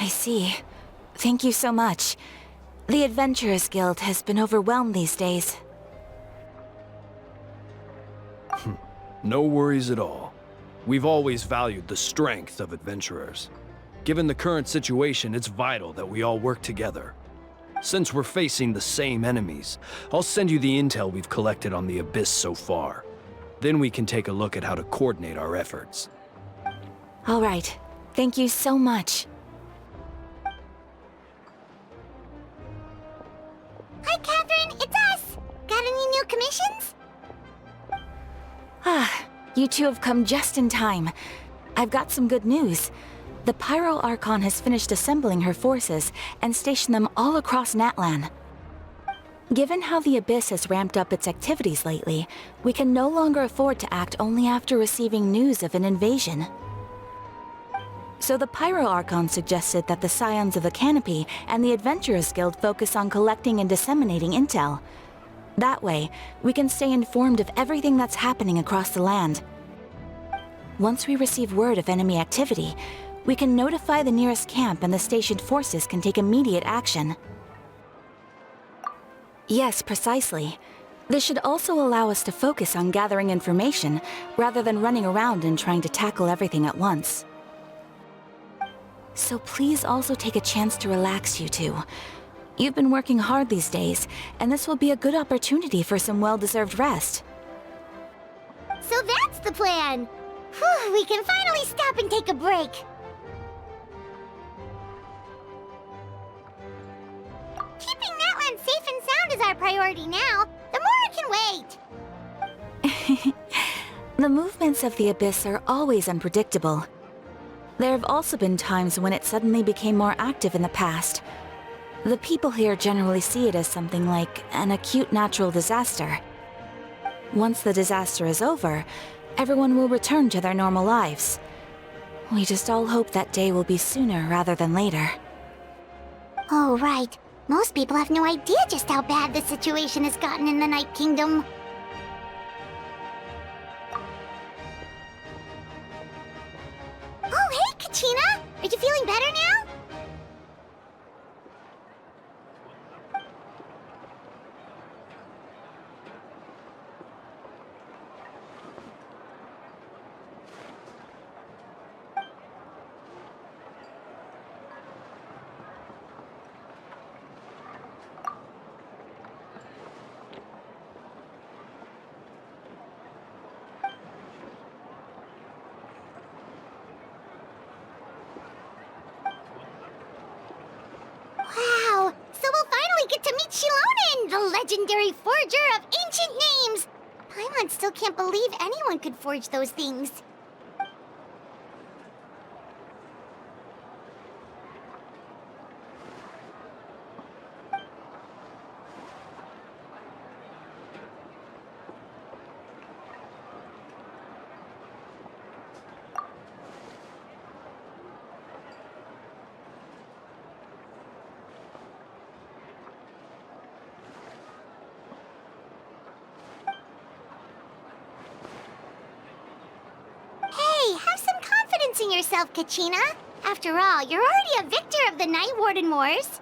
I see. Thank you so much. The Adventurers Guild has been overwhelmed these days. No worries at all. We've always valued the strength of adventurers. Given the current situation, it's vital that we all work together. Since we're facing the same enemies, I'll send you the intel we've collected on the Abyss so far. Then we can take a look at how to coordinate our efforts. All right. Thank you so much. Hi, Catherine, it's us! Got any new commissions? You two have come just in time. I've got some good news. The Pyro Archon has finished assembling her forces and stationed them all across Natlan. Given how the Abyss has ramped up its activities lately, we can no longer afford to act only after receiving news of an invasion. So the Pyro Archon suggested that the Scions of the Canopy and the Adventurers Guild focus on collecting and disseminating intel. That way, we can stay informed of everything that's happening across the land. Once we receive word of enemy activity, we can notify the nearest camp and the stationed forces can take immediate action. Yes, precisely. This should also allow us to focus on gathering information, rather than running around and trying to tackle everything at once. So please also take a chance to relax, you two. You've been working hard these days, and this will be a good opportunity for some well-deserved rest. So that's the plan! Whew, we can finally stop and take a break! Keeping Natlan safe and sound is our priority now. The more can wait! The movements of the Abyss are always unpredictable. There have also been times when it suddenly became more active in the past. The people here generally see it as something like an acute natural disaster. Once the disaster is over, everyone will return to their normal lives. We just all hope that day will be sooner rather than later. Oh, right. Most people have no idea just how bad the situation has gotten in the Night Kingdom. Oh, hey, Kachina! Are you feeling better now? Wow! So we'll finally get to meet Shilonen, the legendary forger of ancient names! Paimon still can't believe anyone could forge those things. Hey, have some confidence in yourself, Kachina. After all, you're already a victor of the Night Warden Wars.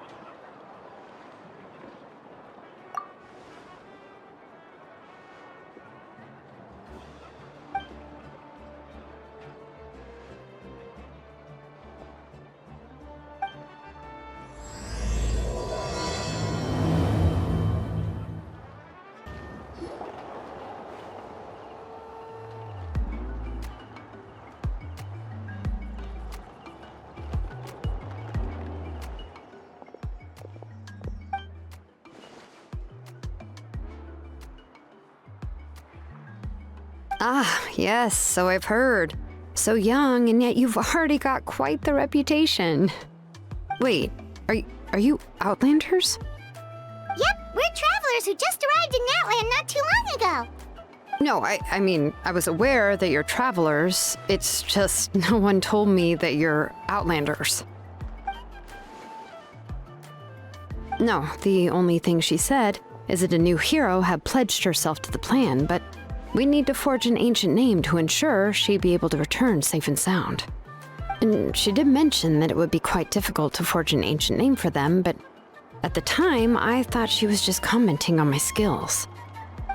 Ah, yes, so I've heard. So young, and yet you've already got quite the reputation. Wait, are you Outlanders? Yep, we're travelers who just arrived in Natlan not too long ago. No, I mean, I was aware that you're travelers. It's just no one told me that you're Outlanders. No, the only thing she said is that a new hero had pledged herself to the plan, but we need to forge an ancient name to ensure she'd be able to return safe and sound. And she did mention that it would be quite difficult to forge an ancient name for them, but at the time, I thought she was just commenting on my skills.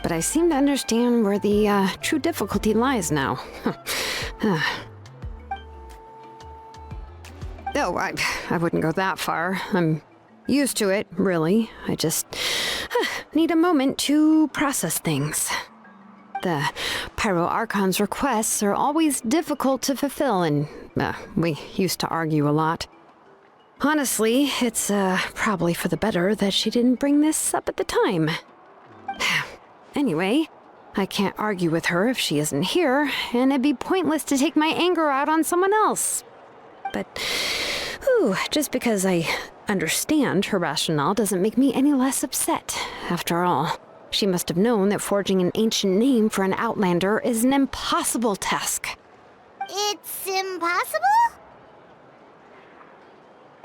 But I seem to understand where the true difficulty lies now. Oh, I wouldn't go that far. I'm used to it, really. I just need a moment to process things. The Pyro Archon's requests are always difficult to fulfill, and we used to argue a lot. Honestly, it's probably for the better that she didn't bring this up at the time. Anyway, I can't argue with her if she isn't here, and it'd be pointless to take my anger out on someone else. But, just because I understand her rationale doesn't make me any less upset. After all, she must have known that forging an ancient name for an Outlander is an impossible task. It's impossible?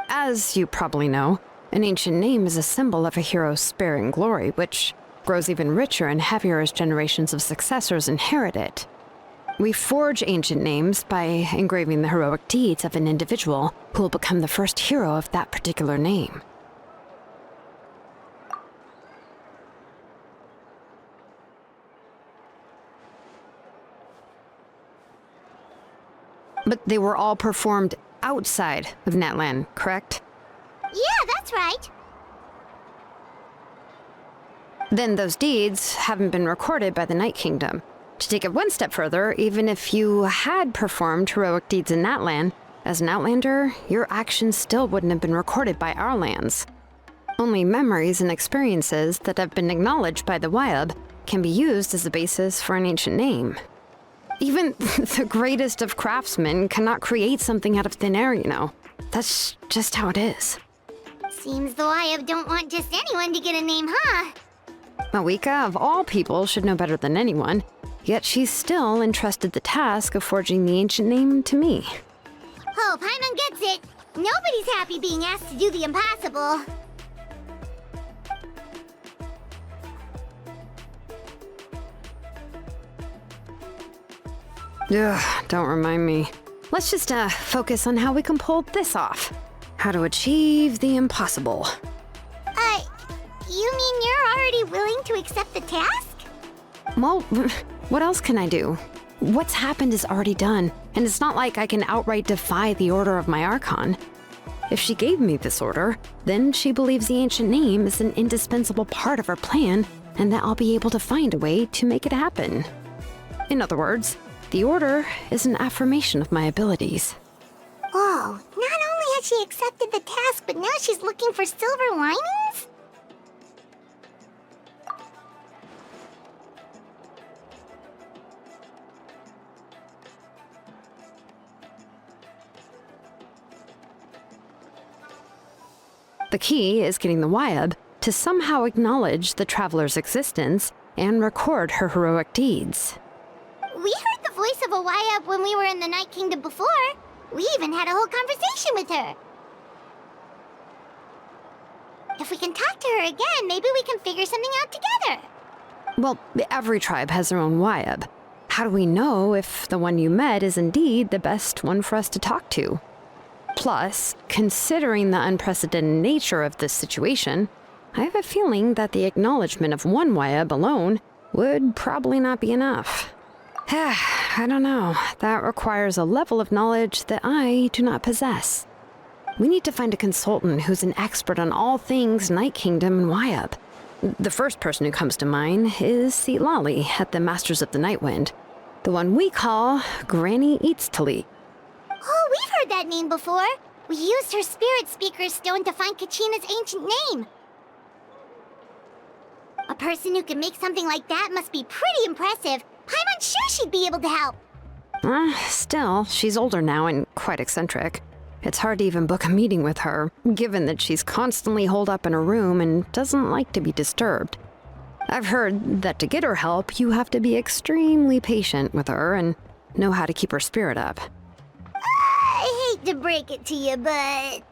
As you probably know, an ancient name is a symbol of a hero's spirit and glory, which grows even richer and heavier as generations of successors inherit it. We forge ancient names by engraving the heroic deeds of an individual who will become the first hero of that particular name. But they were all performed outside of Natlan, correct? Yeah, that's right. Then those deeds haven't been recorded by the Night Kingdom. To take it one step further, even if you had performed heroic deeds in Natlan, as an Outlander, your actions still wouldn't have been recorded by our lands. Only memories and experiences that have been acknowledged by the Wyab can be used as the basis for an ancient name. Even the greatest of craftsmen cannot create something out of thin air, you know. That's just how it is. Seems the Wyab don't want just anyone to get a name, huh? Mawika, of all people, should know better than anyone, yet she's still entrusted the task of forging the ancient name to me. Oh, Paimon gets it. Nobody's happy being asked to do the impossible. Ugh, don't remind me. Let's just focus on how we can pull this off. How to achieve the impossible. You mean you're already willing to accept the task? Well, what else can I do? What's happened is already done, and it's not like I can outright defy the order of my Archon. If she gave me this order, then she believes the ancient name is an indispensable part of her plan, and that I'll be able to find a way to make it happen. In other words, the order is an affirmation of my abilities. Whoa, not only has she accepted the task, but now she's looking for silver linings? The key is getting the Wyab to somehow acknowledge the traveler's existence and record her heroic deeds. We heard the voice of a Wyab when we were in the Night Kingdom before. We even had a whole conversation with her. If we can talk to her again, maybe we can figure something out together. Well, every tribe has their own Wyab. How do we know if the one you met is indeed the best one for us to talk to? Plus, considering the unprecedented nature of this situation, I have a feeling that the acknowledgement of one Wyab alone would probably not be enough. I don't know. That requires a level of knowledge that I do not possess. We need to find a consultant who's an expert on all things Night Kingdom and Wyab. The first person who comes to mind is Lali at the Masters of the Nightwind, the one we call Granny Eatstali. Oh, we've heard that name before. We used her Spirit Speaker Stone to find Kachina's ancient name. A person who can make something like that must be pretty impressive. I'm unsure she'd be able to help. Still, she's older now and quite eccentric. It's hard to even book a meeting with her, given that she's constantly holed up in her room and doesn't like to be disturbed. I've heard that to get her help, you have to be extremely patient with her and know how to keep her spirit up. I hate to break it to you, but...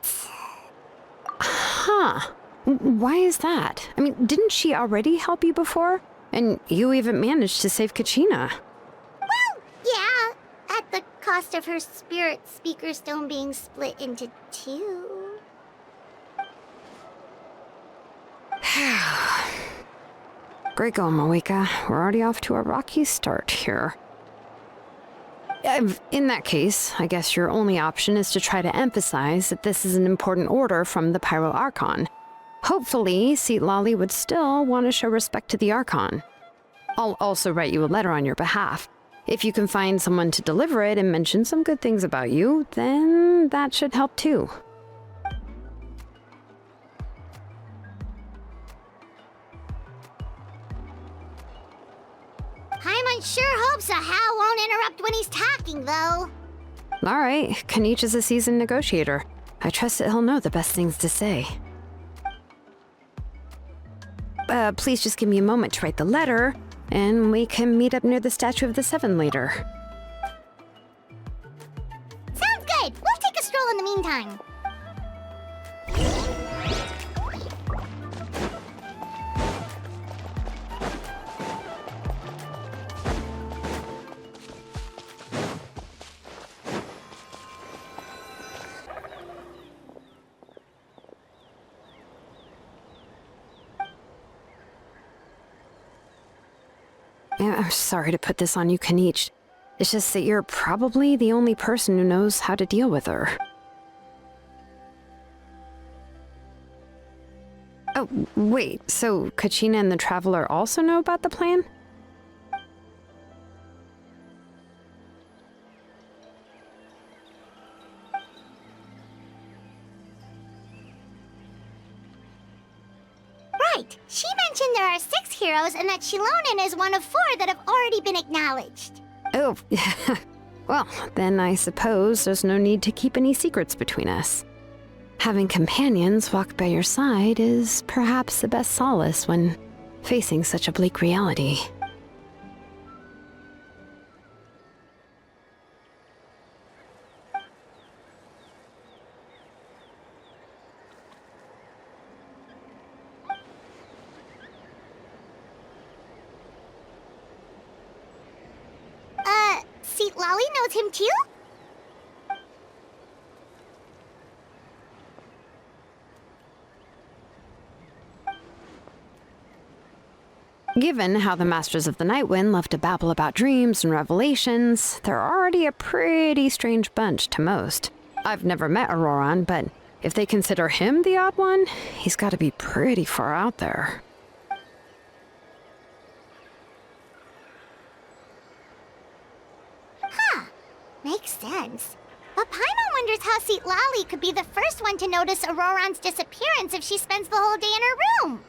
Huh. Why is that? I mean, didn't she already help you before? And you even managed to save Kachina. Well, yeah. At the cost of her spirit speaker stone being split into two. Great going, Moeka. We're already off to a rocky start here. In that case, I guess your only option is to try to emphasize that this is an important order from the Pyro Archon. Hopefully, Lali would still want to show respect to the Archon. I'll also write you a letter on your behalf. If you can find someone to deliver it and mention some good things about you, then that should help too. Paimon sure hopes a Hal won't interrupt when he's talking, though. All right, Kanich is a seasoned negotiator. I trust that he'll know the best things to say. Please just give me a moment to write the letter, and we can meet up near the Statue of the Seven later. Sounds good. We'll take a stroll in the meantime. I'm sorry to put this on you, Kanich. It's just that you're probably the only person who knows how to deal with her. Oh, wait, so Kachina and the Traveler also know about the plan? Right. She mentioned there are 6 heroes and that Shilonen is one of 4 that have already been acknowledged. Oh, well, then I suppose there's no need to keep any secrets between us. Having companions walk by your side is perhaps the best solace when facing such a bleak reality. Lali knows him too? Given how the Masters of the Nightwind love to babble about dreams and revelations, they're already a pretty strange bunch to most. I've never met Auroran, but if they consider him the odd one, he's got to be pretty far out there. Makes sense. But Paimon wonders how Lali could be the first one to notice Auroran's disappearance if she spends the whole day in her room.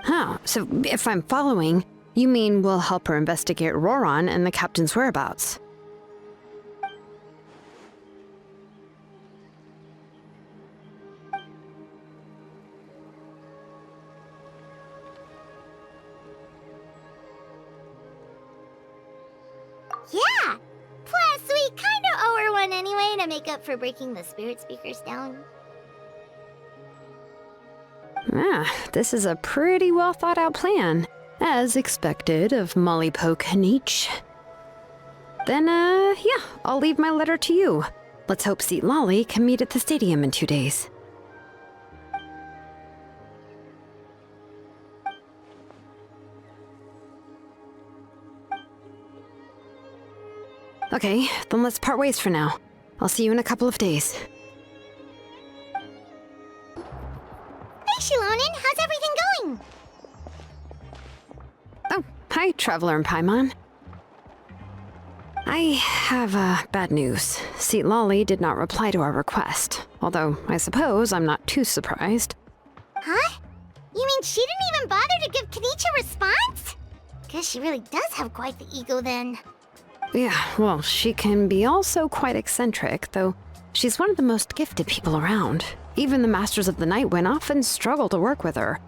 Huh, so if I'm following, you mean we'll help her investigate Auroran and the captain's whereabouts? Yeah! Plus, we kinda owe her one anyway to make up for breaking the spirit speakers down. Ah, this is a pretty well thought out plan, as expected of Mollypo Kanich. Then, yeah, I'll leave my letter to you. Let's hope Lali can meet at the stadium in 2 days. Okay, then let's part ways for now. I'll see you in a couple of days. Hey, Shilonen, how's everything going? Oh, hi, Traveler and Paimon. I have, bad news. Lali did not reply to our request, although I suppose I'm not too surprised. Huh? You mean she didn't even bother to give Kanich a response? Guess she really does have quite the ego then. Yeah, well, she can be also quite eccentric, though she's one of the most gifted people around. Even the Masters of the Nightwind often struggle to work with her.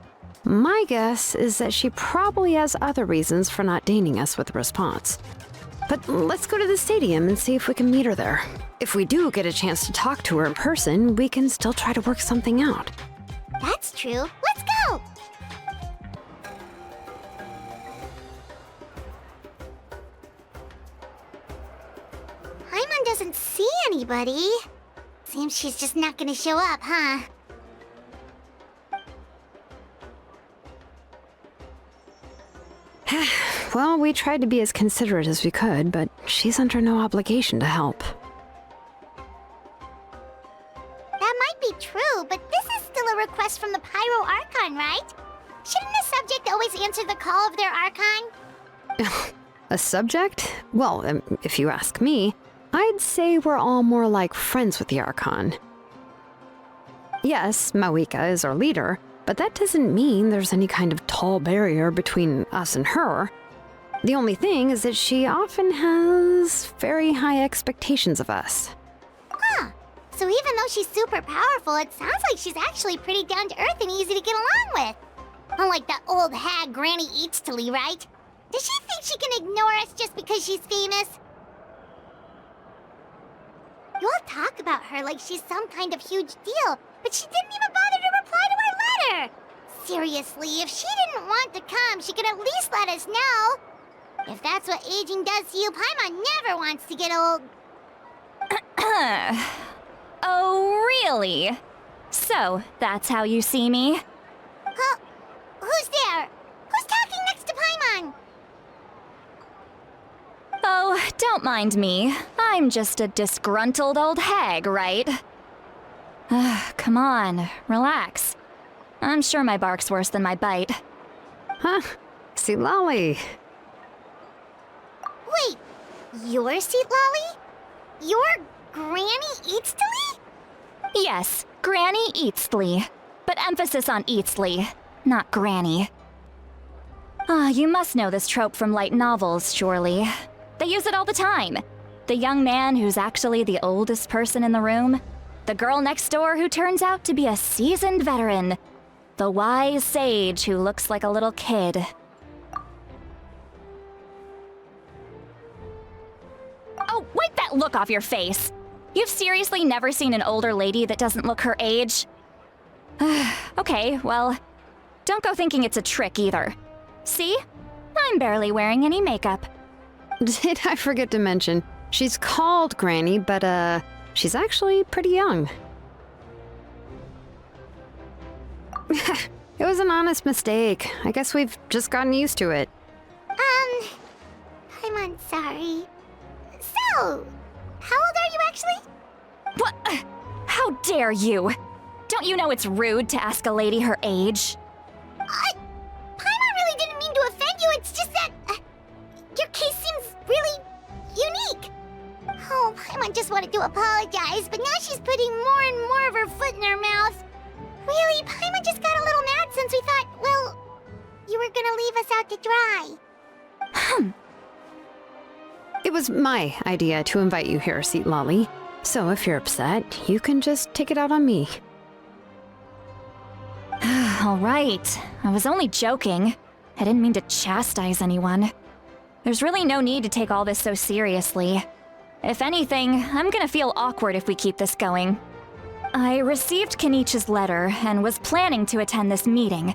My guess is that she probably has other reasons for not deigning us with a response. But let's go to the stadium and see if we can meet her there. If we do get a chance to talk to her in person, we can still try to work something out. That's true. Let's go! Paimon doesn't see anybody. Seems she's just not gonna show up, huh? Well, we tried to be as considerate as we could, but she's under no obligation to help. That might be true, but this is still a request from the Pyro Archon, right? Shouldn't the subject always answer the call of their Archon? A subject? Well, if you ask me, I'd say we're all more like friends with the Archon. Yes, Mawika is our leader, but that doesn't mean there's any kind of tall barrier between us and her. The only thing is that she often has very high expectations of us. Huh. So even though she's super powerful, it sounds like she's actually pretty down to earth and easy to get along with. Unlike that old hag Granny Eatstily, right? Does she think she can ignore us just because she's famous? You all talk about her like she's some kind of huge deal, but she didn't even bother to reply to our letter! Seriously, if she didn't want to come, she could at least let us know. If that's what aging does to you, Paimon never wants to get old. Oh, really? So, that's how you see me? Huh? Who's there? Who's talking next to Paimon? Oh, don't mind me. I'm just a disgruntled old hag, right? Come on, relax. I'm sure my bark's worse than my bite. Huh? See, Lolly. Wait, you're Seat Lolly? You're Granny Eatstily? Yes, Granny Eatsley. But emphasis on Eatsley, not Granny. You must know this trope from light novels, surely. They use it all the time. The young man who's actually the oldest person in the room. The girl next door who turns out to be a seasoned veteran. The wise sage who looks like a little kid. Oh, wipe that look off your face! You've seriously never seen an older lady that doesn't look her age? Okay, well, don't go thinking it's a trick either. See? I'm barely wearing any makeup. Did I forget to mention, she's called Granny, but she's actually pretty young. It was an honest mistake. I guess we've just gotten used to it. I'm sorry. So, how old are you actually? What? How dare you? Don't you know it's rude to ask a lady her age? Paimon really didn't mean to offend you, it's just that... your case seems really unique. Oh, Paimon just wanted to apologize, but now she's putting more and more of her foot in her mouth. Really, Paimon just got a little mad since we thought, well, you were gonna leave us out to dry. It was my idea to invite you here, Seat Lolly. So if you're upset, you can just take it out on me. All right. I was only joking. I didn't mean to chastise anyone. There's really no need to take all this so seriously. If anything, I'm gonna feel awkward if we keep this going. I received Kenichi's letter and was planning to attend this meeting.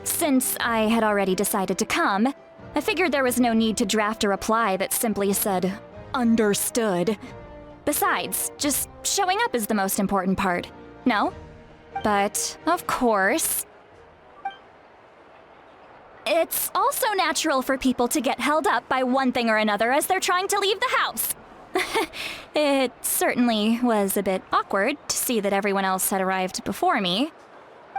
Since I had already decided to come, I figured there was no need to draft a reply that simply said, "Understood." Besides, just showing up is the most important part, no? But, of course... It's also natural for people to get held up by one thing or another as they're trying to leave the house. It certainly was a bit awkward to see that everyone else had arrived before me.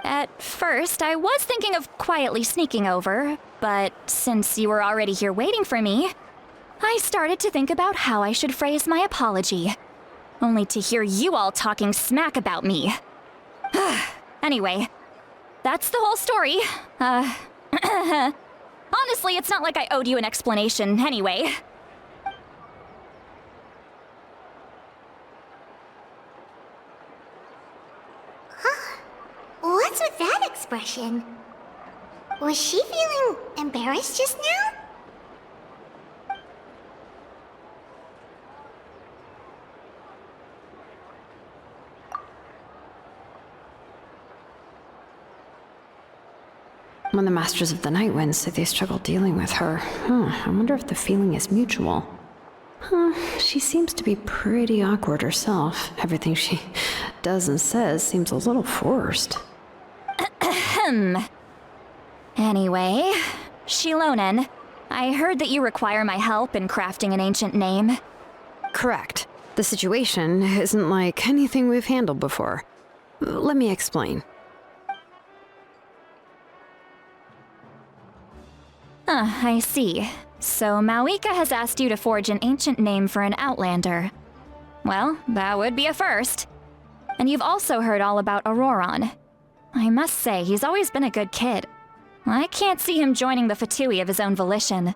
At first, I was thinking of quietly sneaking over, but since you were already here waiting for me, I started to think about how I should phrase my apology. Only to hear you all talking smack about me. Anyway, that's the whole story. Honestly, it's not like I owed you an explanation anyway. What's with that expression? Was she feeling embarrassed just now? When the Masters of the Night Wind say they struggle dealing with her, I wonder if the feeling is mutual. She seems to be pretty awkward herself. Everything she does and says seems a little forced. Anyway, Shilonen, I heard that you require my help in crafting an ancient name. Correct. The situation isn't like anything we've handled before. Let me explain. I see. So Mawika has asked you to forge an ancient name for an outlander. Well, that would be a first. And you've also heard all about Auroron. I must say, he's always been a good kid. I can't see him joining the Fatui of his own volition.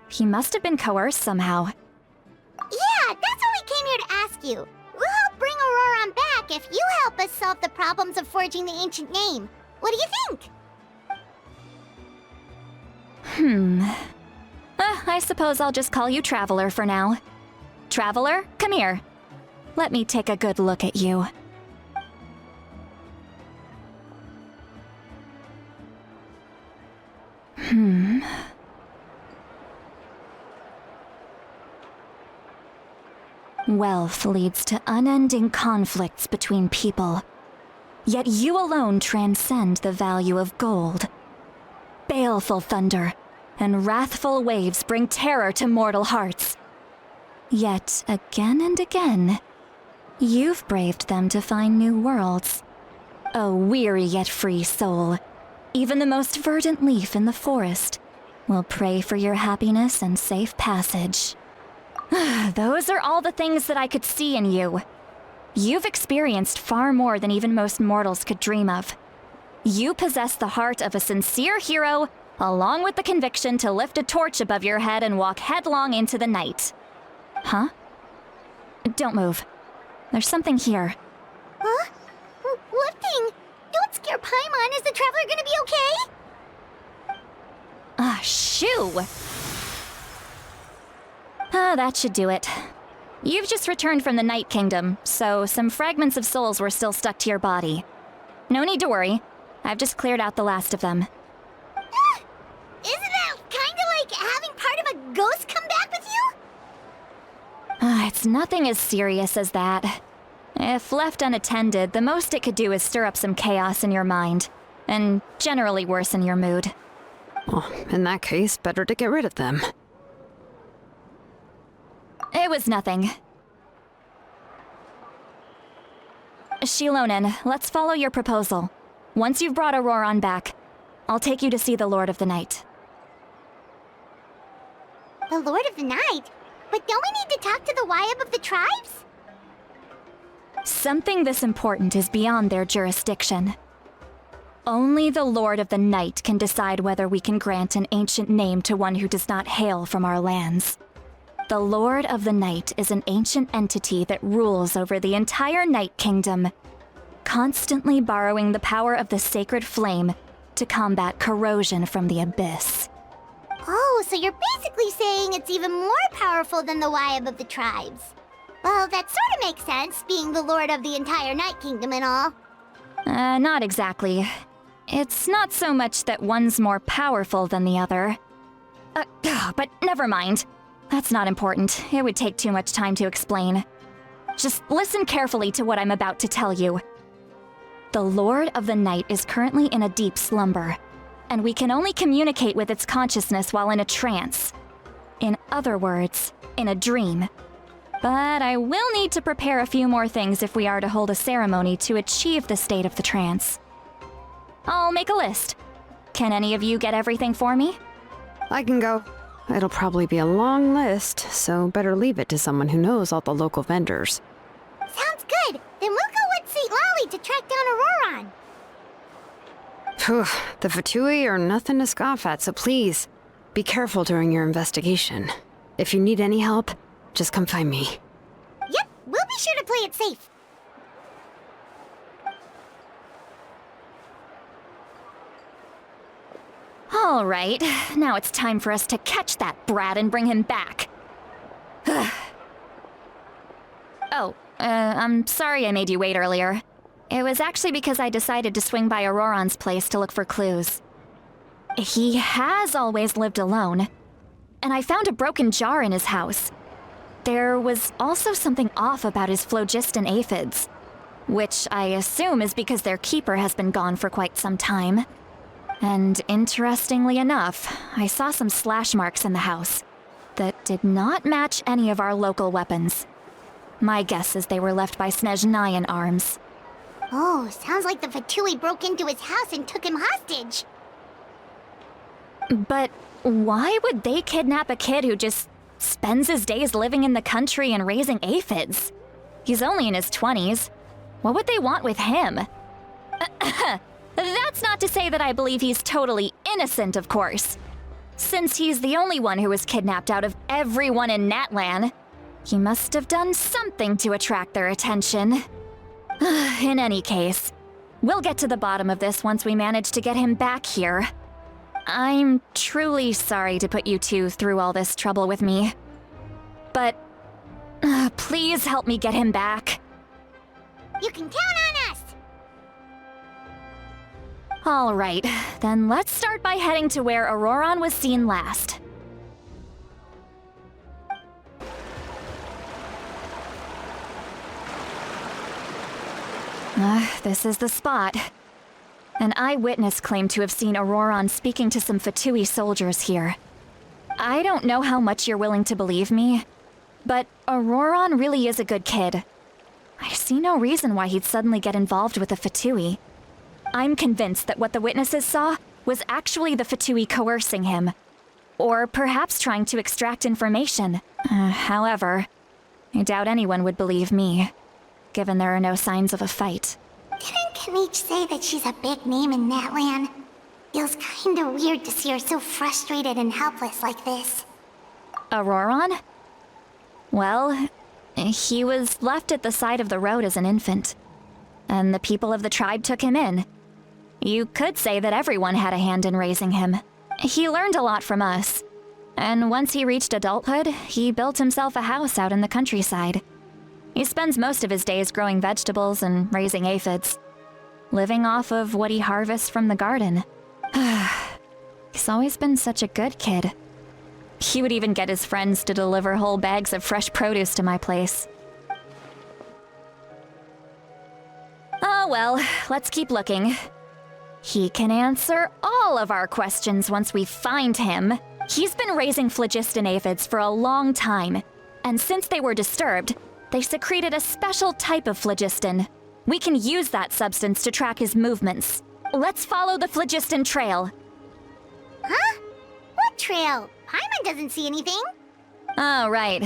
He must have been coerced somehow. Yeah, that's what we came here to ask you. We'll help bring Auroron back if you help us solve the problems of forging the ancient name. What do you think? I suppose I'll just call you Traveler for now. Traveler, come here. Let me take a good look at you. Wealth leads to unending conflicts between people. Yet you alone transcend the value of gold. Baleful thunder and wrathful waves bring terror to mortal hearts. Yet again and again, you've braved them to find new worlds. A weary yet free soul, even the most verdant leaf in the forest will pray for your happiness and safe passage. Those are all the things that I could see in you. You've experienced far more than even most mortals could dream of. You possess the heart of a sincere hero, along with the conviction to lift a torch above your head and walk headlong into the night. Huh? Don't move. There's something here. Huh? What thing? Don't scare Paimon. Is the Traveler gonna be okay? Shoo! That should do it. You've just returned from the Night Kingdom, so some fragments of souls were still stuck to your body. No need to worry. I've just cleared out the last of them. Isn't that kinda like having part of a ghost come back with you? It's nothing as serious as that. If left unattended, the most it could do is stir up some chaos in your mind, and generally worsen your mood. Well, in that case, better to get rid of them. It was nothing. Shilonen, let's follow your proposal. Once you've brought Auroron back, I'll take you to see the Lord of the Night. The Lord of the Night? But don't we need to talk to the Wyab of the tribes? Something this important is beyond their jurisdiction. Only the Lord of the Night can decide whether we can grant an ancient name to one who does not hail from our lands. The Lord of the Night is an ancient entity that rules over the entire Night Kingdom, constantly borrowing the power of the sacred flame to combat corrosion from the abyss. Oh, so you're basically saying it's even more powerful than the Wyab of the tribes. Well, that sort of makes sense, being the lord of the entire Night Kingdom and all. Not exactly. It's not so much that one's more powerful than the other. But never mind. That's not important. It would take too much time to explain. Just listen carefully to what I'm about to tell you. The Lord of the Night is currently in a deep slumber, and we can only communicate with its consciousness while in a trance. In other words, in a dream. But I will need to prepare a few more things if we are to hold a ceremony to achieve the state of the trance. I'll make a list. Can any of you get everything for me? I can go. It'll probably be a long list, so better leave it to someone who knows all the local vendors. Sounds good. Then we'll go with St. Lolly to track down Auroron. Phew, the Fatui are nothing to scoff at, so please, be careful during your investigation. If you need any help, just come find me. Yep, we'll be sure to play it safe. All right, now it's time for us to catch that brat and bring him back. I'm sorry I made you wait earlier. It was actually because I decided to swing by Auroron's place to look for clues. he has always lived alone. And I found a broken jar in his house. There was also something off about his phlogiston aphids, which I assume is because their keeper has been gone for quite some time. And interestingly enough, I saw some slash marks in the house that did not match any of our local weapons. My guess is they were left by Snezhnayan arms. Oh, sounds like the Fatui broke into his house and took him hostage. But why would they kidnap a kid who just spends his days living in the country and raising aphids? He's only in his 20s. What would they want with him? That's not to say that I believe he's totally innocent, of course. Since he's the only one who was kidnapped out of everyone in Natlan, he must have done something to attract their attention. In any case, we'll get to the bottom of this once we manage to get him back here. I'm truly sorry to put you two through all this trouble with me. But please help me get him back. You can count on us! All right, then let's start by heading to where Auroron was seen last. This is the spot. An eyewitness claimed to have seen Auroron speaking to some Fatui soldiers here. I don't know how much you're willing to believe me, but Auroron really is a good kid. I see no reason why he'd suddenly get involved with the Fatui. I'm convinced that what the witnesses saw was actually the Fatui coercing him, or perhaps trying to extract information. However, I doubt anyone would believe me, given there are no signs of a fight. Didn't Kanich say that she's a big name in Natlan? Feels kinda weird to see her so frustrated and helpless like this. Auroron? Well, he was left at the side of the road as an infant, and the people of the tribe took him in. You could say that everyone had a hand in raising him. He learned a lot from us, and once he reached adulthood, he built himself a house out in the countryside. He spends most of his days growing vegetables and raising aphids, living off of what he harvests from the garden. He's always been such a good kid. He would even get his friends to deliver whole bags of fresh produce to my place. Oh well, let's keep looking. He can answer all of our questions once we find him. He's been raising phlogiston aphids for a long time, and since they were disturbed, they secreted a special type of phlogiston. We can use that substance to track his movements. Let's follow the phlogiston trail. Huh? What trail? Paimon doesn't see anything. Oh, right.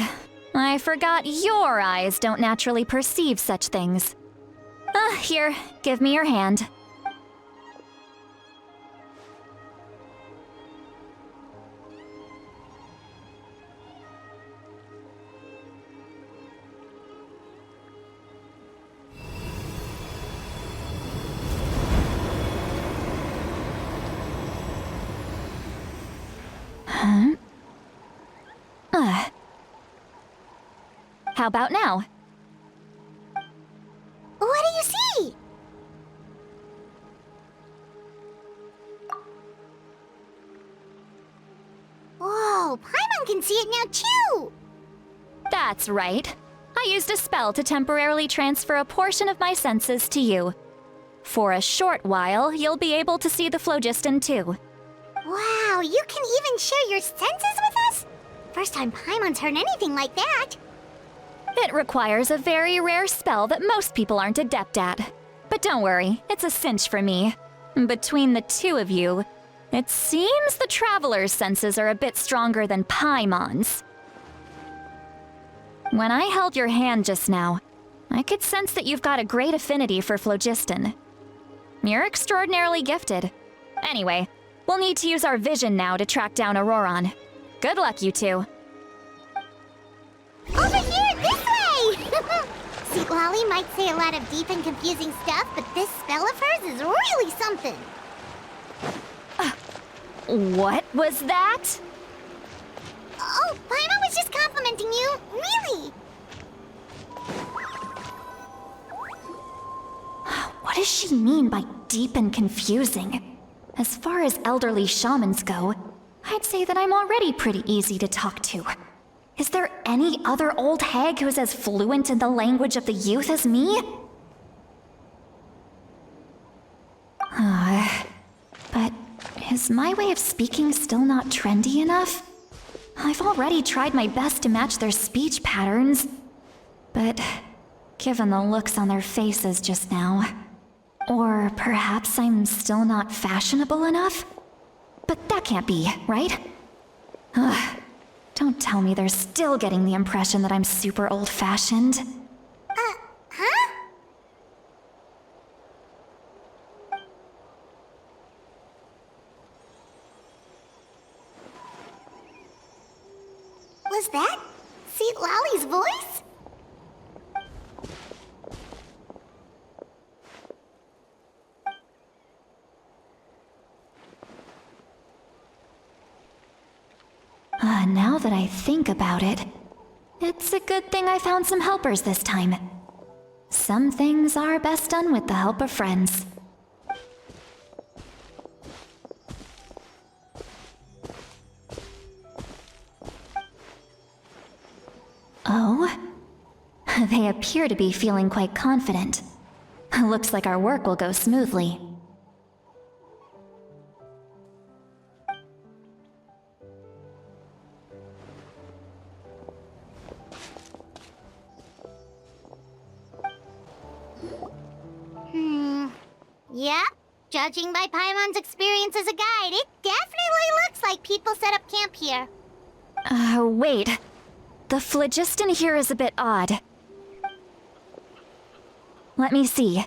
I forgot your eyes don't naturally perceive such things. Here, give me your hand. How about now? What do you see? Whoa, Paimon can see it now too! That's right. I used a spell to temporarily transfer a portion of my senses to you. For a short while, you'll be able to see the phlogiston too. Wow, you can even share your senses with us? First time Paimon's heard anything like that. It requires a very rare spell that most people aren't adept at. But don't worry, it's a cinch for me. Between the two of you, it seems the Traveler's senses are a bit stronger than Paimon's. When I held your hand just now, I could sense that you've got a great affinity for phlogiston. You're extraordinarily gifted. Anyway, we'll need to use our vision now to track down Auroron. Good luck, you two. Over here, this way! Sweet Lolly might say a lot of deep and confusing stuff, but this spell of hers is really something. What was that? Oh, Paimon was just complimenting you. Really? What does she mean by deep and confusing? As far as elderly shamans go, I'd say that I'm already pretty easy to talk to. Is there any other old hag who's as fluent in the language of the youth as me? But is my way of speaking still not trendy enough? I've already tried my best to match their speech patterns. But given the looks on their faces just now... Or perhaps I'm still not fashionable enough? But that can't be, right? Ugh. Don't tell me they're still getting the impression that I'm super old-fashioned. Huh? Was that St. Lally's voice? Now that I think about it, it's a good thing I found some helpers this time. Some things are best done with the help of friends. Oh? They appear to be feeling quite confident. Looks like our work will go smoothly. Yeah, judging by Paimon's experience as a guide, it definitely looks like people set up camp here. Wait. The phlogiston here is a bit odd. Let me see.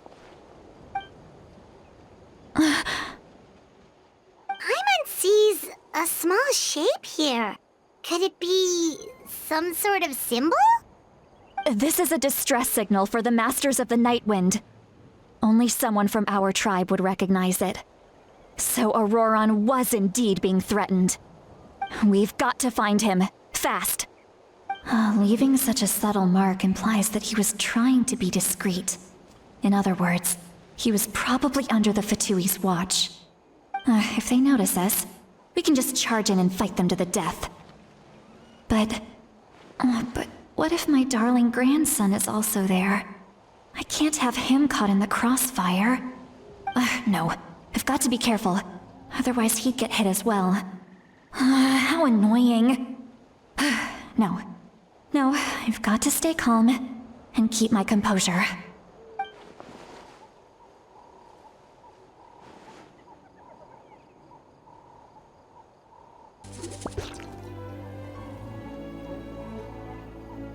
Paimon sees a small shape here. Could it be some sort of symbol? This is a distress signal for the Masters of the Night Wind. Only someone from our tribe would recognize it. So Auroron was indeed being threatened. We've got to find him, fast. Leaving such a subtle mark implies that he was trying to be discreet. In other words, he was probably under the Fatui's watch. If they notice us, we can just charge in and fight them to the death. But what if my darling grandson is also there? I can't have him caught in the crossfire. No, I've got to be careful. Otherwise he'd get hit as well. How annoying. No, I've got to stay calm and keep my composure.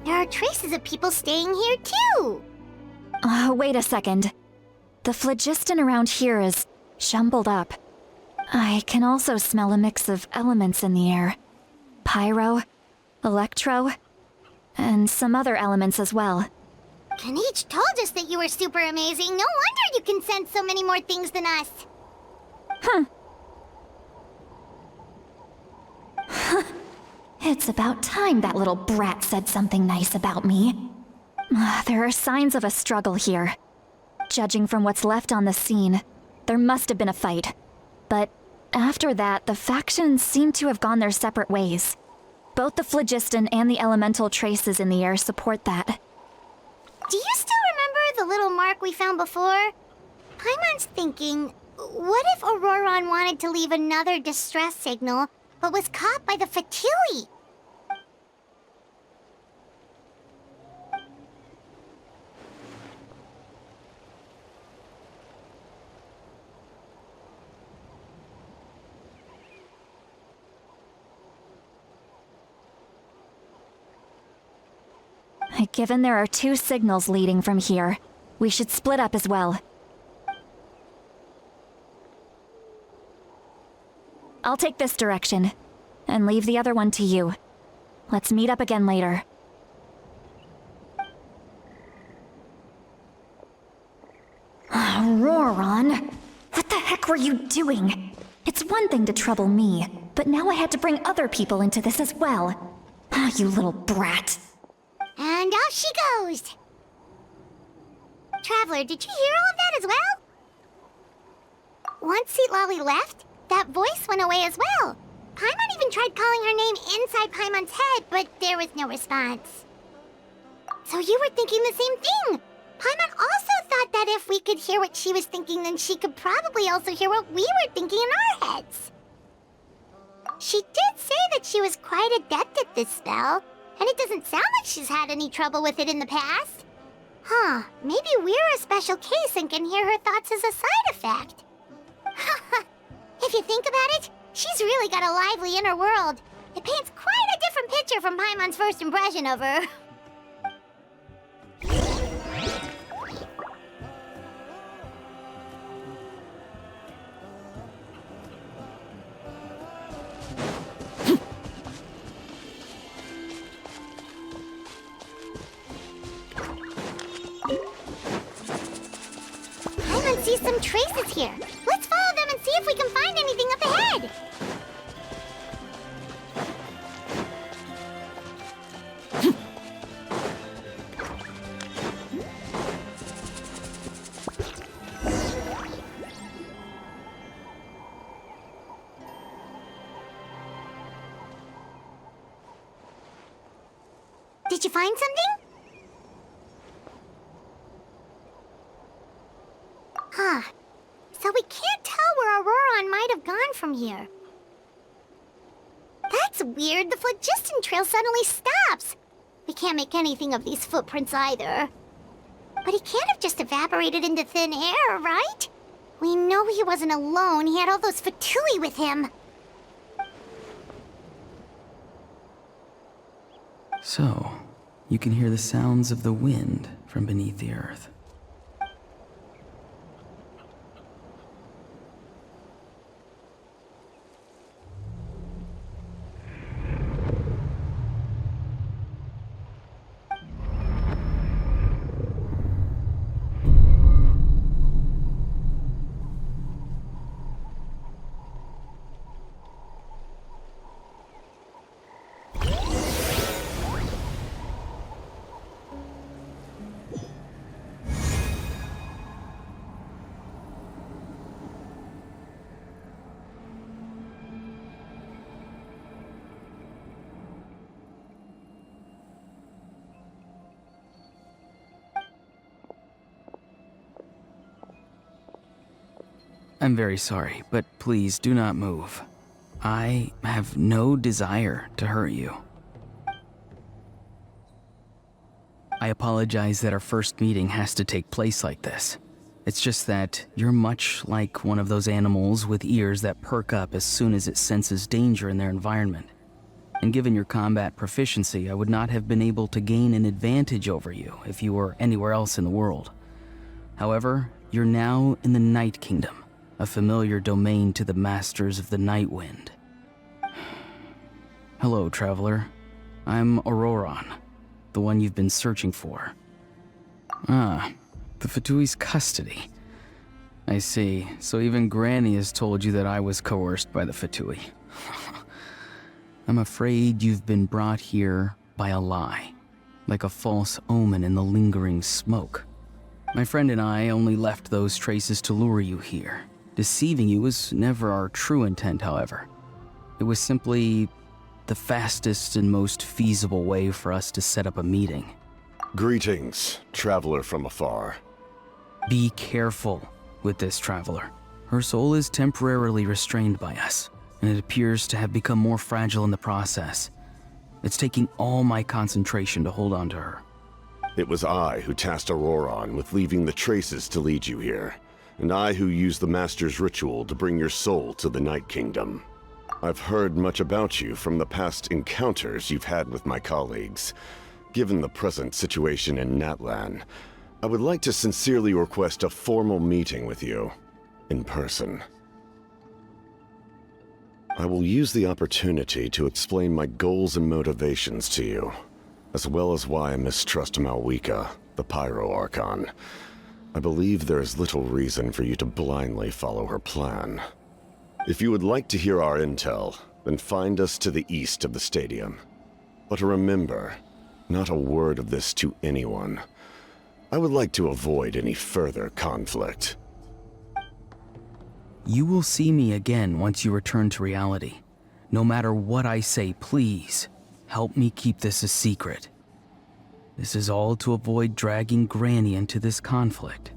There are traces of people staying here too. Wait a second. The phlogiston around here is jumbled up. I can also smell a mix of elements in the air. Pyro, electro, and some other elements as well. Kanich told us that you were super amazing. No wonder you can sense so many more things than us. It's about time that little brat said something nice about me. There are signs of a struggle here. Judging from what's left on the scene, there must have been a fight. But after that, the factions seem to have gone their separate ways. Both the phlogiston and the elemental traces in the air support that. Do you still remember the little mark we found before? Paimon's thinking, what if Auroron wanted to leave another distress signal, but was caught by the Fatui? Given there are two signals leading from here, we should split up as well. I'll take this direction, and leave the other one to you. Let's meet up again later. Auroron! What the heck were you doing? It's one thing to trouble me, but now I had to bring other people into this as well. You little brat. And off she goes! Traveler, did you hear all of that as well? once Lolly left, that voice went away as well. Paimon even tried calling her name inside Paimon's head, but there was no response. So you were thinking the same thing! Paimon also thought that if we could hear what she was thinking, then she could probably also hear what we were thinking in our heads. She did say that she was quite adept at this spell, and it doesn't sound like she's had any trouble with it in the past. Huh, maybe we're a special case and can hear her thoughts as a side effect. If you think about it, she's really got a lively inner world. It paints quite a different picture from Paimon's first impression of her. Paimon sees some traces here. Let's follow them and see if we can find anything up ahead. Did you find something? Huh. So we can't tell where Auroron might have gone from here. That's weird. The phlogiston trail suddenly stops. We can't make anything of these footprints either. But he can't have just evaporated into thin air, right? We know he wasn't alone. He had all those Fatui with him. So, you can hear the sounds of the wind from beneath the earth. I'm very sorry, but please do not move. I have no desire to hurt you. I apologize that our first meeting has to take place like this. It's just that you're much like one of those animals with ears that perk up as soon as it senses danger in their environment. And given your combat proficiency, I would not have been able to gain an advantage over you if you were anywhere else in the world. However, you're now in the Night Kingdom, a familiar domain to the masters of the Night Wind. Hello, traveler. I'm Auroron, the one you've been searching for. Ah, the Fatui's custody. I see. So even Granny has told you that I was coerced by the Fatui. I'm afraid you've been brought here by a lie, like a false omen in the lingering smoke. My friend and I only left those traces to lure you here. Deceiving you was never our true intent, however. It was simply the fastest and most feasible way for us to set up a meeting. Greetings, traveler from afar. Be careful with this traveler. Her soul is temporarily restrained by us, and it appears to have become more fragile in the process. It's taking all my concentration to hold on to her. It was I who tasked Auroron with leaving the traces to lead you here, and I who used the Master's ritual to bring your soul to the Night Kingdom. I've heard much about you from the past encounters you've had with my colleagues. Given the present situation in Natlan, I would like to sincerely request a formal meeting with you, in person. I will use the opportunity to explain my goals and motivations to you, as well as why I mistrust Malwika, the Pyro Archon. I believe there is little reason for you to blindly follow her plan. If you would like to hear our intel, then find us to the east of the stadium. But remember, not a word of this to anyone. I would like to avoid any further conflict. You will see me again once you return to reality. No matter what I say, please, help me keep this a secret. This is all to avoid dragging Granny into this conflict.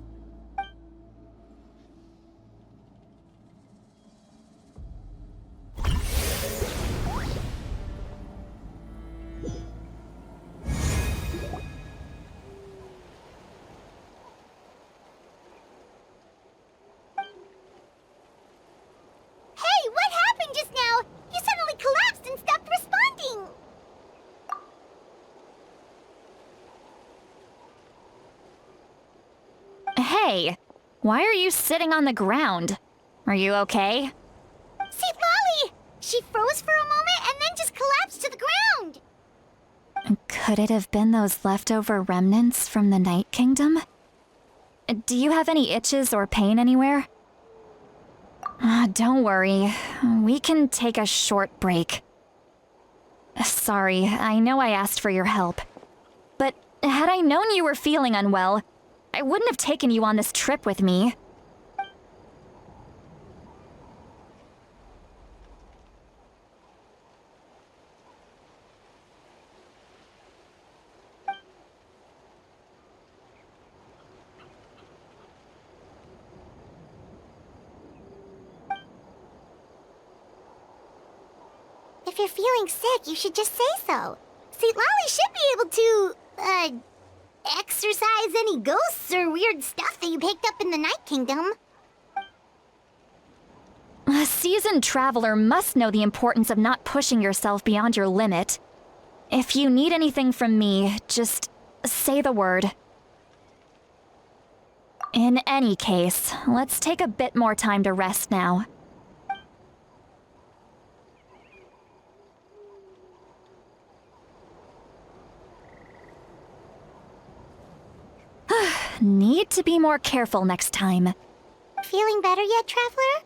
Hey, what happened just now? You suddenly collapsed and stopped responding. Hey, why are you sitting on the ground? Are you okay? See, Lolly! She froze for a moment and then just collapsed to the ground. Could it have been those leftover remnants from the Night Kingdom? Do you have any itches or pain anywhere? Don't worry. We can take a short break. Sorry, I know I asked for your help. But had I known you were feeling unwell, I wouldn't have taken you on this trip with me. If you're feeling sick, you should just say so. See, Lolly should be able to, exorcise any ghosts or weird stuff that you picked up in the Night Kingdom. A seasoned traveler must know the importance of not pushing yourself beyond your limit. If you need anything from me, just say the word. In any case, let's take a bit more time to rest now. Need to be more careful next time. Feeling better yet, Traveler?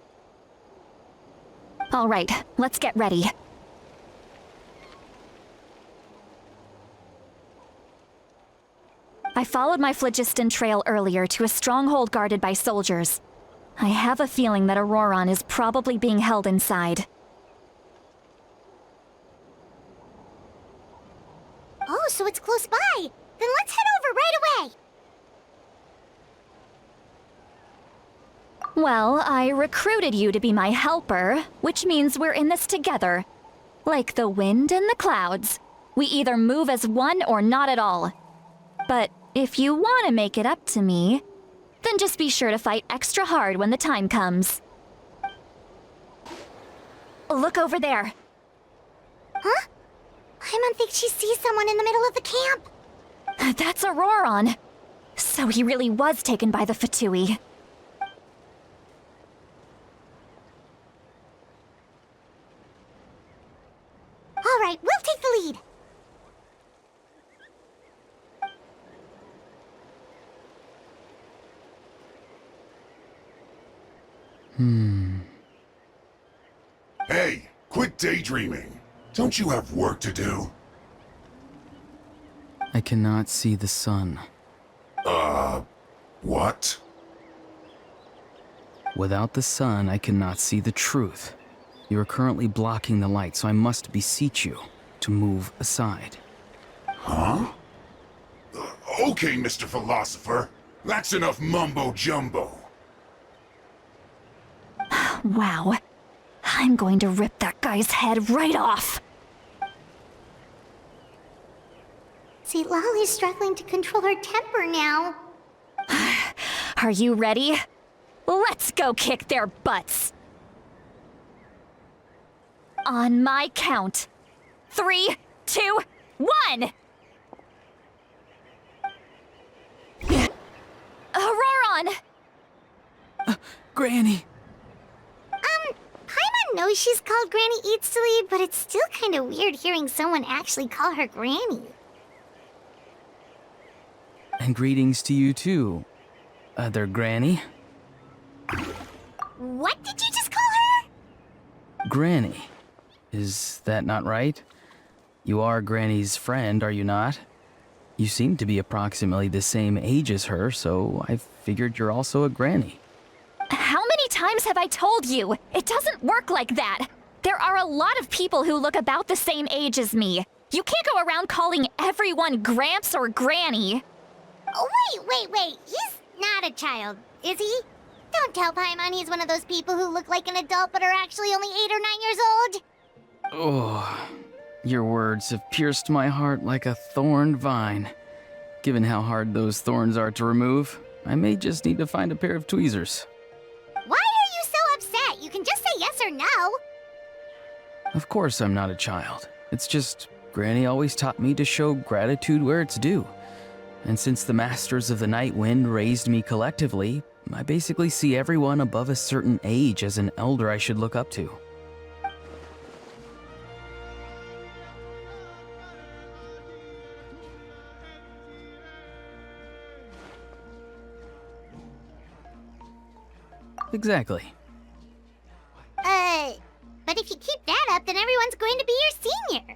All right, let's get ready. I followed my phlogiston trail earlier to a stronghold guarded by soldiers. I have a feeling that Auroron is probably being held inside. Oh, so it's close by. Then let's head over right away. Well, I recruited you to be my helper, which means we're in this together. Like the wind and the clouds. We either move as one or not at all. But if you want to make it up to me, then just be sure to fight extra hard when the time comes. Look over there. Huh? Paimon thinks she sees someone in the middle of the camp. That's Auroron. So he really was taken by the Fatui. All right, we'll take the lead. Hey, quit daydreaming. Don't you have work to do? I cannot see the sun. What? Without the sun, I cannot see the truth. You are currently blocking the light, so I must beseech you to move aside. Huh? Okay, Mr. Philosopher. That's enough mumbo-jumbo. Wow. I'm going to rip that guy's head right off. See, Lolly's struggling to control her temper now. Are you ready? Let's go kick their butts. On my count. 3, 2, 1! Auroron! Granny! Paimon knows she's called Granny Eats to Lead, but it's still kind of weird hearing someone actually call her Granny. And greetings to you too, other Granny. What did you just call her? Granny. Is that not right? You are Granny's friend, are you not? You seem to be approximately the same age as her, so I figured you're also a Granny. How many times times have I told you? It doesn't work like that. There are a lot of people who look about the same age as me. You can't go around calling everyone Gramps or Granny. Oh, wait. He's not a child, is he? Don't tell Paimon he's one of those people who look like an adult but are actually only 8 or 9 years old. Oh, your words have pierced my heart like a thorned vine. Given how hard those thorns are to remove, I may just need to find a pair of tweezers. Why are you so upset? You can just say yes or no. Of course I'm not a child. It's just, Granny always taught me to show gratitude where it's due. And since the Masters of the Night Wind raised me collectively, I basically see everyone above a certain age as an elder I should look up to. Exactly. But if you keep that up, then everyone's going to be your senior.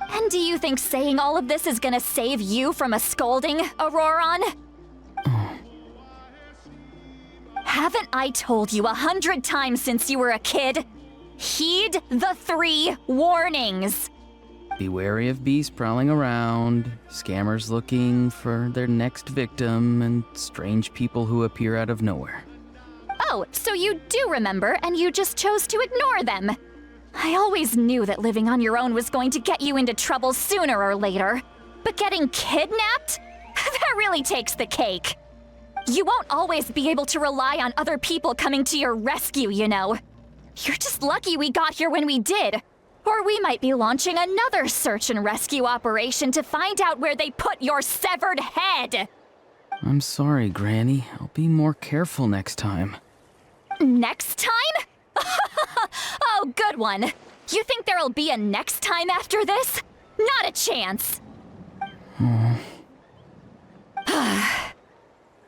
And do you think saying all of this is gonna save you from a scolding, Auroron? Haven't I told you 100 times since you were a kid? Heed the 3 warnings. Be wary of beasts prowling around, scammers looking for their next victim, and strange people who appear out of nowhere. Oh, so you do remember, and you just chose to ignore them. I always knew that living on your own was going to get you into trouble sooner or later. But getting kidnapped? That really takes the cake. You won't always be able to rely on other people coming to your rescue, you know. You're just lucky we got here when we did. Or we might be launching another search and rescue operation to find out where they put your severed head. I'm sorry, Granny. I'll be more careful next time. Next time? Oh, good one. You think there'll be a next time after this? Not a chance.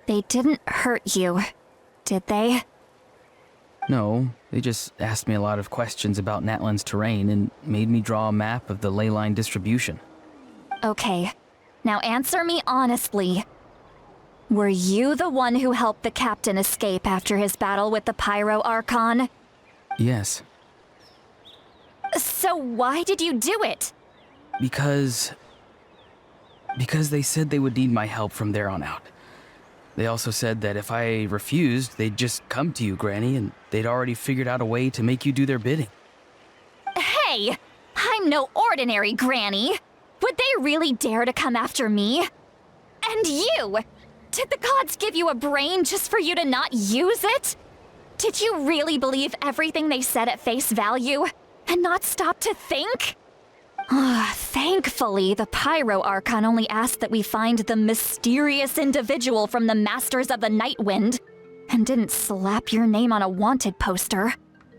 They didn't hurt you, did they? No, they just asked me a lot of questions about Natlan's terrain and made me draw a map of the ley line distribution. Okay, now answer me honestly. Were you the one who helped the captain escape after his battle with the Pyro Archon? Yes. So why did you do it? Because they said they would need my help from there on out. They also said that if I refused, they'd just come to you, Granny, and they'd already figured out a way to make you do their bidding. Hey, I'm no ordinary Granny. Would they really dare to come after me? And you! Did the gods give you a brain just for you to not use it? Did you really believe everything they said at face value and not stop to think? Thankfully, the Pyro Archon only asked that we find the mysterious individual from the Masters of the Night Wind and didn't slap your name on a wanted poster.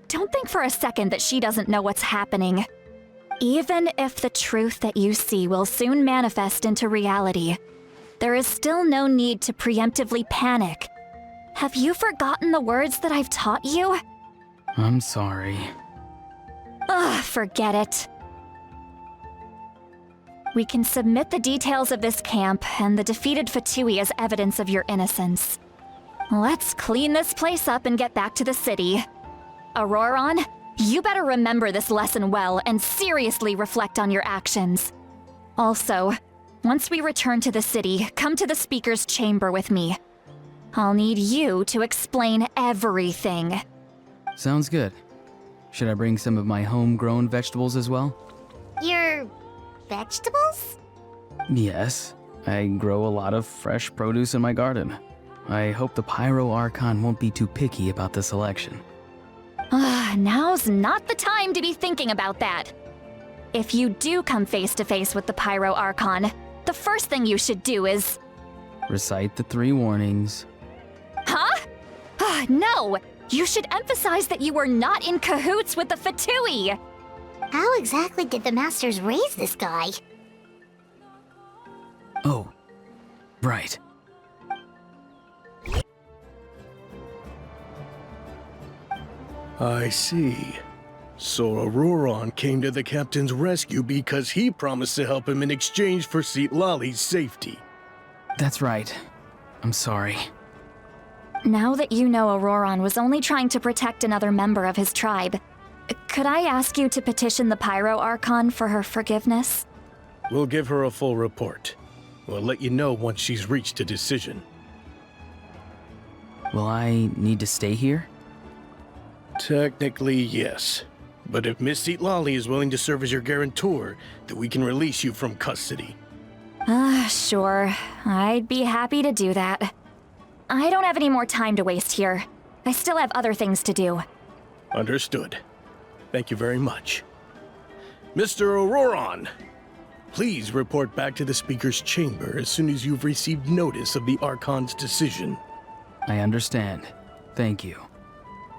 Don't think for a second that she doesn't know what's happening. Even if the truth that you see will soon manifest into reality, there is still no need to preemptively panic. Have you forgotten the words that I've taught you? I'm sorry. Forget it. We can submit the details of this camp and the defeated Fatui as evidence of your innocence. Let's clean this place up and get back to the city. Auroron, you better remember this lesson well and seriously reflect on your actions. Also, once we return to the city, come to the speaker's chamber with me. I'll need you to explain everything. Sounds good. Should I bring some of my homegrown vegetables as well? Your vegetables? Yes. I grow a lot of fresh produce in my garden. I hope the Pyro Archon won't be too picky about the selection. Now's not the time to be thinking about that. If you do come face to face with the Pyro Archon, the first thing you should do is... Recite the 3 warnings. Huh? No! You should emphasize that you were not in cahoots with the Fatui! How exactly did the Masters raise this guy? Oh, right. I see. So Auroron came to the captain's rescue because he promised to help him in exchange for Seat Lolly's safety. That's right. I'm sorry. Now that you know Auroron was only trying to protect another member of his tribe, could I ask you to petition the Pyro Archon for her forgiveness? We'll give her a full report. We'll let you know once she's reached a decision. Will I need to stay here? Technically, yes. But if Miss Lolly is willing to serve as your guarantor, then we can release you from custody. Sure. I'd be happy to do that. I don't have any more time to waste here. I still have other things to do. Understood. Thank you very much. Mr. Auroron, please report back to the Speaker's chamber as soon as you've received notice of the Archon's decision. I understand. Thank you.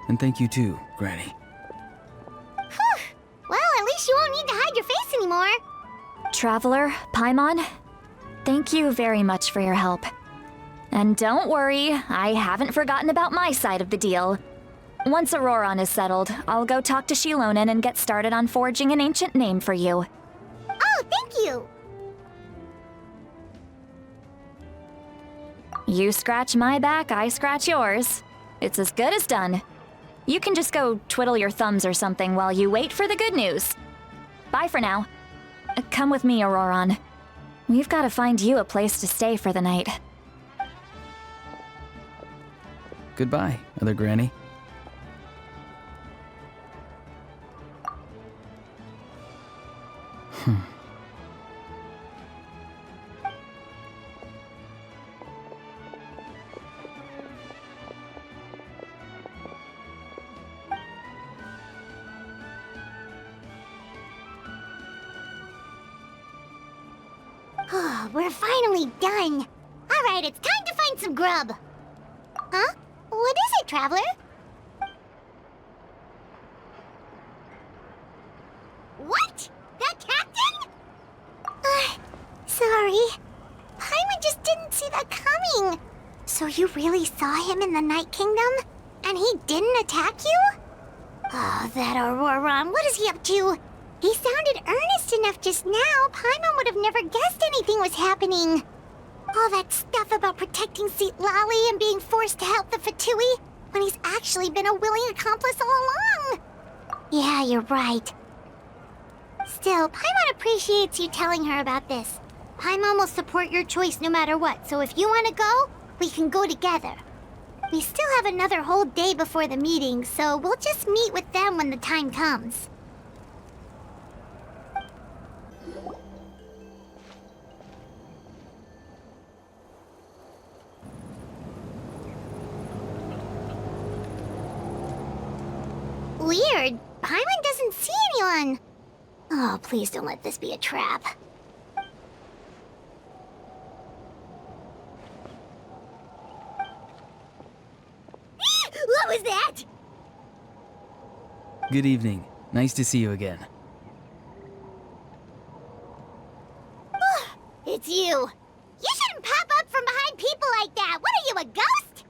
And thank you too, Granny. Well, at least you won't need to hide your face anymore. Traveler, Paimon, thank you very much for your help. And don't worry, I haven't forgotten about my side of the deal. Once Auroron is settled, I'll go talk to Shilonen and get started on forging an ancient name for you. Oh, thank you. You scratch my back, I scratch yours. It's as good as done. You can just go twiddle your thumbs or something while you wait for the good news. Bye for now. Come with me, Auroron. We've got to find you a place to stay for the night. Goodbye, Other Granny. Oh, we're finally done. All right, it's time to find some grub. Huh? What is it, Traveler? What? That captain? Sorry. Paimon just didn't see that coming. So you really saw him in the Night Kingdom? And he didn't attack you? Oh, that Auroron, what is he up to? He sounded earnest enough just now. Paimon would have never guessed anything was happening. All that stuff about protecting Seat Lolly and being forced to help the Fatui when he's actually been a willing accomplice all along. Yeah, you're right. Still, Paimon appreciates you telling her about this. Paimon will support your choice no matter what, so if you want to go, we can go together. We still have another whole day before the meeting, so we'll just meet with them when the time comes. Weird. Paimon doesn't see anyone. Oh, please don't let this be a trap. What was that? Good evening. Nice to see you again. It's you. You shouldn't pop up from behind people like that. What are you, a ghost?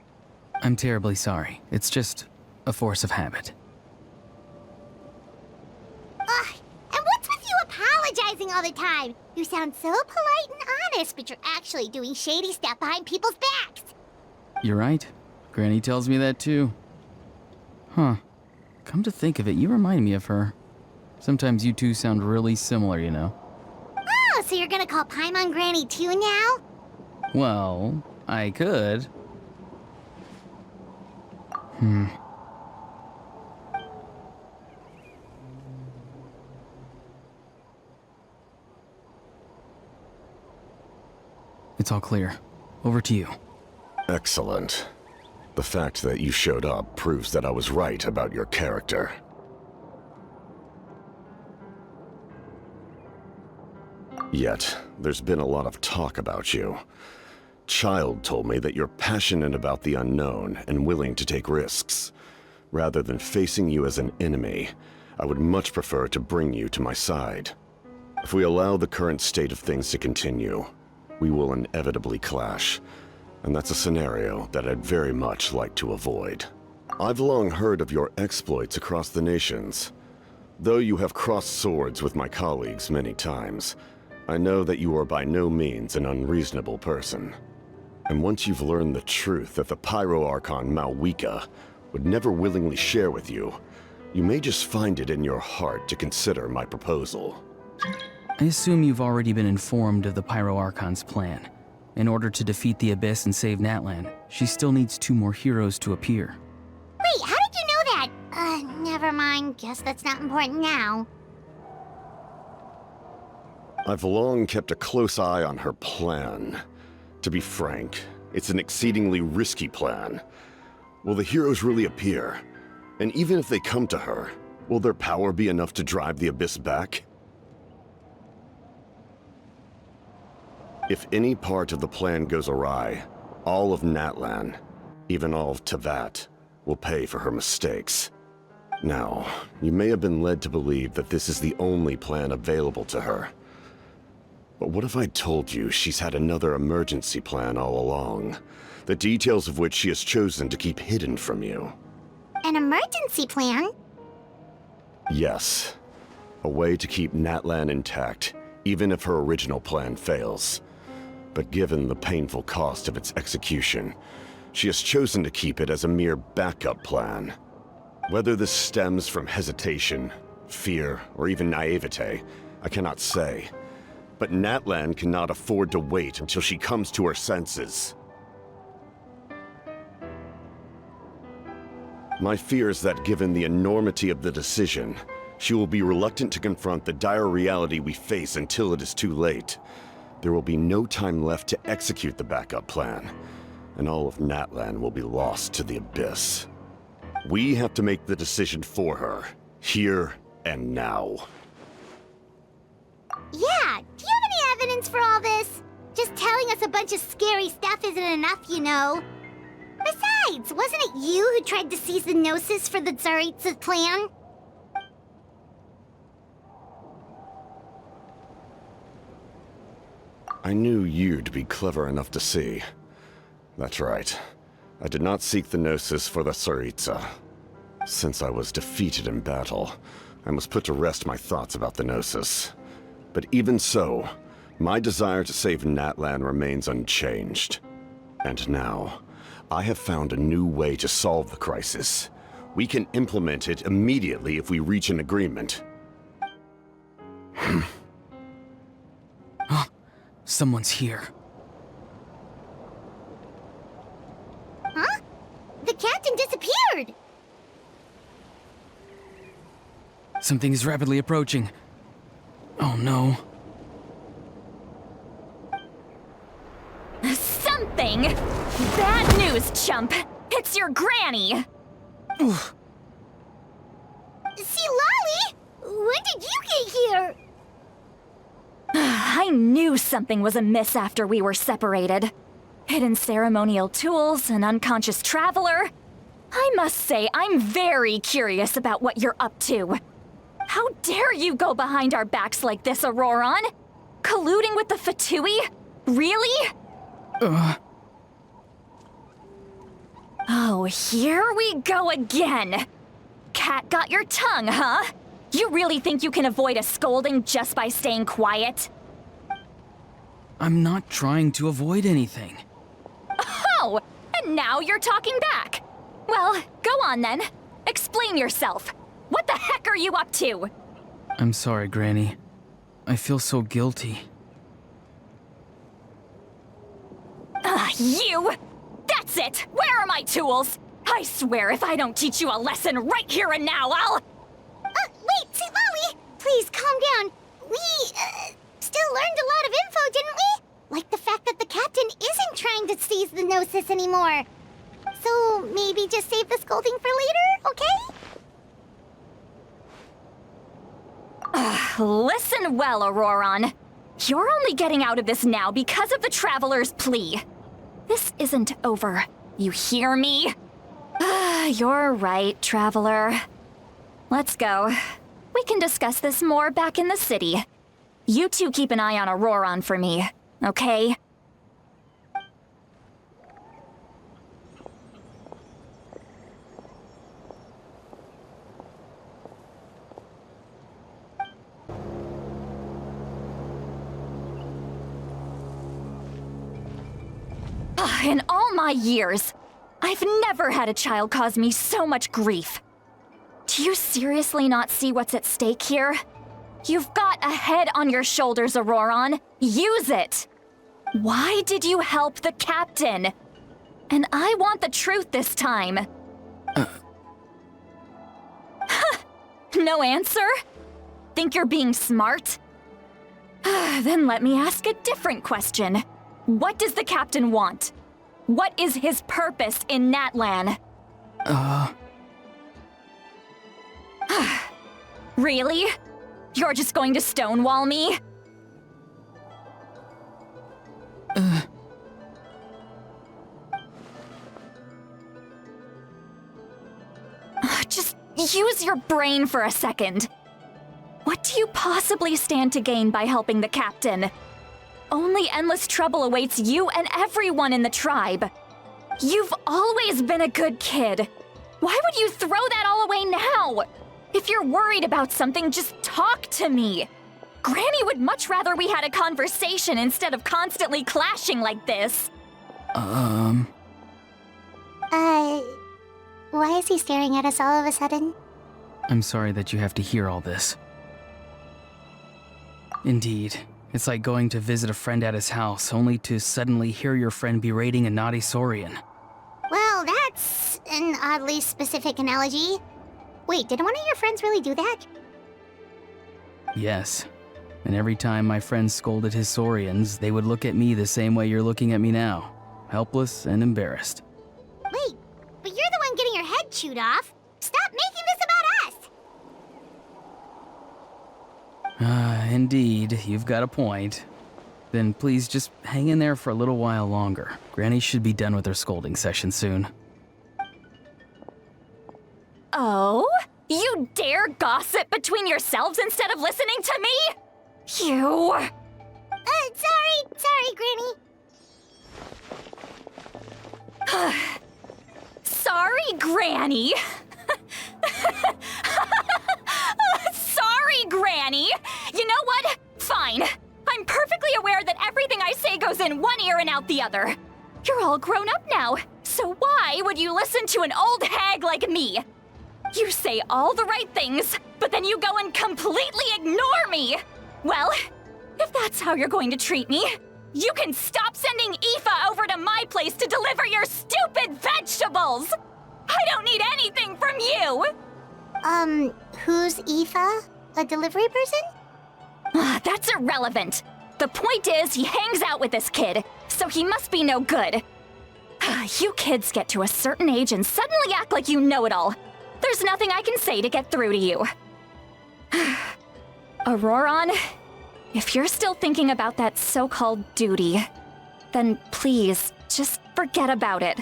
I'm terribly sorry. It's just a force of habit. And what's with you apologizing all the time? You sound so polite and honest, but you're actually doing shady stuff behind people's backs. You're right. Granny tells me that too. Huh. Come to think of it, you remind me of her. Sometimes you two sound really similar, you know. Oh, so you're gonna call Paimon Granny too now? Well, I could. It's all clear. Over to you. Excellent. The fact that you showed up proves that I was right about your character. Yet, there's been a lot of talk about you. Child told me that you're passionate about the unknown and willing to take risks. Rather than facing you as an enemy, I would much prefer to bring you to my side. If we allow the current state of things to continue, we will inevitably clash, and that's a scenario that I'd very much like to avoid. I've long heard of your exploits across the nations. Though you have crossed swords with my colleagues many times, I know that you are by no means an unreasonable person. And once you've learned the truth that the Pyro Archon Malwika would never willingly share with you, you may just find it in your heart to consider my proposal. I assume you've already been informed of the Pyro Archon's plan. In order to defeat the Abyss and save Natlan, she still needs 2 more heroes to appear. Wait, how did you know that? Never mind. Guess that's not important now. I've long kept a close eye on her plan. To be frank, it's an exceedingly risky plan. Will the heroes really appear? And even if they come to her, will their power be enough to drive the Abyss back? If any part of the plan goes awry, all of Natlan, even all of Teyvat, will pay for her mistakes. Now, you may have been led to believe that this is the only plan available to her. But what if I told you she's had another emergency plan all along, the details of which she has chosen to keep hidden from you? An emergency plan? Yes. A way to keep Natlan intact, even if her original plan fails. But given the painful cost of its execution, she has chosen to keep it as a mere backup plan. Whether this stems from hesitation, fear, or even naivete, I cannot say. But Natlan cannot afford to wait until she comes to her senses. My fear is that given the enormity of the decision, she will be reluctant to confront the dire reality we face until it is too late. There will be no time left to execute the backup plan, and all of Natlan will be lost to the Abyss. We have to make the decision for her, here and now. Yeah, do you have any evidence for all this? Just telling us a bunch of scary stuff isn't enough, you know. Besides, wasn't it you who tried to seize the Gnosis for the Tsaritsa's plan? I knew you'd be clever enough to see. That's right. I did not seek the Gnosis for the Tsaritsa. Since I was defeated in battle, I must put to rest my thoughts about the Gnosis. But even so, my desire to save Natlan remains unchanged. And now, I have found a new way to solve the crisis. We can implement it immediately if we reach an agreement. Someone's here. Huh? The captain disappeared! Something is rapidly approaching. Oh no. Something? Bad news, chump! It's your granny! See, Lolly? When did you get here? I knew something was amiss after we were separated. Hidden ceremonial tools, an unconscious traveler. I must say, I'm very curious about what you're up to. How dare you go behind our backs like this, Auroron? Colluding with the Fatui? Really? Oh, here we go again. Cat got your tongue, huh? You really think you can avoid a scolding just by staying quiet? I'm not trying to avoid anything. Oh, and now you're talking back. Well, go on then. Explain yourself. What the heck are you up to? I'm sorry, Granny. I feel so guilty. You! That's it! Where are my tools? I swear if I don't teach you a lesson right here and now, I'll... Wait, see, Lolly! Please, calm down. We, still learned a lot of info, didn't we? Like the fact that the captain isn't trying to seize the Gnosis anymore. So, maybe just save the scolding for later, okay? Listen well, Auroron. You're only getting out of this now because of the Traveler's plea. This isn't over. You hear me? You're right, Traveler. Let's go. We can discuss this more back in the city. You two keep an eye on Auroron for me, okay? In all my years, I've never had a child cause me so much grief. Do you seriously not see what's at stake here? You've got a head on your shoulders, Auroron. Use it! Why did you help the captain? And I want the truth this time. No answer? Think you're being smart? Then let me ask a different question. What does the captain want? What is his purpose in Natlan? Really? You're just going to stonewall me? Just use your brain for a second. What do you possibly stand to gain by helping the captain? Only endless trouble awaits you and everyone in the tribe. You've always been a good kid. Why would you throw that all away now? If you're worried about something, just talk to me. Granny would much rather we had a conversation instead of constantly clashing like this. Why is he staring at us all of a sudden? I'm sorry that you have to hear all this. Indeed, it's like going to visit a friend at his house, only to suddenly hear your friend berating a naughty Saurian. Well, that's an oddly specific analogy. Wait, did one of your friends really do that? Yes. And every time my friend scolded his Saurians, they would look at me the same way you're looking at me now. Helpless and embarrassed. Wait, but you're the one getting your head chewed off. Stop making this about us! Indeed, you've got a point. Then please just hang in there for a little while longer. Granny should be done with her scolding session soon. Oh? You dare gossip between yourselves instead of listening to me? You... Sorry, Granny. Sorry, Granny. Sorry, Granny. You know what? Fine. I'm perfectly aware that everything I say goes in one ear and out the other. You're all grown up now, so why would you listen to an old hag like me? You say all the right things, but then you go and completely ignore me. Well, if that's how you're going to treat me, you can stop sending Aoife over to my place to deliver your stupid vegetables! I don't need anything from you! Who's Aoife? A delivery person? That's irrelevant. The point is, he hangs out with this kid, so he must be no good. You kids get to a certain age and suddenly act like you know it all. There's nothing I can say to get through to you. Auroron, if you're still thinking about that so-called duty, then please, just forget about it.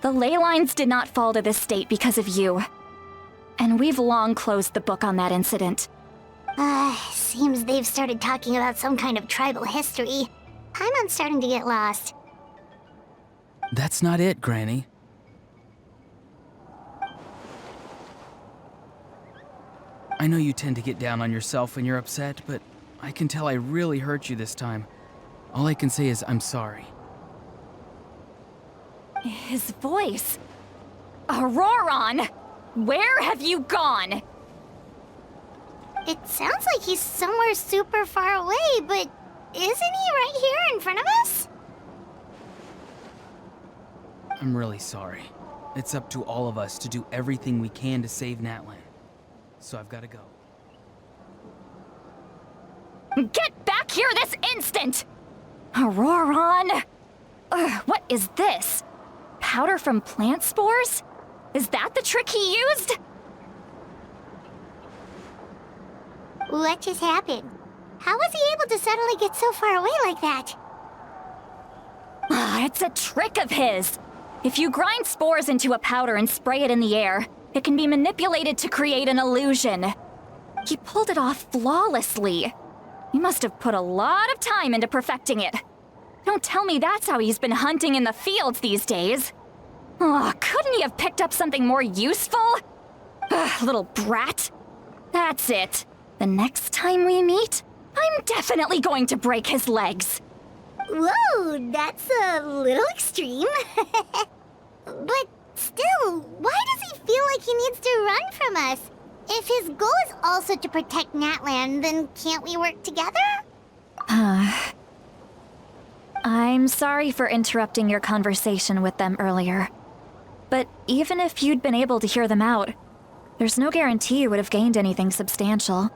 The ley lines did not fall to this state because of you. And we've long closed the book on that incident. Seems they've started talking about some kind of tribal history. I'm starting to get lost. That's not it, Granny. I know you tend to get down on yourself when you're upset, but I can tell I really hurt you this time. All I can say is I'm sorry. His voice. Auroron! Where have you gone? It sounds like he's somewhere super far away, but isn't he right here in front of us? I'm really sorry. It's up to all of us to do everything we can to save Natlan. So I've got to go. Get back here this instant! Auroron! What is this? Powder from plant spores? Is that the trick he used? What just happened? How was he able to suddenly get so far away like that? It's a trick of his. If you grind spores into a powder and spray it in the air, it can be manipulated to create an illusion. He pulled it off flawlessly. He must have put a lot of time into perfecting it. Don't tell me that's how he's been hunting in the fields these days. Oh, couldn't he have picked up something more useful? Little brat. That's it. The next time we meet, I'm definitely going to break his legs. Whoa, that's a little extreme. But still, why does he feel like he needs to run from us? If his goal is also to protect Natlan, then can't we work together? I'm sorry for interrupting your conversation with them earlier. But even if you'd been able to hear them out, there's no guarantee you would have gained anything substantial.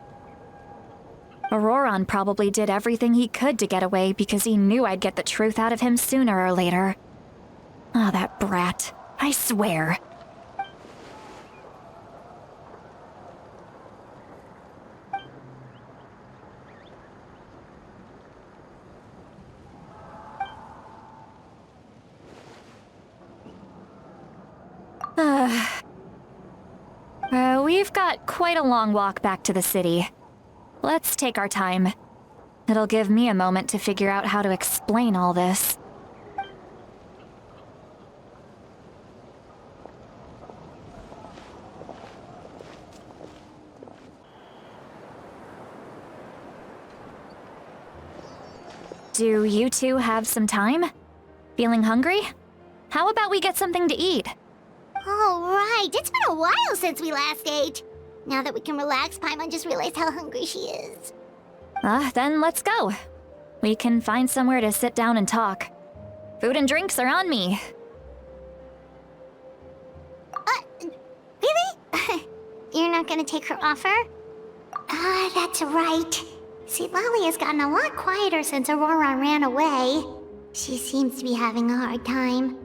Auroron probably did everything he could to get away because he knew I'd get the truth out of him sooner or later. Ah, that brat. I swear. We've got quite a long walk back to the city. Let's take our time. It'll give me a moment to figure out how to explain all this. Do you two have some time? Feeling hungry? How about we get something to eat? Oh, right. It's been a while since we last ate. Now that we can relax, Paimon just realized how hungry she is. Then let's go. We can find somewhere to sit down and talk. Food and drinks are on me. Really? You're not gonna take her offer? That's right. See, Lolly has gotten a lot quieter since Aurora ran away. She seems to be having a hard time.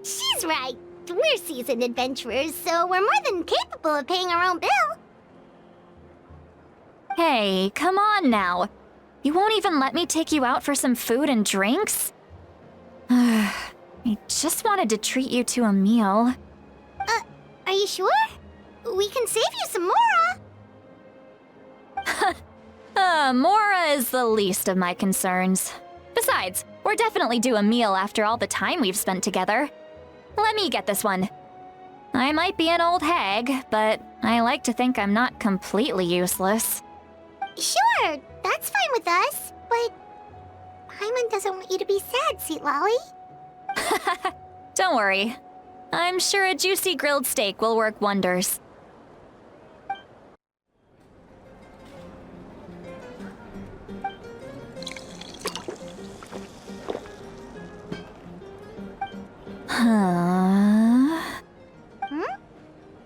She's right. We're seasoned adventurers, so we're more than capable of paying our own bill. Hey, come on now. You won't even let me take you out for some food and drinks? I just wanted to treat you to a meal. Are you sure? We can save you some Mora. Mora is the least of my concerns. Besides, we're definitely due a meal after all the time we've spent together. Let me get this one. I might be an old hag, but I like to think I'm not completely useless. Sure, that's fine with us, but Paimon doesn't want you to be sad, Sweet Lolly. Don't worry. I'm sure a juicy grilled steak will work wonders.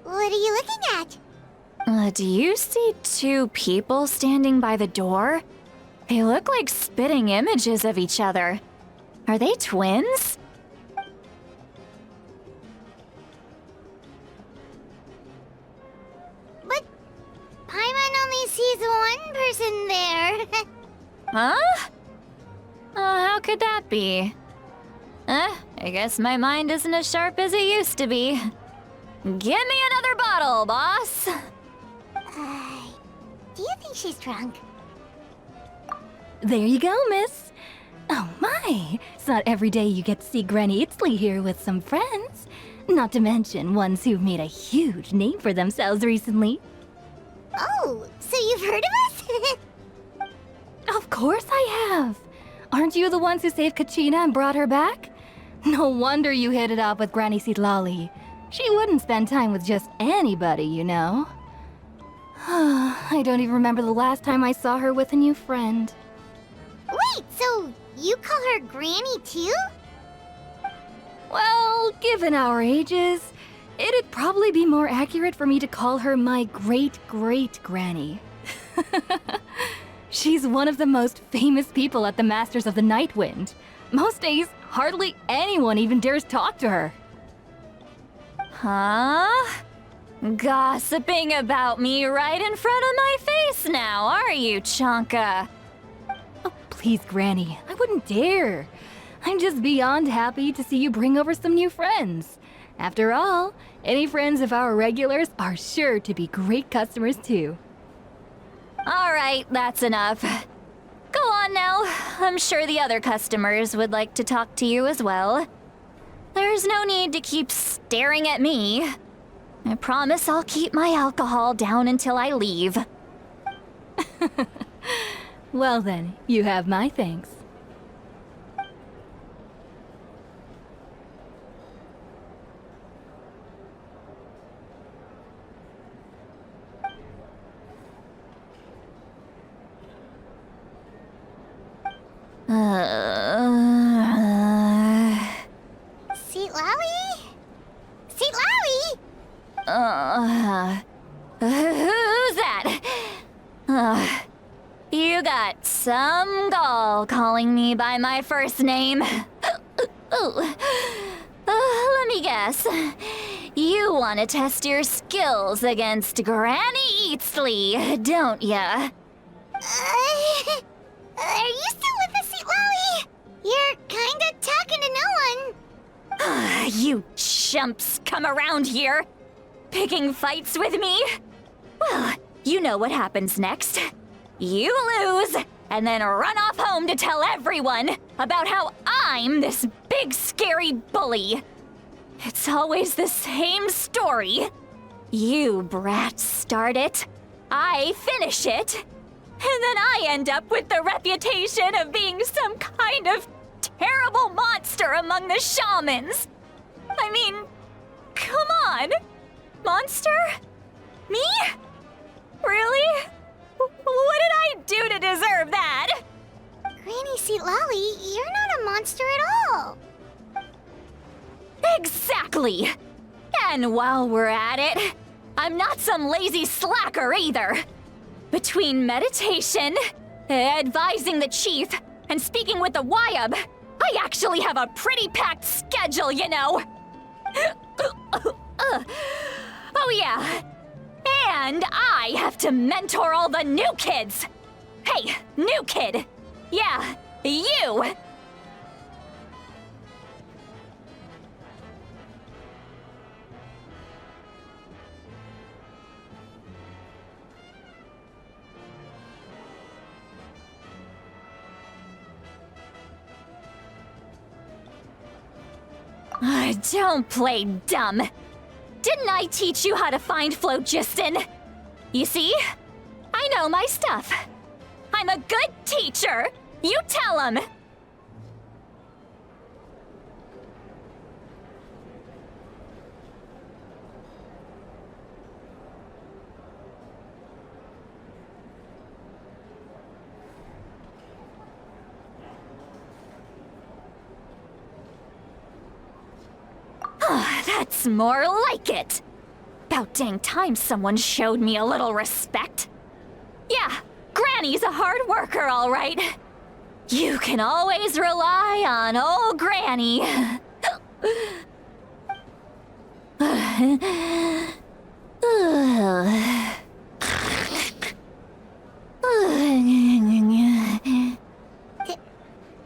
What are you looking at? Do you see two people standing by the door? They look like spitting images of each other. Are they twins? But Paimon only sees one person there. Huh? How could that be? I guess my mind isn't as sharp as it used to be. Give me another bottle, boss! Do you think she's drunk? There you go, miss. Oh my, it's not every day you get to see Granny Itzley here with some friends. Not to mention ones who've made a huge name for themselves recently. Oh, so you've heard of us? Of course I have. Aren't you the ones who saved Kachina and brought her back? No wonder you hit it off with Granny Sitlali. She wouldn't spend time with just anybody, you know. I don't even remember the last time I saw her with a new friend. Wait, so you call her Granny too? Well, given our ages, it'd probably be more accurate for me to call her my great-great-granny. She's one of the most famous people at the Masters of the Night Wind. Most days, hardly anyone even dares talk to her. Huh? Gossiping about me right in front of my face now, are you, Chonka? Oh, please, Granny, I wouldn't dare. I'm just beyond happy to see you bring over some new friends. After all, any friends of our regulars are sure to be great customers too. All right, that's enough. Go on now. I'm sure the other customers would like to talk to you as well. There's no need to keep staring at me. I promise I'll keep my alcohol down until I leave. Well then, you have my thanks. Who's that? You got some gall calling me by my first name. Let me guess. You want to test your skills against Granny Eatsley, don't ya? Are you still with us, Sweet Lolly? You're kinda talking to no one. You chumps come around here, picking fights with me? Well, you know what happens next. You lose, and then run off home to tell everyone about how I'm this big scary bully. It's always the same story. You brats start it, I finish it, and then I end up with the reputation of being some kind of terrible monster among the shamans. I mean, come on. Monster? Me? Really? What did I do to deserve that? Granny Sweet Lolly, you're not a monster at all. Exactly! And while we're at it, I'm not some lazy slacker either. Between meditation, advising the chief, and speaking with the Wyab, I actually have a pretty packed schedule, you know. Oh yeah. And I have to mentor all the new kids. Hey, new kid. Yeah, you. Don't play dumb. Didn't I teach you how to find phlogiston? You see? I know my stuff. I'm a good teacher. You tell him. That's more like it. About dang time someone showed me a little respect. Yeah, Granny's a hard worker, all right. You can always rely on old Granny.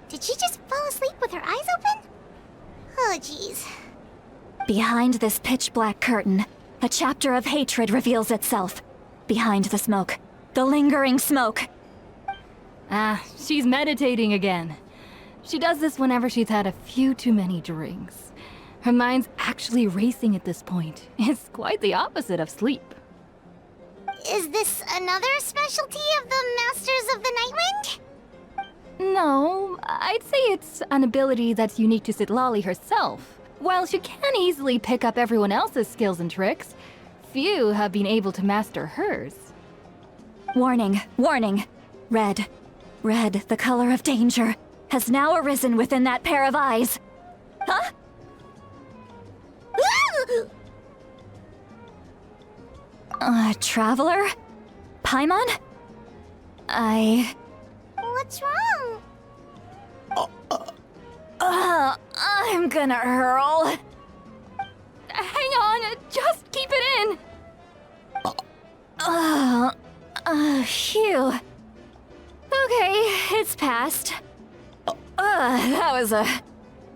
Did she just fall asleep with her eyes open? Oh, jeez. Behind this pitch-black curtain, a chapter of hatred reveals itself. Behind the smoke. The lingering smoke. She's meditating again. She does this whenever she's had a few too many drinks. Her mind's actually racing at this point. It's quite the opposite of sleep. Is this another specialty of the Masters of the Nightwind? No, I'd say it's an ability that's unique to Citlali herself. While she can easily pick up everyone else's skills and tricks, few have been able to master hers. Warning, warning. Red, the color of danger, has now arisen within that pair of eyes. Huh? Traveler? Paimon? What's wrong? I'm gonna hurl. Hang on, just keep it in. Phew. Okay, it's passed. That was a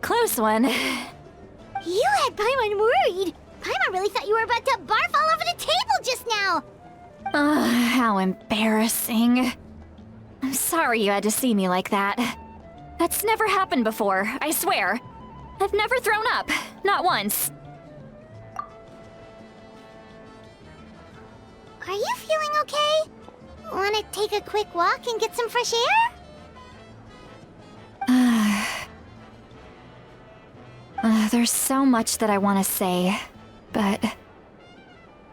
close one. You had Paimon worried. Paimon really thought you were about to barf all over the table just now. How embarrassing. I'm sorry you had to see me like that. That's never happened before, I swear. I've never thrown up, not once. Are you feeling okay? Wanna take a quick walk and get some fresh air? There's so much that I want to say, but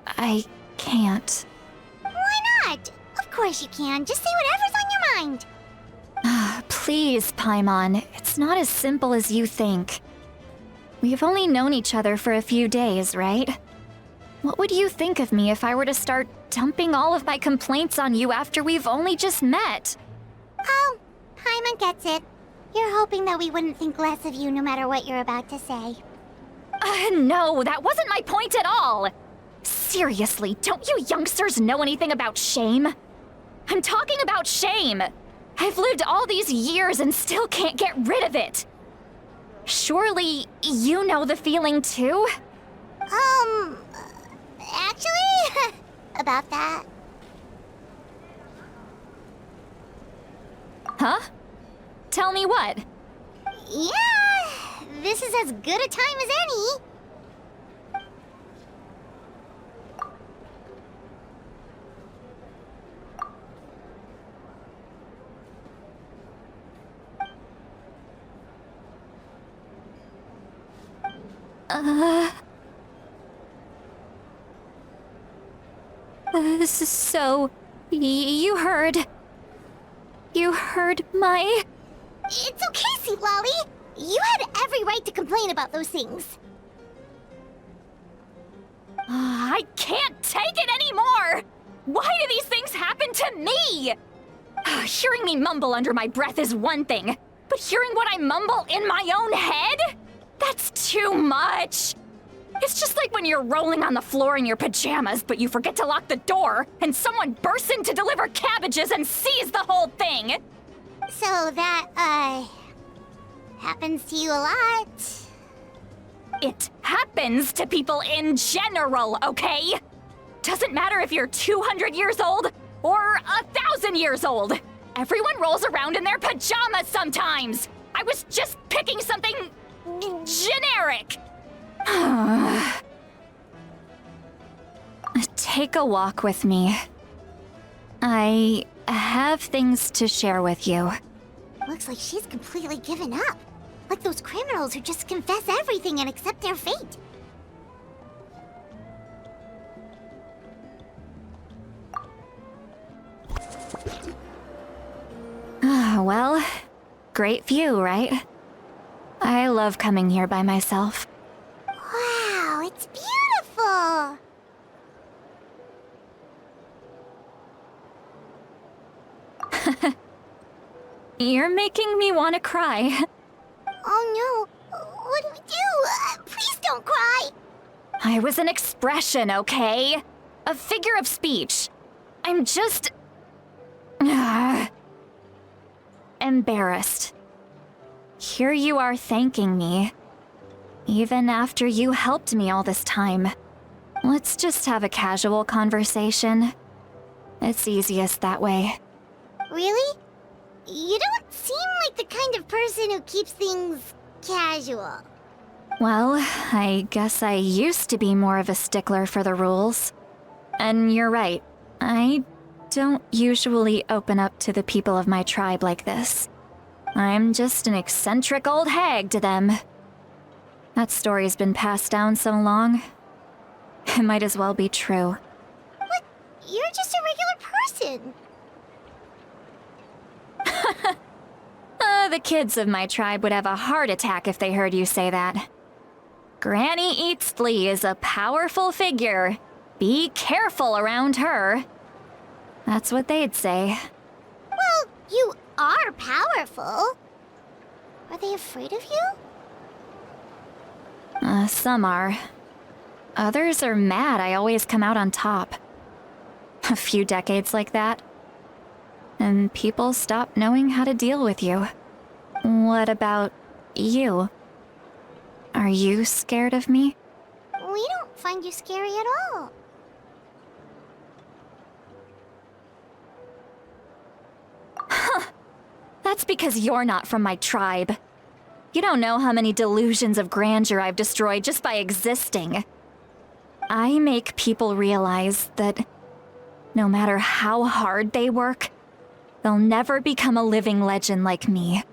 I can't. Why not? Of course you can. Just say whatever's on your mind. Please, Paimon, it's not as simple as you think. We've only known each other for a few days, right? What would you think of me if I were to start dumping all of my complaints on you after we've only just met? Oh, Paimon gets it. You're hoping that we wouldn't think less of you no matter what you're about to say. No, that wasn't my point at all. Seriously, don't you youngsters know anything about shame? I'm talking about shame. I've lived all these years and still can't get rid of it. Surely, you know the feeling too? Actually, about that. Huh? Tell me what? Yeah, this is as good a time as any. So, you heard my... It's okay, Sweet Lolly. You had every right to complain about those things. I can't take it anymore! Why do these things happen to me? Hearing me mumble under my breath is one thing, but hearing what I mumble in my own head? That's too much! It's just like when you're rolling on the floor in your pajamas, but you forget to lock the door, and someone bursts in to deliver cabbages and sees the whole thing! So that, happens to you a lot. It happens to people in general, okay? Doesn't matter if you're 200 years old or 1,000 years old. Everyone rolls around in their pajamas sometimes. I was just picking something generic. Take a walk with me. I have things to share with you. Looks like she's completely given up. Like those criminals who just confess everything and accept their fate. Well, great view, right? I love coming here by myself. Wow, it's beautiful! You're making me want to cry. Oh no, what do we do? Please don't cry! I was an expression, okay? A figure of speech. I'm just... embarrassed. Here you are thanking me. Even after you helped me all this time. Let's just have a casual conversation. It's easiest that way. Really? You don't seem like the kind of person who keeps things casual. Well, I guess I used to be more of a stickler for the rules. And you're right, I don't usually open up to the people of my tribe like this. I'm just an eccentric old hag to them. That story's been passed down so long. It might as well be true. But you're just a regular person. The kids of my tribe would have a heart attack if they heard you say that. Granny Eatsley is a powerful figure. Be careful around her. That's what they'd say. Well, you are powerful. Are they afraid of you? Some are. Others are mad I always come out on top. A few decades like that, and people stop knowing how to deal with you. What about you? Are you scared of me? We don't find you scary at all. That's because you're not from my tribe. You don't know how many delusions of grandeur I've destroyed just by existing. I make people realize that no matter how hard they work, they'll never become a living legend like me.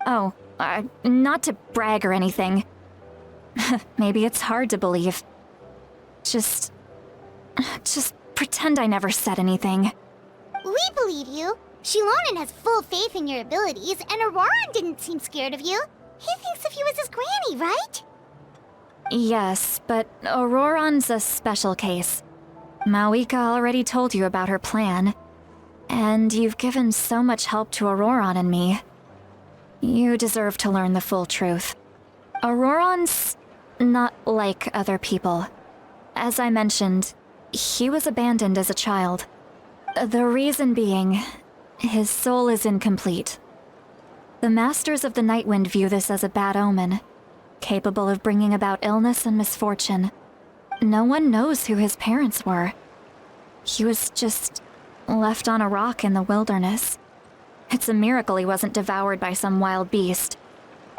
Oh, not to brag or anything. Maybe it's hard to believe. Just pretend I never said anything. We believe you. Shilonen has full faith in your abilities, and Auroran didn't seem scared of you. He thinks of you as his granny, right? Yes, but Auroron's a special case. Mawika already told you about her plan. And you've given so much help to Auroron and me. You deserve to learn the full truth. Auroron's not like other people. As I mentioned, he was abandoned as a child. The reason being, his soul is incomplete. The Masters of the Nightwind view this as a bad omen, capable of bringing about illness and misfortune. No one knows who his parents were. He was just left on a rock in the wilderness. It's a miracle he wasn't devoured by some wild beast.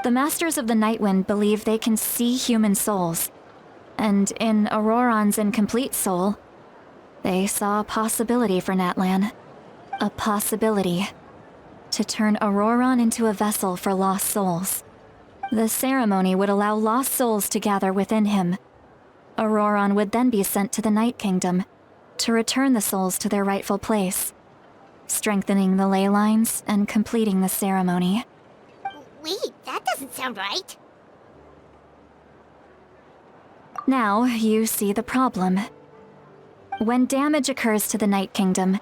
The Masters of the Nightwind believe they can see human souls, and in Auroron's incomplete soul, they saw a possibility for Natlan. A possibility to turn Auroron into a vessel for lost souls. The ceremony would allow lost souls to gather within him. Auroron would then be sent to the Night Kingdom to return the souls to their rightful place, strengthening the ley lines and completing the ceremony. Wait, that doesn't sound right. Now you see the problem. When damage occurs to the Night Kingdom,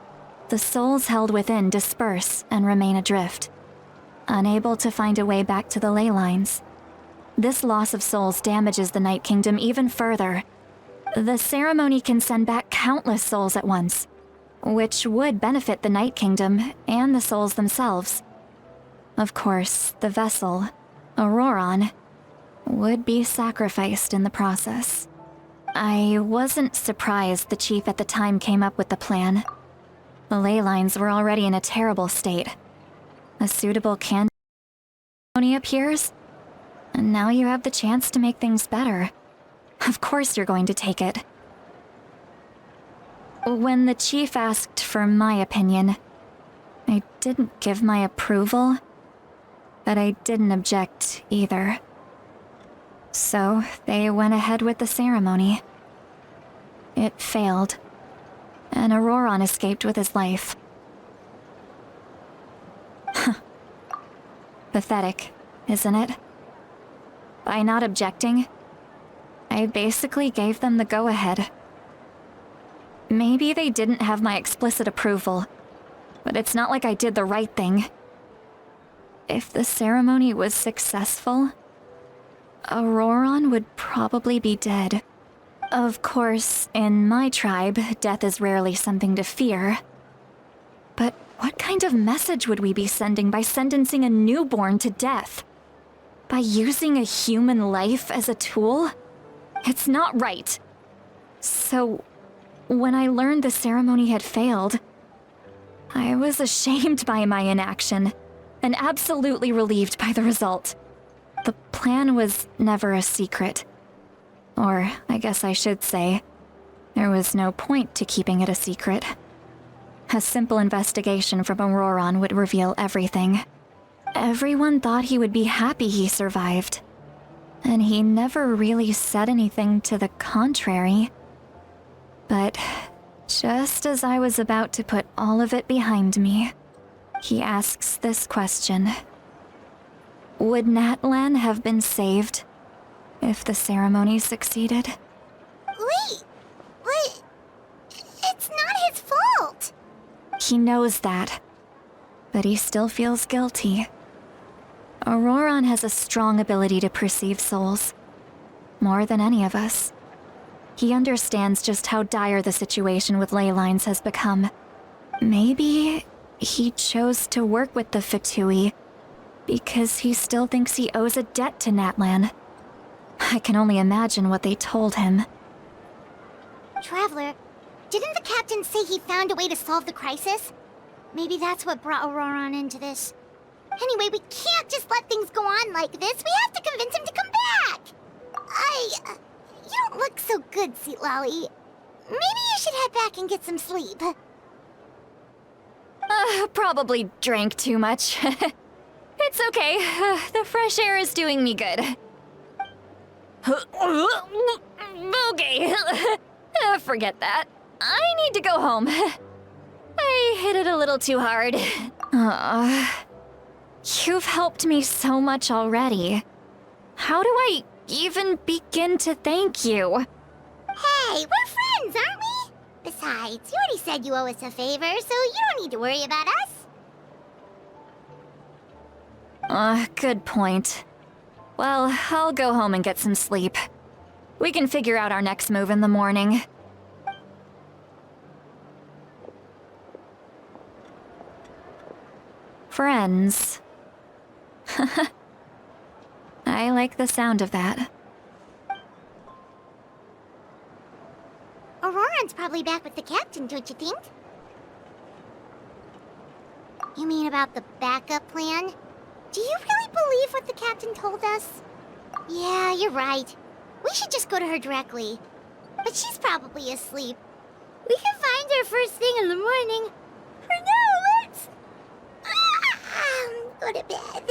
the souls held within disperse and remain adrift, unable to find a way back to the ley lines. This loss of souls damages the Night Kingdom even further. The ceremony can send back countless souls at once, which would benefit the Night Kingdom and the souls themselves. Of course, the vessel, Auroron, would be sacrificed in the process. I wasn't surprised the chief at the time came up with the plan. The ley lines were already in a terrible state. A suitable candidate appears, and now you have the chance to make things better. Of course you're going to take it. When the chief asked for my opinion, I didn't give my approval, but I didn't object either. So they went ahead with the ceremony. It failed, and Auroron escaped with his life. Pathetic, isn't it? By not objecting, I basically gave them the go-ahead. Maybe they didn't have my explicit approval, but it's not like I did the right thing. If the ceremony was successful, Auroron would probably be dead. Of course, in my tribe, death is rarely something to fear. But what kind of message would we be sending by sentencing a newborn to death? By using a human life as a tool? It's not right. So, when I learned the ceremony had failed, I was ashamed by my inaction, and absolutely relieved by the result. The plan was never a secret. Or, I guess I should say, there was no point to keeping it a secret. A simple investigation from Auroron would reveal everything. Everyone thought he would be happy he survived. And he never really said anything to the contrary. But just as I was about to put all of it behind me, he asks this question. Would Natlan have been saved if the ceremony succeeded? Wait, but it's not his fault. He knows that, but he still feels guilty. Auroron has a strong ability to perceive souls, more than any of us. He understands just how dire the situation with ley lines has become. Maybe he chose to work with the Fatui because he still thinks he owes a debt to Natlan. I can only imagine what they told him. Traveler, didn't the captain say he found a way to solve the crisis? Maybe that's what brought Auroron into this. Anyway, we can't just let things go on like this. We have to convince him to come back. You don't look so good, Sweet Lolly. Maybe you should head back and get some sleep. Probably drank too much. It's okay. The fresh air is doing me good. Okay. Forget that. I need to go home. I hit it a little too hard. You've helped me so much already. How do I even begin to thank you. Hey, we're friends, aren't we? Besides, you already said you owe us a favor, so you don't need to worry about us. Good point. Well, I'll go home and get some sleep. We can figure out our next move in the morning. Friends. I like the sound of that. Auroran's probably back with the captain, don't you think? You mean about the backup plan? Do you really believe what the captain told us? Yeah, you're right. We should just go to her directly. But she's probably asleep. We can find her first thing in the morning. For now, let's... go to bed.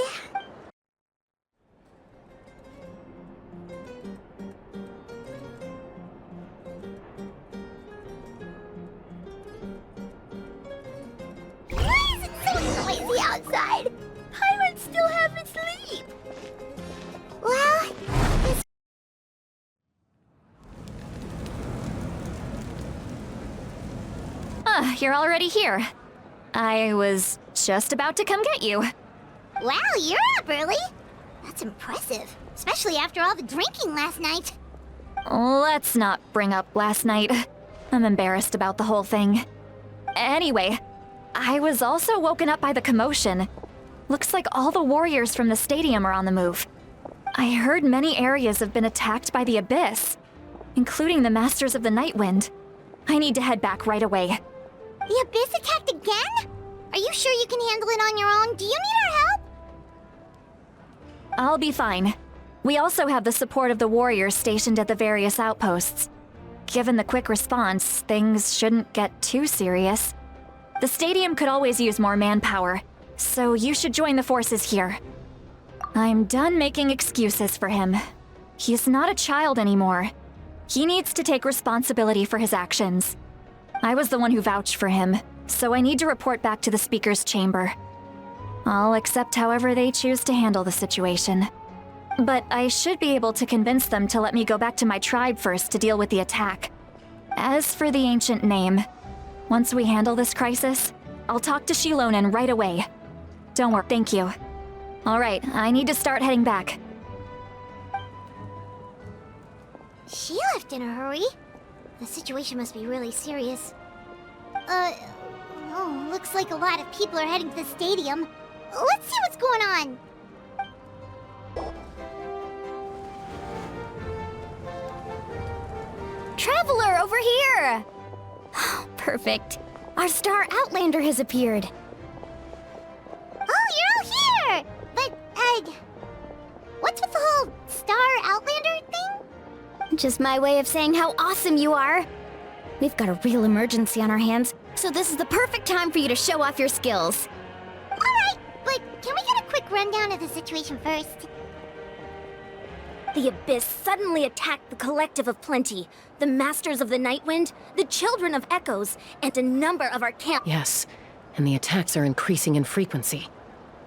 Why is it so noisy outside? Paimon still haven't sleep. Well, this... You're already here. I was just about to come get you. Wow, you're up early. That's impressive, especially after all the drinking last night. Let's not bring up last night. I'm embarrassed about the whole thing. Anyway, I was also woken up by the commotion. Looks like all the warriors from the stadium are on the move. I heard many areas have been attacked by the Abyss, including the Masters of the Nightwind. I need to head back right away. The Abyss attacked again? Are you sure you can handle it on your own? Do you need our help? I'll be fine. We also have the support of the warriors stationed at the various outposts. Given the quick response, things shouldn't get too serious. The stadium could always use more manpower, so you should join the forces here. I'm done making excuses for him. He's not a child anymore. He needs to take responsibility for his actions. I was the one who vouched for him, so I need to report back to the Speaker's chamber. I'll accept however they choose to handle the situation. But I should be able to convince them to let me go back to my tribe first to deal with the attack. As for the ancient name, once we handle this crisis, I'll talk to Shilonen right away. Don't worry, thank you. Alright, I need to start heading back. She left in a hurry. The situation must be really serious. Oh, looks like a lot of people are heading to the stadium. Let's see what's going on. Traveler, over here! Perfect. Our star Outlander has appeared. Oh, you're all here! But, what's with the whole star Outlander thing? Just my way of saying how awesome you are. We've got a real emergency on our hands, so this is the perfect time for you to show off your skills. Alright, but can we get a quick rundown of the situation first? The Abyss suddenly attacked the Collective of Plenty, the Masters of the Nightwind, the Children of Echoes, and a number of our camp— Yes, and the attacks are increasing in frequency.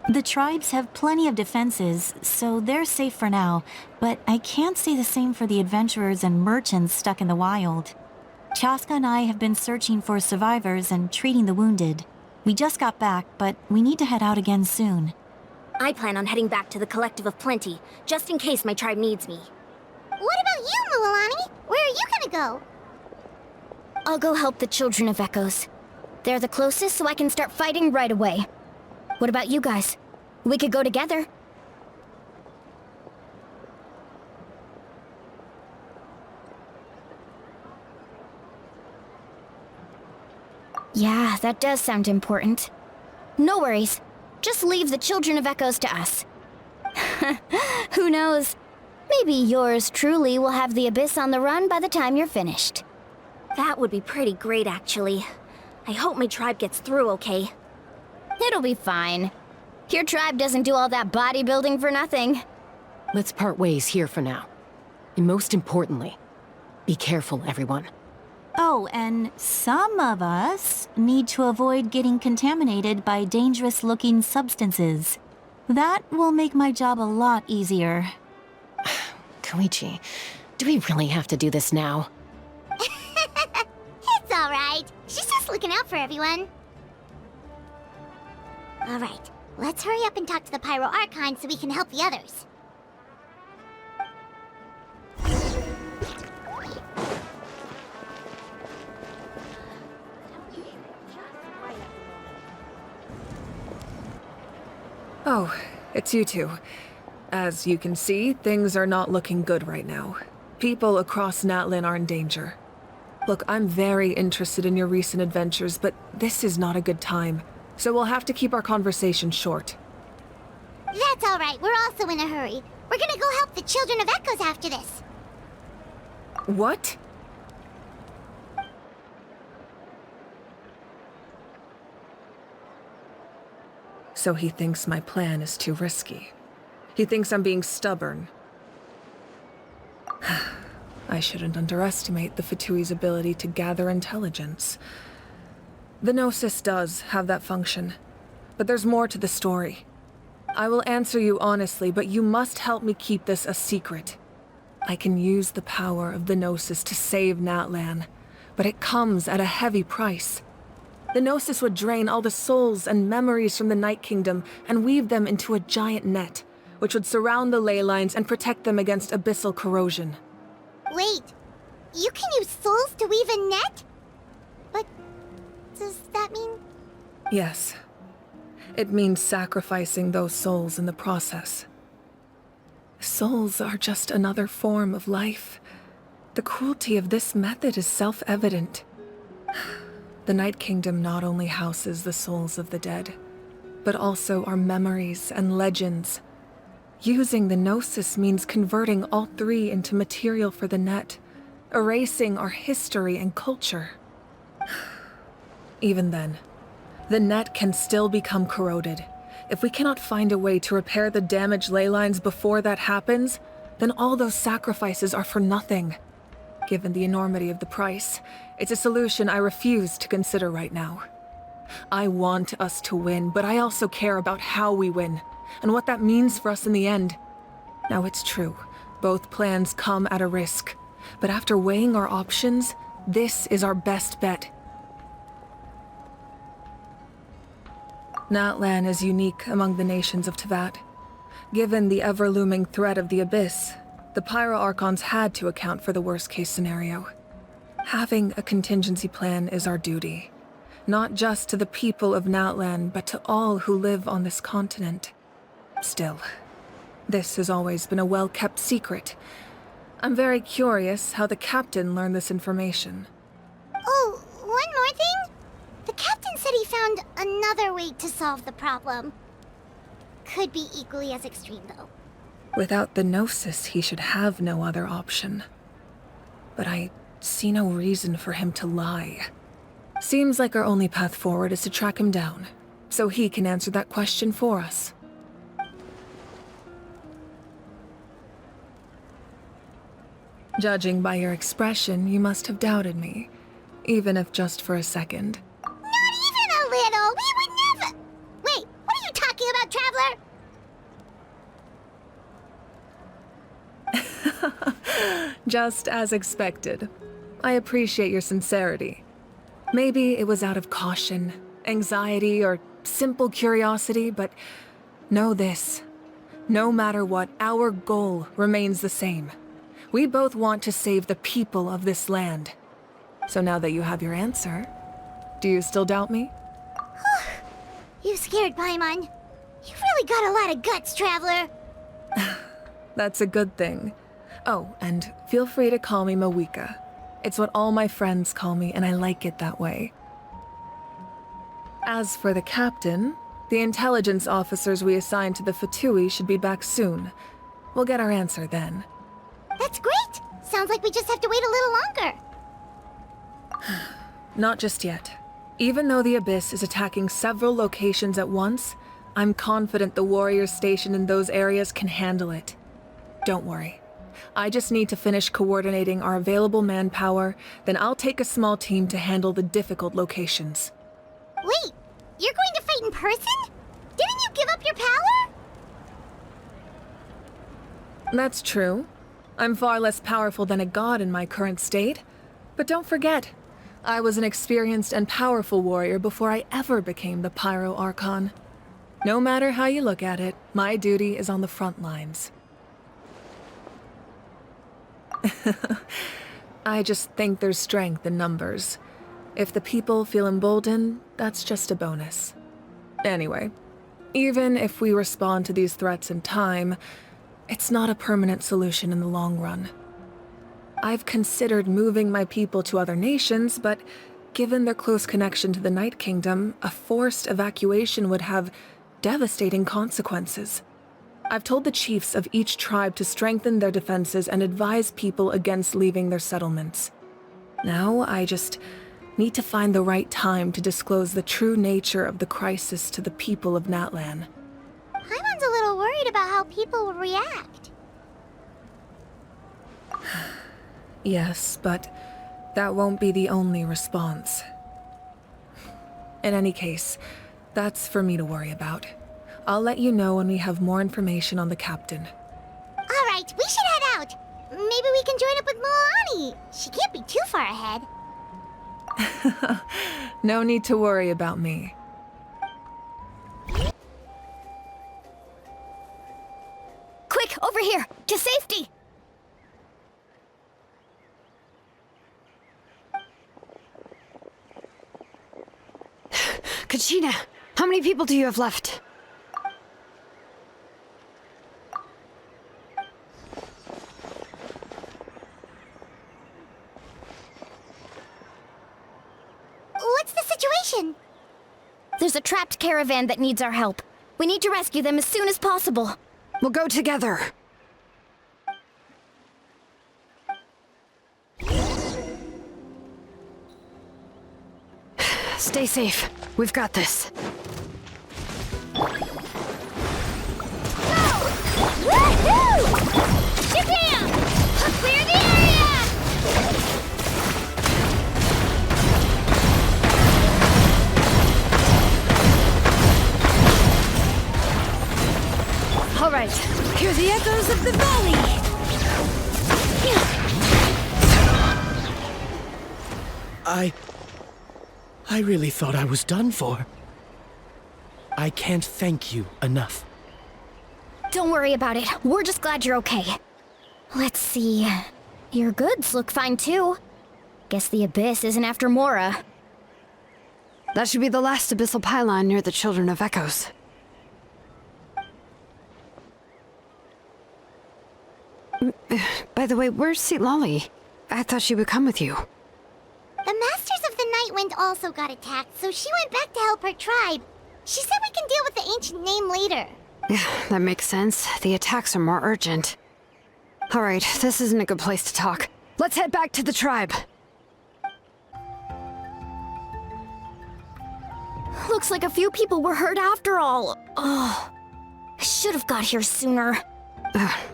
The tribes have plenty of defenses, so they're safe for now, but I can't say the same for the adventurers and merchants stuck in the wild. Chaska and I have been searching for survivors and treating the wounded. We just got back, but we need to head out again soon. I plan on heading back to the Collective of Plenty, just in case my tribe needs me. What about you, Mualani? Where are you gonna go? I'll go help the Children of Echoes. They're the closest, so I can start fighting right away. What about you guys? We could go together. Yeah, that does sound important. No worries. Just leave the Children of Echoes to us. Who knows? Maybe yours truly will have the Abyss on the run by the time you're finished. That would be pretty great, actually. I hope my tribe gets through okay. It'll be fine. Your tribe doesn't do all that bodybuilding for nothing. Let's part ways here for now. And most importantly, be careful, everyone. Oh, and some of us need to avoid getting contaminated by dangerous-looking substances. That will make my job a lot easier. Koichi, do we really have to do this now? It's alright. She's just looking out for everyone. Alright, let's hurry up and talk to the Pyro Archon so we can help the others. Oh, it's you two. As you can see, things are not looking good right now. People across Natlan are in danger. Look, I'm very interested in your recent adventures, but this is not a good time. So we'll have to keep our conversation short. That's alright, we're also in a hurry. We're gonna go help the Children of Echoes after this. What? So he thinks my plan is too risky. He thinks I'm being stubborn. I shouldn't underestimate the Fatui's ability to gather intelligence. The Gnosis does have that function, but there's more to the story. I will answer you honestly, but you must help me keep this a secret. I can use the power of the Gnosis to save Natlan, but it comes at a heavy price. The Gnosis would drain all the souls and memories from the Night Kingdom and weave them into a giant net, which would surround the ley lines and protect them against abyssal corrosion. Wait, you can use souls to weave a net? But does that mean... Yes. It means sacrificing those souls in the process. Souls are just another form of life. The cruelty of this method is self-evident. The Night Kingdom not only houses the souls of the dead, but also our memories and legends. Using the Gnosis means converting all three into material for the net, erasing our history and culture. Even then, the net can still become corroded. If we cannot find a way to repair the damaged ley lines before that happens, then all those sacrifices are for nothing. Given the enormity of the price, it's a solution I refuse to consider right now. I want us to win, but I also care about how we win, and what that means for us in the end. Now it's true, both plans come at a risk, but after weighing our options, this is our best bet. Natlan is unique among the nations of Teyvat. Given the ever-looming threat of the Abyss, the Pyro Archons had to account for the worst-case scenario. Having a contingency plan is our duty, not just to the people of Natlan, but to all who live on this continent. Still, this has always been a well-kept secret. I'm very curious how the captain learned this information. Oh, one more thing? The captain said he found another way to solve the problem. Could be equally as extreme, though. Without the Gnosis, he should have no other option. But I see no reason for him to lie. Seems like our only path forward is to track him down, so he can answer that question for us. Judging by your expression, you must have doubted me, even if just for a second. Not even a little! We would never... Wait, what are you talking about, Traveler? Just as expected. I appreciate your sincerity. Maybe it was out of caution, anxiety, or simple curiosity, but know this. No matter what, our goal remains the same. We both want to save the people of this land. So now that you have your answer, do you still doubt me? You scared Paimon. You've really got a lot of guts, Traveler. That's a good thing. Oh, and feel free to call me Mawika. It's what all my friends call me, and I like it that way. As for the captain, the intelligence officers we assigned to the Fatui should be back soon. We'll get our answer then. That's great! Sounds like we just have to wait a little longer. Not just yet. Even though the Abyss is attacking several locations at once, I'm confident the warriors stationed in those areas can handle it. Don't worry. I just need to finish coordinating our available manpower, then I'll take a small team to handle the difficult locations. Wait, you're going to fight in person? Didn't you give up your power? That's true. I'm far less powerful than a god in my current state. But don't forget, I was an experienced and powerful warrior before I ever became the Pyro Archon. No matter how you look at it, my duty is on the front lines. I just think there's strength in numbers. If the people feel emboldened, that's just a bonus. Anyway, even if we respond to these threats in time, it's not a permanent solution in the long run. I've considered moving my people to other nations, but given their close connection to the Night Kingdom, a forced evacuation would have devastating consequences. I've told the chiefs of each tribe to strengthen their defenses and advise people against leaving their settlements. Now, I just need to find the right time to disclose the true nature of the crisis to the people of Natlan. Paimon's a little worried about how people will react. Yes, but that won't be the only response. In any case, that's for me to worry about. I'll let you know when we have more information on the captain. All right, we should head out. Maybe we can join up with Milani. She can't be too far ahead. No need to worry about me. Quick, over here! To safety! Kachina, how many people do you have left? What's the situation? There's a trapped caravan that needs our help. We need to rescue them as soon as possible. We'll go together. Stay safe. We've got this. Woohoo! Shabam! Clear the area! All right, hear the echoes of the valley. I really thought I was done for. I can't thank you enough. Don't worry about it. We're just glad you're okay. Let's see. Your goods look fine too. Guess the Abyss isn't after Mora. That should be the last abyssal pylon near the Children of Echoes. By the way, where's Lolly? I thought she would come with you. The Masters of the Night Wind also got attacked, so she went back to help her tribe. She said we can deal with the ancient name later. Yeah, that makes sense. The attacks are more urgent. All right, this isn't a good place to talk. Let's head back to the tribe. Looks like a few people were hurt after all. Oh, I should have got here sooner.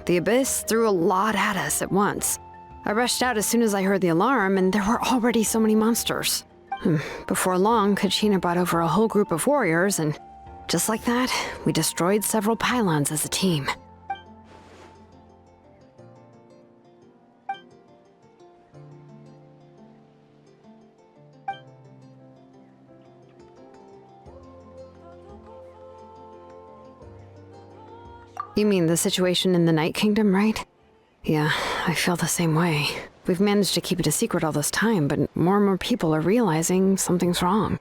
The Abyss threw a lot at us at once. I rushed out as soon as I heard the alarm, and there were already so many monsters. Before long, Kachina brought over a whole group of warriors, and just like that, we destroyed several pylons as a team. You mean the situation in the Night Kingdom, right? Yeah, I feel the same way. We've managed to keep it a secret all this time, but more and more people are realizing something's wrong.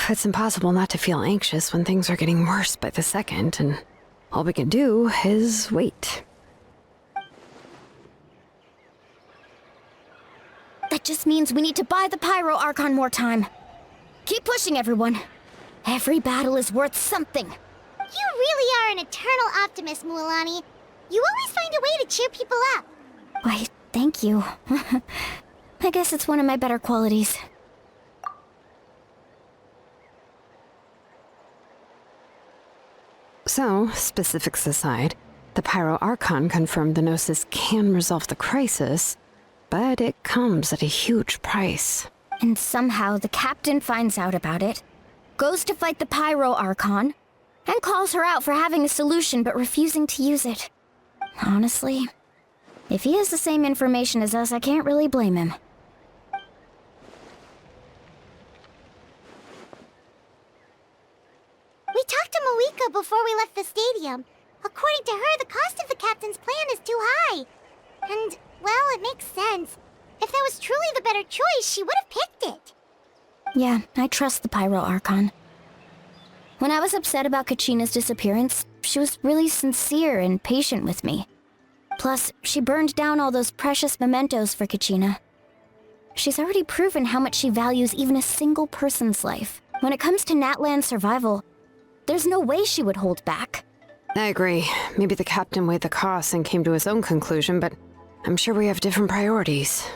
It's impossible not to feel anxious when things are getting worse by the second, and all we can do is wait. That just means we need to buy the Pyro Archon more time. Keep pushing, everyone. Every battle is worth something. You really are an eternal optimist, Mualani. You always find a way to cheer people up. Why, thank you. I guess it's one of my better qualities. So, specifics aside, the Pyro Archon confirmed the Gnosis can resolve the crisis, but it comes at a huge price. And somehow the captain finds out about it, goes to fight the Pyro Archon, and calls her out for having a solution but refusing to use it. Honestly, If he has the same information as us, I can't really blame him. We talked to Moika before we left the stadium. According to her, the cost of the captain's plan is too high. And, well, it makes sense. If that was truly the better choice, she would have picked it. Yeah, I trust the Pyro Archon. When I was upset about Kachina's disappearance, she was really sincere and patient with me. Plus, she burned down all those precious mementos for Kachina. She's already proven how much she values even a single person's life. When it comes to Natlan's survival, there's no way she would hold back. I agree. Maybe the captain weighed the costs and came to his own conclusion, but I'm sure we have different priorities.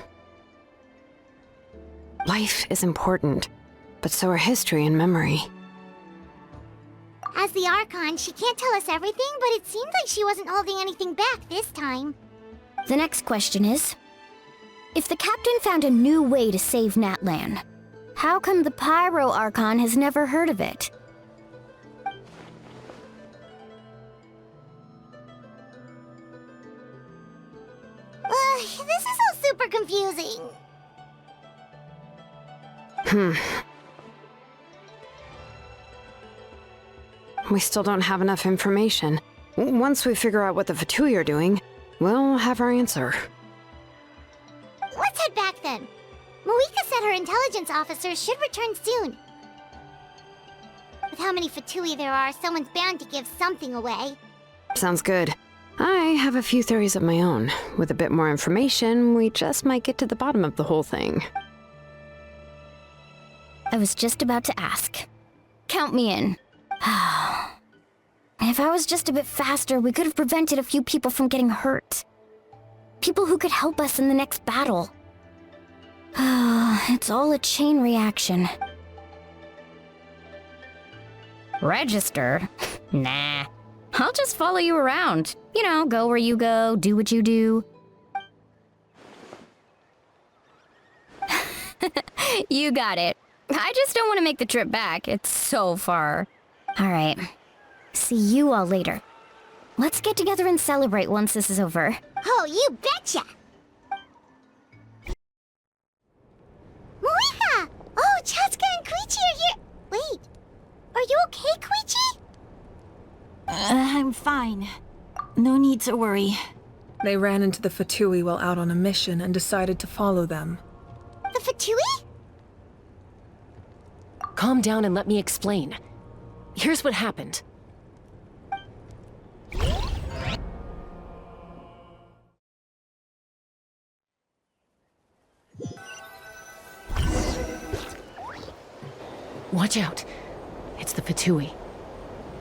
Life is important, but so are history and memory. As the Archon, she can't tell us everything, but it seemed like she wasn't holding anything back this time. The next question is, if the captain found a new way to save Natlan, how come the Pyro Archon has never heard of it? This is all super confusing. We still don't have enough information. Once we figure out what the Fatui are doing, we'll have our answer. Let's head back then. Moika said her intelligence officers should return soon. With how many Fatui there are, someone's bound to give something away. Sounds good. I have a few theories of my own. With a bit more information, we just might get to the bottom of the whole thing. I was just about to ask. Count me in. If I was just a bit faster, we could have prevented a few people from getting hurt. People who could help us in the next battle. It's all a chain reaction. Register? Nah. I'll just follow you around. You know, go where you go, do what you do. You got it. I just don't want to make the trip back. It's so far. All right. See you all later. Let's get together and celebrate once this is over. Oh, you betcha! Moika! Oh, Chaska and Koichi are here! Wait, are you okay, Koichi? I'm fine. No need to worry. They ran into the Fatui while out on a mission and decided to follow them. The Fatui? Calm down and let me explain. Here's what happened. Watch out. It's the Fatui.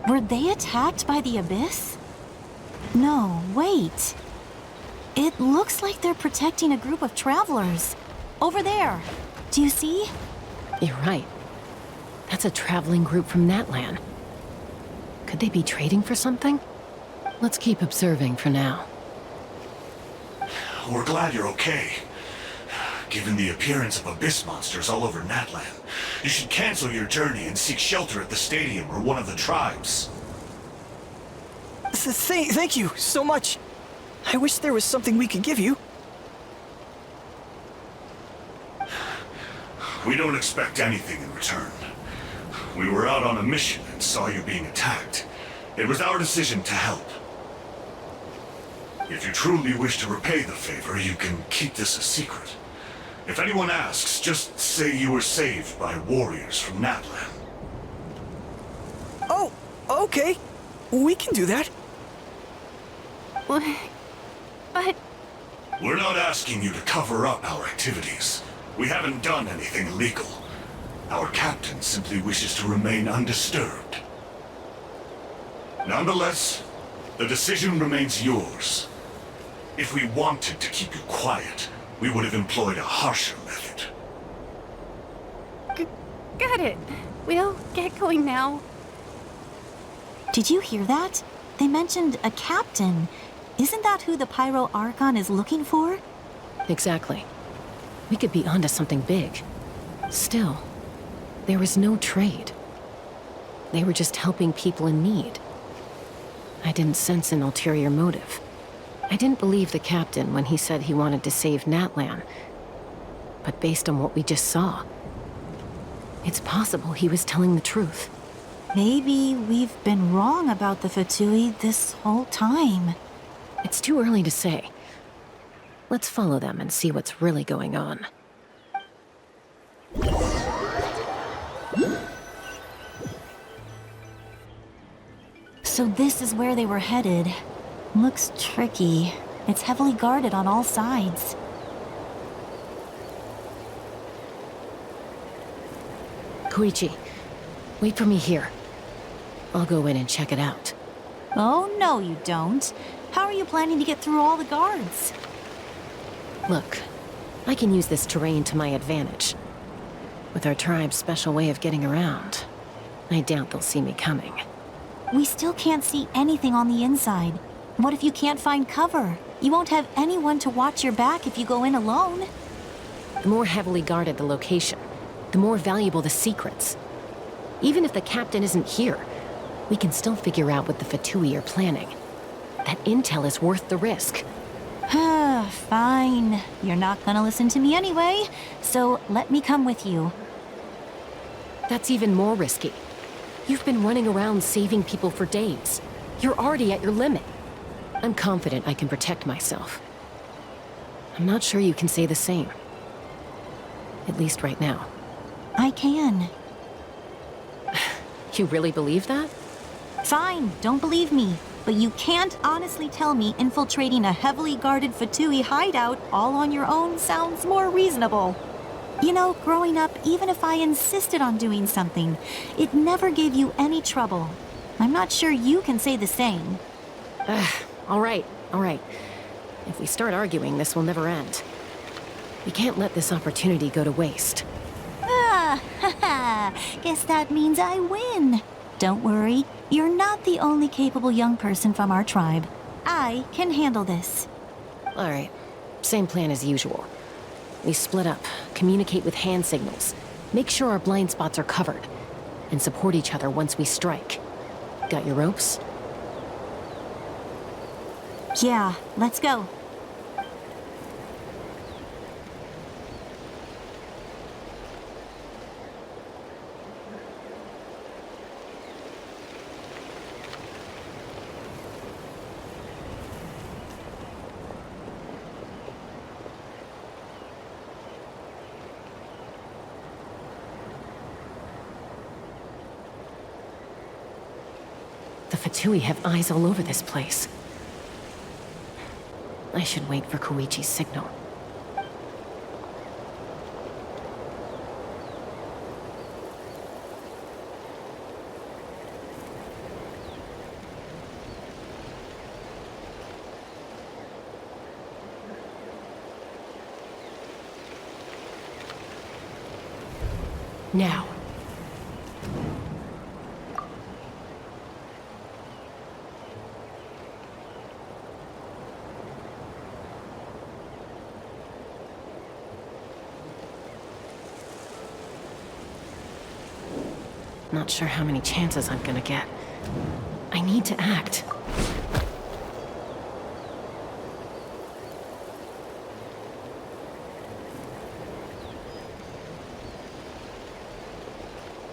Were they attacked by the Abyss? No, wait. It looks like they're protecting a group of travelers. Over there. Do you see? You're right. That's a traveling group from Natlan. Could they be trading for something? Let's keep observing for now. We're glad you're okay. Given the appearance of abyss monsters all over Natlan, you should cancel your journey and seek shelter at the stadium or one of the tribes. Thank you so much. I wish there was something we could give you. We don't expect anything in return. We were out on a mission and saw you being attacked. It was our decision to help. If you truly wish to repay the favor, you can keep this a secret. If anyone asks, just say you were saved by warriors from Natlan. Oh, okay. We can do that. But... We're not asking you to cover up our activities. We haven't done anything illegal. Our captain simply wishes to remain undisturbed. Nonetheless, the decision remains yours. If we wanted to keep you quiet, we would have employed a harsher method. Got it. We'll get going now. Did you hear that? They mentioned a captain. Isn't that who the Pyro Archon is looking for? Exactly. We could be onto something big. Still, there was no trade. They were just helping people in need. I didn't sense an ulterior motive. I didn't believe the captain when he said he wanted to save Natlan. But based on what we just saw, it's possible he was telling the truth. Maybe we've been wrong about the Fatui this whole time. It's too early to say. Let's follow them and see what's really going on. So this is where they were headed. Looks tricky. It's heavily guarded on all sides. Koichi, wait for me here. I'll go in and check it out. Oh, no you don't. How are you planning to get through all the guards? Look, I can use this terrain to my advantage. With our tribe's special way of getting around, I doubt they'll see me coming. We still can't see anything on the inside. What if you can't find cover? You won't have anyone to watch your back if you go in alone. The more heavily guarded the location, the more valuable the secrets. Even if the captain isn't here, we can still figure out what the Fatui are planning. That intel is worth the risk. Fine. You're not gonna listen to me anyway, so let me come with you. That's even more risky. You've been running around saving people for days. You're already at your limit. I'm confident I can protect myself. I'm not sure you can say the same. At least right now. I can. You really believe that? Fine, don't believe me. But you can't honestly tell me infiltrating a heavily guarded Fatui hideout all on your own sounds more reasonable. You know, growing up, even if I insisted on doing something, it never gave you any trouble. I'm not sure you can say the same. All right. If we start arguing, this will never end. We can't let this opportunity go to waste. Guess that means I win. Don't worry, you're not the only capable young person from our tribe. I can handle this. All right, same plan as usual. We split up, communicate with hand signals, make sure our blind spots are covered, and support each other once we strike. Got your ropes? Yeah, let's go. The Fatui have eyes all over this place. I should wait for Koichi's signal. Now. Not sure how many chances I'm gonna get. I need to act.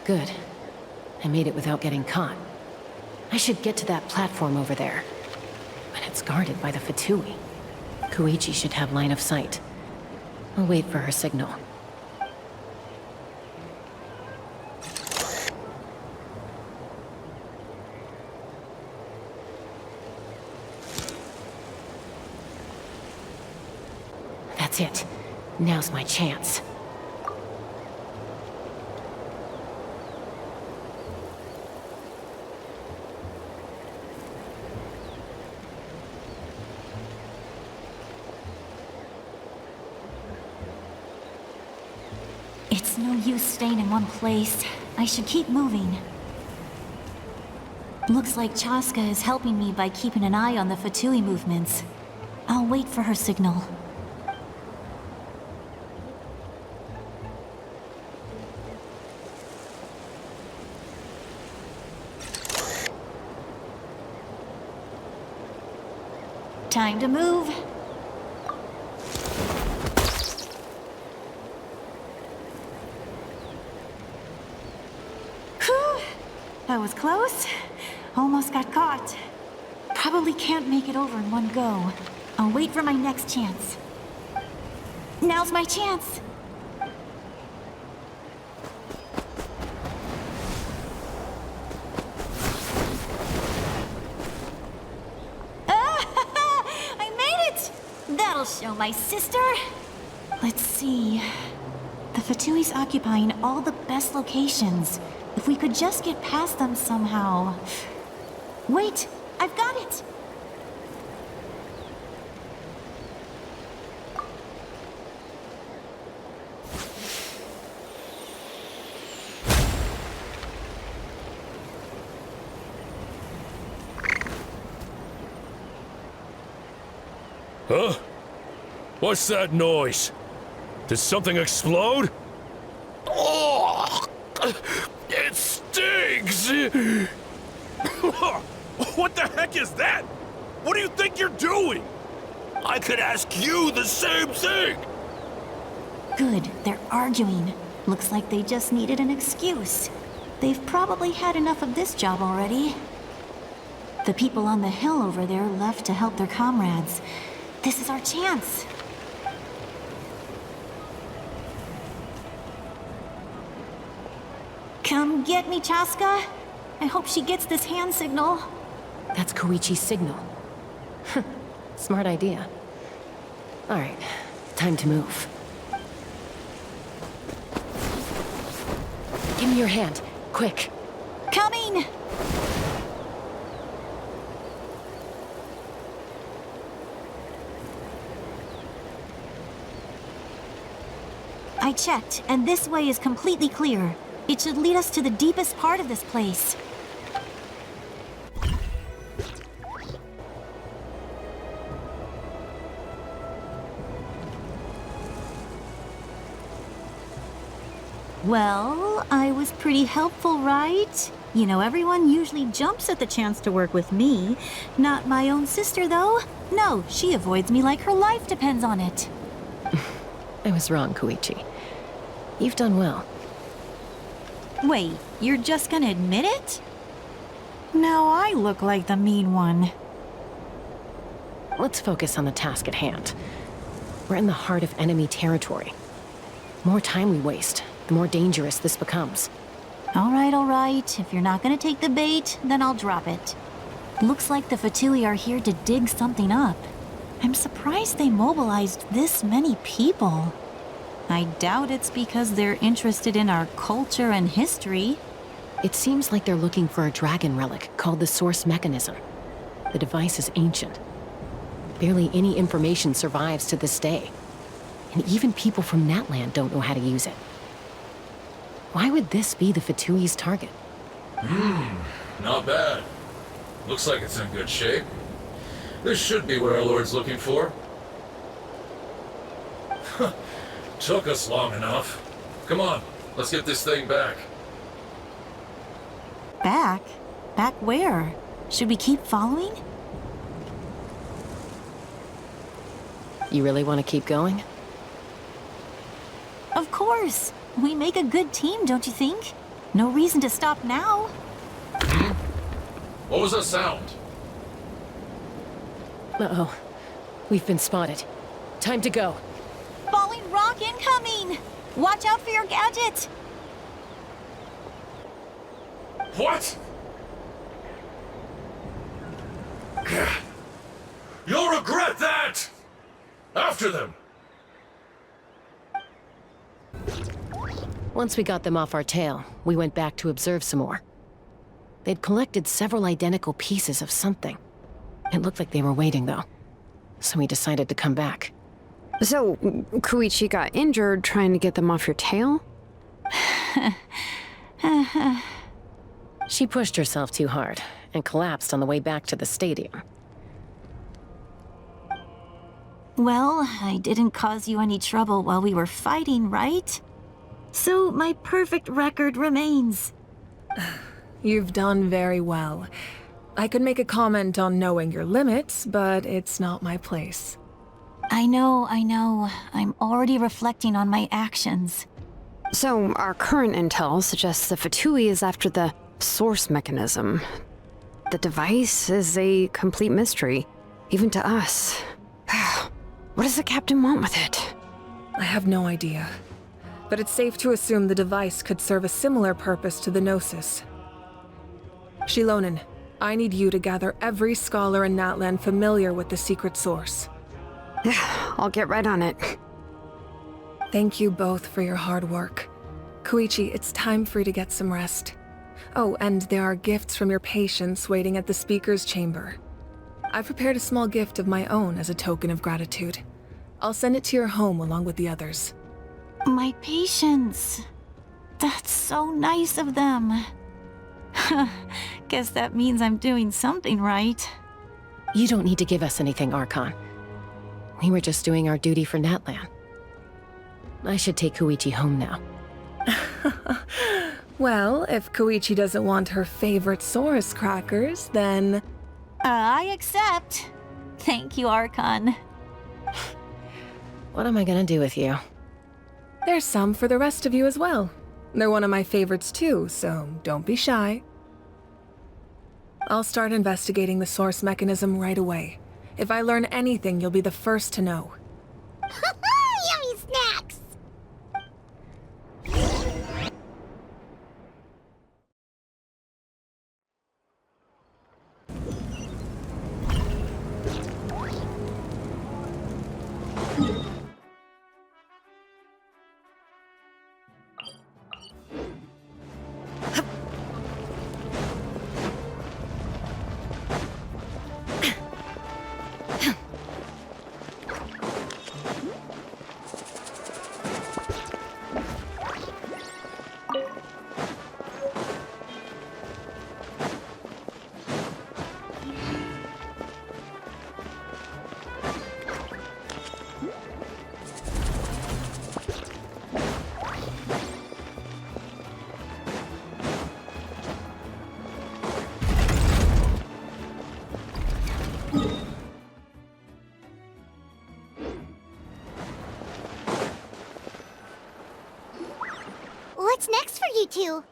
Good. I made it without getting caught. I should get to that platform over there. But it's guarded by the Fatui. Koichi should have line of sight. I'll wait for her signal. That's it. Now's my chance. It's no use staying in one place. I should keep moving. Looks like Chaska is helping me by keeping an eye on the Fatui movements. I'll wait for her signal. Time to move. Whew! That was close. Almost got caught. Probably can't make it over in one go. I'll wait for my next chance. Now's my chance. I made it! That'll show my sister. Let's see. The Fatui's occupying all the best locations. If we could just get past them somehow. Wait, I've got it! Huh? What's that noise? Did something explode? Oh! It stings! What the heck is that? What do you think you're doing? I could ask you the same thing! Good, they're arguing. Looks like they just needed an excuse. They've probably had enough of this job already. The people on the hill over there left to help their comrades. This is our chance. Come get me, Chaska. I hope she gets this hand signal. That's Koichi's signal. Smart idea. All right, time to move. Give me your hand, quick. Coming! I checked, and this way is completely clear. It should lead us to the deepest part of this place. Well, I was pretty helpful, right? You know, everyone usually jumps at the chance to work with me. Not my own sister, though. No, she avoids me like her life depends on it. I was wrong, Koichi. You've done well. Wait, you're just gonna admit it? Now I look like the mean one. Let's focus on the task at hand. We're in the heart of enemy territory. The more time we waste, the more dangerous this becomes. All right. If you're not gonna take the bait, then I'll drop it. Looks like the Fatui are here to dig something up. I'm surprised they mobilized this many people. I doubt it's because they're interested in our culture and history. It seems like they're looking for a dragon relic called the Source Mechanism. The device is ancient. Barely any information survives to this day. And even people from Natlan don't know how to use it. Why would this be the Fatui's target? Not bad. Looks like it's in good shape. This should be what our Lord's looking for. Took us long enough. Come on, let's get this thing back. Back? Back where? Should we keep following? You really want to keep going? Of course. We make a good team, don't you think? No reason to stop now. What was that sound? Uh-oh. We've been spotted. Time to go. Falling rock incoming! Watch out for your gadget! What? You'll regret that! After them! Once we got them off our tail, we went back to observe some more. They'd collected several identical pieces of something. It looked like they were waiting, though. So we decided to come back. So, Koichi got injured trying to get them off your tail? She pushed herself too hard and collapsed on the way back to the stadium. Well, I didn't cause you any trouble while we were fighting, right? So my perfect record remains. You've done very well. I could make a comment on knowing your limits, but it's not my place. I know. I'm already reflecting on my actions. So, our current intel suggests the Fatui is after the source mechanism. The device is a complete mystery, even to us. What does the captain want with it? I have no idea. But it's safe to assume the device could serve a similar purpose to the Gnosis. Shilonen, I need you to gather every scholar in Natlan familiar with the secret source. I'll get right on it. Thank you both for your hard work. Koichi, it's time for you to get some rest. Oh, and there are gifts from your patients waiting at the speaker's chamber. I've prepared a small gift of my own as a token of gratitude. I'll send it to your home along with the others. My patience. That's so nice of them. Guess that means I'm doing something right. You don't need to give us anything, Archon. We were just doing our duty for Natlan. I should take Koichi home now. Well, if Koichi doesn't want her favorite Saurus crackers, then... I accept. Thank you, Archon. What am I gonna do with you? There's some for the rest of you as well. They're one of my favorites too, so don't be shy. I'll start investigating the source mechanism right away. If I learn anything, you'll be the first to know. Yummy snacks! What's next for you two?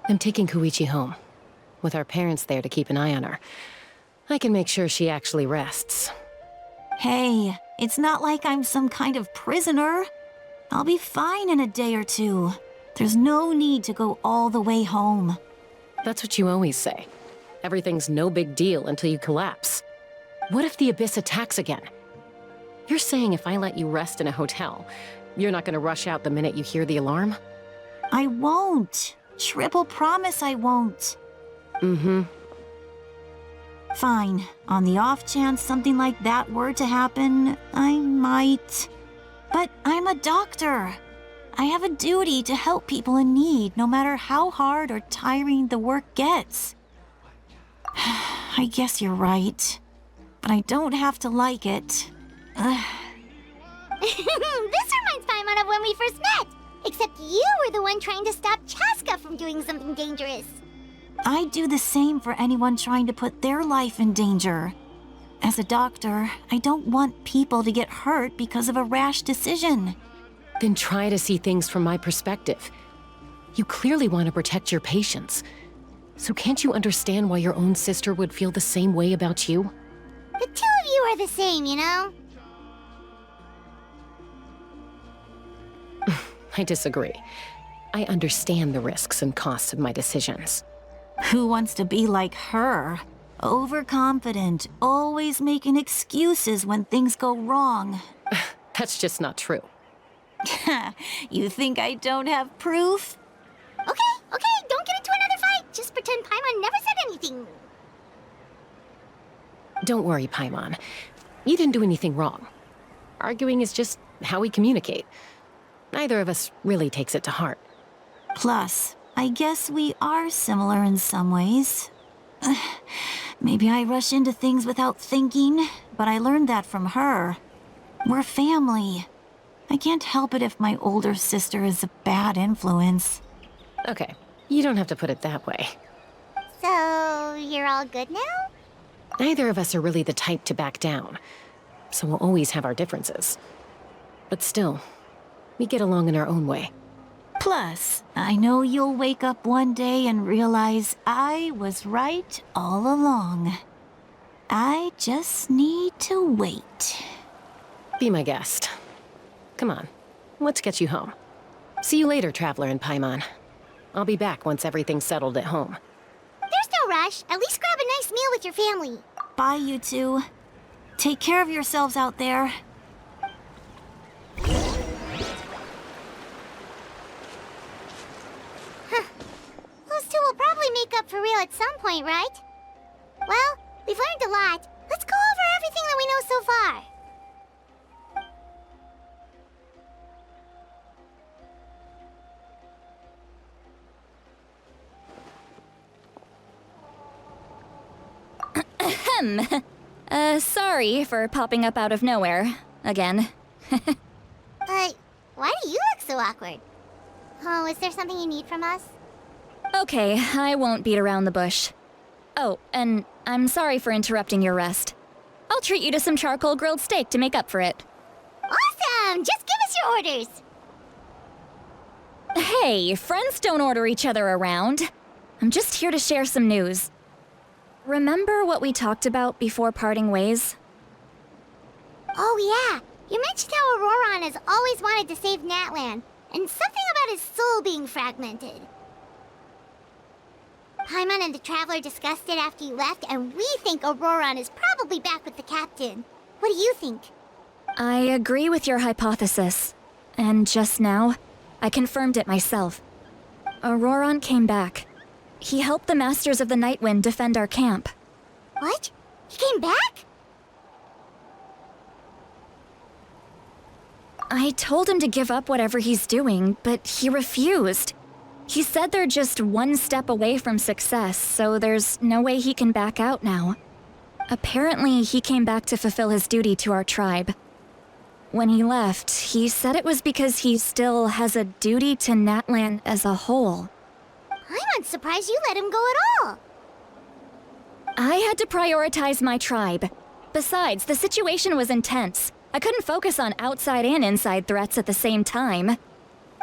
I'm taking Koichi home. With our parents there to keep an eye on her, I can make sure she actually rests. Hey, it's not like I'm some kind of prisoner. I'll be fine in a day or two. There's no need to go all the way home. That's what you always say. Everything's no big deal until you collapse. What if the Abyss attacks again? You're saying if I let you rest in a hotel, you're not gonna rush out the minute you hear the alarm? I won't. Triple promise I won't. Mm-hmm. Fine. On the off chance something like that were to happen, I might. But I'm a doctor. I have a duty to help people in need, no matter how hard or tiring the work gets. I guess you're right. But I don't have to like it. This reminds Paimon of when we first met! Except you were the one trying to stop Chaska from doing something dangerous. I'd do the same for anyone trying to put their life in danger. As a doctor, I don't want people to get hurt because of a rash decision. Then try to see things from my perspective. You clearly want to protect your patients. So can't you understand why your own sister would feel the same way about you? The two of you are the same, you know? I disagree. I understand the risks and costs of my decisions. Who wants to be like her? Overconfident, always making excuses when things go wrong. That's just not true. You think I don't have proof? Okay, don't get into another fight. Just pretend Paimon never said anything. Don't worry, Paimon. You didn't do anything wrong. Arguing is just how we communicate. Neither of us really takes it to heart. Plus, I guess we are similar in some ways. Maybe I rush into things without thinking, but I learned that from her. We're family. I can't help it if my older sister is a bad influence. Okay, you don't have to put it that way. So, you're all good now? Neither of us are really the type to back down, so we'll always have our differences. But still, we get along in our own way. Plus, I know you'll wake up one day and realize I was right all along. I just need to wait. Be my guest. Come on, let's get you home. See you later, Traveler and Paimon. I'll be back once everything's settled at home. There's no rush. At least grab a nice meal with your family. Bye, you two. Take care of yourselves out there. Those two will probably make up for real at some point, right? Well, we've learned a lot. Let's go over everything that we know so far. Sorry for popping up out of nowhere. Again. Why do you look so awkward? Oh, is there something you need from us? Okay, I won't beat around the bush. Oh, and I'm sorry for interrupting your rest. I'll treat you to some charcoal grilled steak to make up for it. Awesome! Just give us your orders! Hey, friends don't order each other around. I'm just here to share some news. Remember what we talked about before parting ways? Oh yeah, you mentioned how Auroron has always wanted to save Natlan, and something about his soul being fragmented. Paimon and the Traveler discussed it after you left, and we think Auroron is probably back with the Captain. What do you think? I agree with your hypothesis. And just now, I confirmed it myself. Auroron came back. He helped the Masters of the Nightwind defend our camp. What? He came back? I told him to give up whatever he's doing, but he refused. He said they're just one step away from success, so there's no way he can back out now. Apparently, he came back to fulfill his duty to our tribe. When he left, he said it was because he still has a duty to Natlan as a whole. I'm surprised you let him go at all. I had to prioritize my tribe. Besides, the situation was intense. I couldn't focus on outside and inside threats at the same time.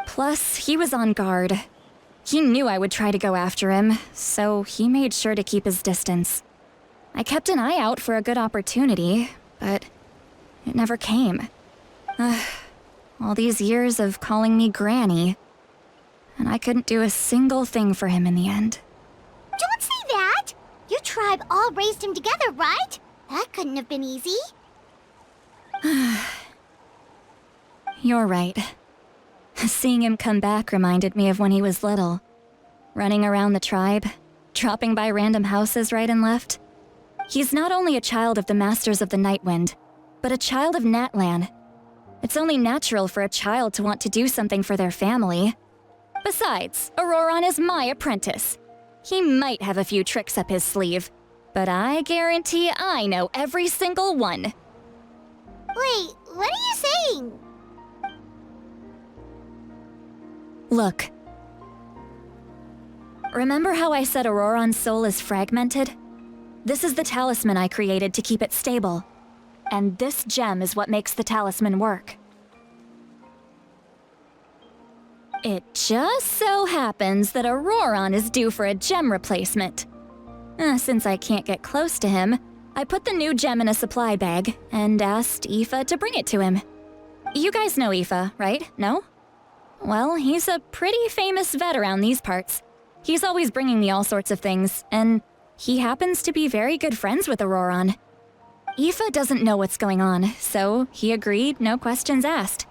Plus, he was on guard. He knew I would try to go after him, so he made sure to keep his distance. I kept an eye out for a good opportunity, but it never came. All these years of calling me Granny, and I couldn't do a single thing for him in the end. Don't say that! Your tribe all raised him together, right? That couldn't have been easy. You're right. Seeing him come back reminded me of when he was little. Running around the tribe, dropping by random houses right and left. He's not only a child of the Masters of the Nightwind, but a child of Natlan. It's only natural for a child to want to do something for their family. Besides, Auroron is my apprentice. He might have a few tricks up his sleeve, but I guarantee I know every single one. Wait, what are you saying? Look. Remember how I said Auroron's soul is fragmented? This is the talisman I created to keep it stable. And this gem is what makes the talisman work. It just so happens that Auroron is due for a gem replacement. Since I can't get close to him, I put the new gem in a supply bag and asked Aoife to bring it to him. You guys know Aoife, right? No? Well, he's a pretty famous vet around these parts. He's always bringing me all sorts of things, and he happens to be very good friends with Auroron. Aoife doesn't know what's going on, so he agreed, no questions asked.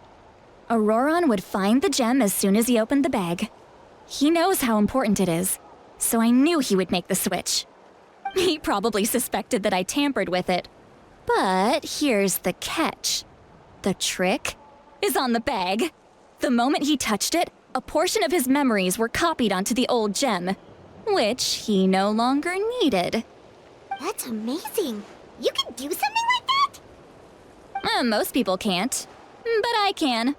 Auroron would find the gem as soon as he opened the bag. He knows how important it is, so I knew he would make the switch. He probably suspected that I tampered with it. But here's the catch. The trick is on the bag. The moment he touched it, a portion of his memories were copied onto the old gem, which he no longer needed. That's amazing. You can do something like that? Most people can't, but I can.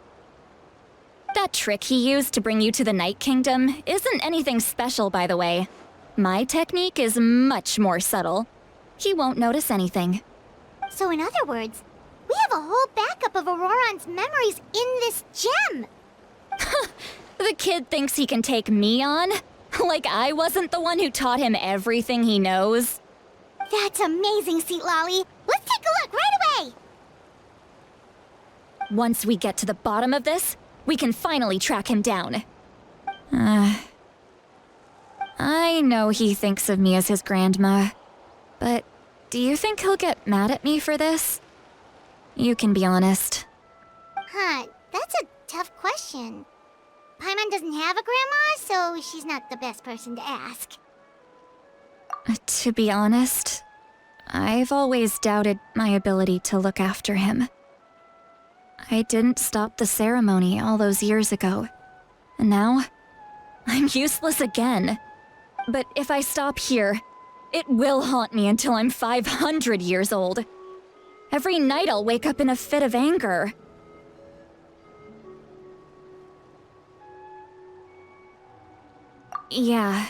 That trick he used to bring you to the Night Kingdom isn't anything special, by the way. My technique is much more subtle. He won't notice anything. So in other words, we have a whole backup of Auroron's memories in this gem! The kid thinks he can take me on? Like I wasn't the one who taught him everything he knows? That's amazing, Seat Lolly! Let's take a look right away! Once we get to the bottom of this, we can finally track him down. I know he thinks of me as his grandma, but do you think he'll get mad at me for this? You can be honest. Huh, that's a tough question. Paimon doesn't have a grandma, so she's not the best person to ask. To be honest, I've always doubted my ability to look after him. I didn't stop the ceremony all those years ago, and now I'm useless again. But if I stop here, it will haunt me until I'm 500 years old. Every night I'll wake up in a fit of anger. Yeah,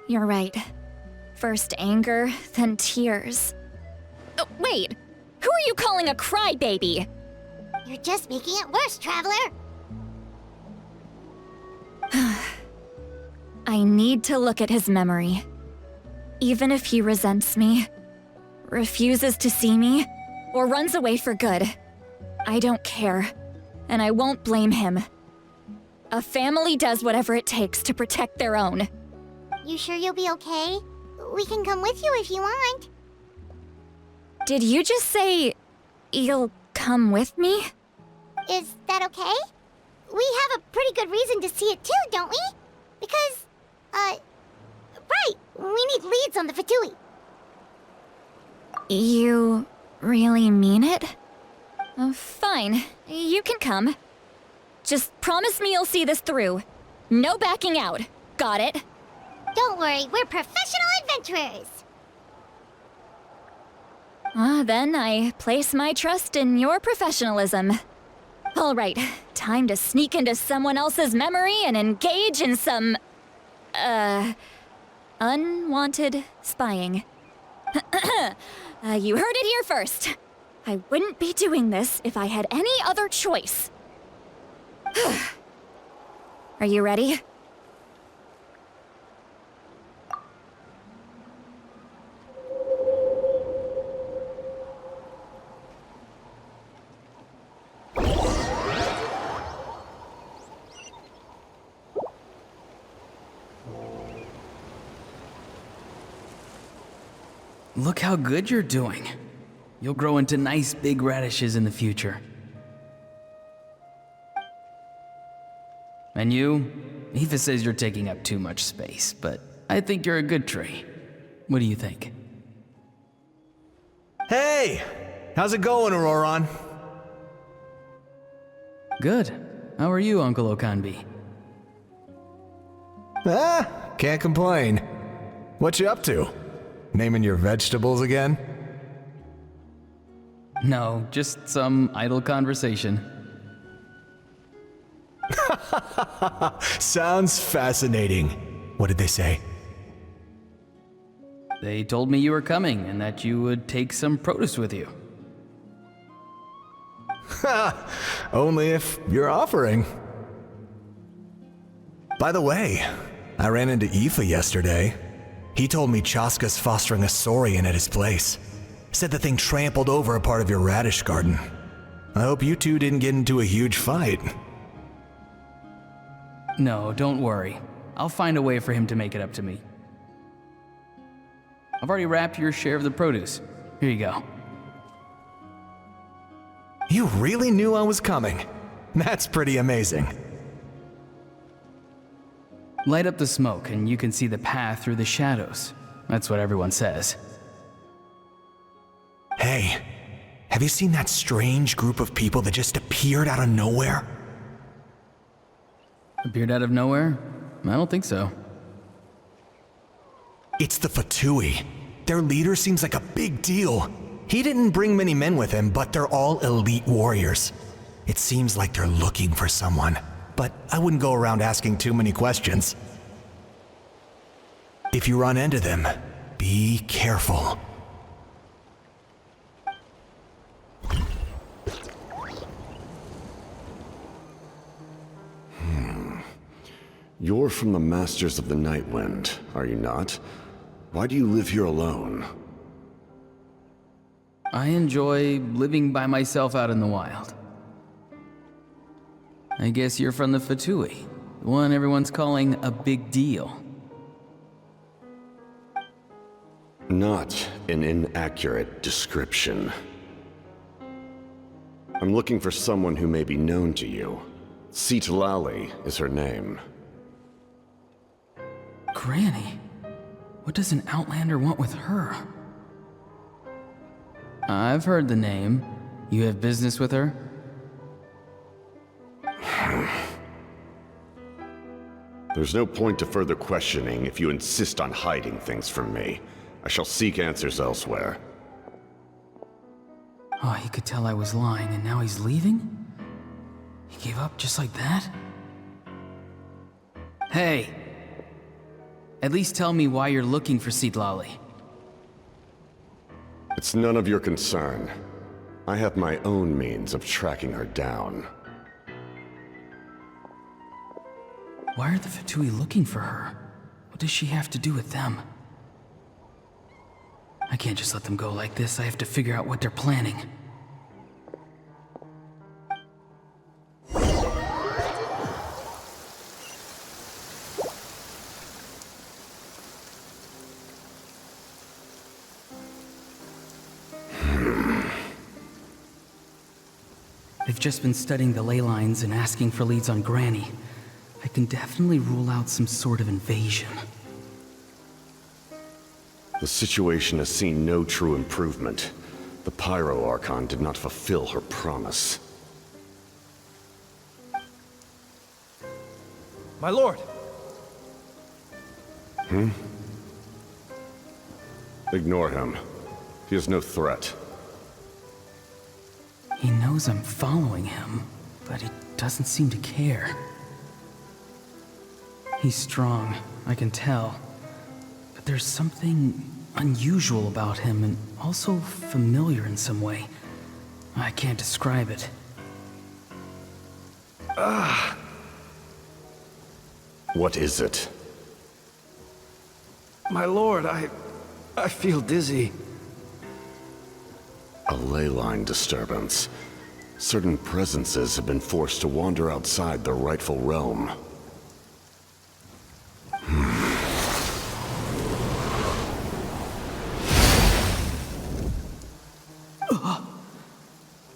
you're right. First anger, then tears. Oh, wait! Who are you calling a crybaby? You're just making it worse, Traveler! I need to look at his memory. Even if he resents me, refuses to see me, or runs away for good, I don't care, and I won't blame him. A family does whatever it takes to protect their own. You sure you'll be okay? We can come with you if you want. Did you just say you'll come with me? Is that okay? We have a pretty good reason to see it too, don't we? Because, right, we need leads on the Fatui. You really mean it? Oh, fine, you can come. Just promise me you'll see this through. No backing out. Got it? Don't worry, we're professional adventurers. Then I place my trust in your professionalism. All right, time to sneak into someone else's memory and engage in some, unwanted spying. You heard it here first. I wouldn't be doing this if I had any other choice. Are you ready? Look how good you're doing. You'll grow into nice big radishes in the future. And you? Aoife says you're taking up too much space, but I think you're a good tree. What do you think? Hey! How's it going, Auroron? Good. How are you, Uncle Okanbi? Can't complain. What you up to? Naming your vegetables again? No, just some idle conversation. Sounds fascinating. What did they say? They told me you were coming and that you would take some produce with you. Only if you're offering. By the way, I ran into Aoife yesterday. He told me Chaska's fostering a saurian at his place. Said the thing trampled over a part of your radish garden. I hope you two didn't get into a huge fight. No, don't worry. I'll find a way for him to make it up to me. I've already wrapped your share of the produce. Here you go. You really knew I was coming. That's pretty amazing. Light up the smoke and you can see the path through the shadows. That's what everyone says. Hey, have you seen that strange group of people that just appeared out of nowhere? Appeared out of nowhere? I don't think so. It's the Fatui. Their leader seems like a big deal. He didn't bring many men with him, but they're all elite warriors. It seems like they're looking for someone, but I wouldn't go around asking too many questions. If you run into them, be careful. You're from the Masters of the Nightwind, are you not? Why do you live here alone? I enjoy living by myself out in the wild. I guess you're from the Fatui, the one everyone's calling a big deal. Not an inaccurate description. I'm looking for someone who may be known to you. Citlali is her name. Granny? What does an Outlander want with her? I've heard the name. You have business with her? There's no point to further questioning if you insist on hiding things from me. I shall seek answers elsewhere. Oh, he could tell I was lying and now he's leaving? He gave up just like that? Hey! At least tell me why you're looking for Citlali. It's none of your concern. I have my own means of tracking her down. Why are the Fatui looking for her? What does she have to do with them? I can't just let them go like this. I have to figure out what they're planning. They've just been studying the ley lines and asking for leads on Granny. I can definitely rule out some sort of invasion. The situation has seen no true improvement. The Pyro Archon did not fulfill her promise. My lord! Ignore him. He is no threat. He knows I'm following him, but he doesn't seem to care. He's strong, I can tell. But there's something unusual about him and also familiar in some way. I can't describe it. What is it? My lord, I feel dizzy. A ley line disturbance. Certain presences have been forced to wander outside their rightful realm.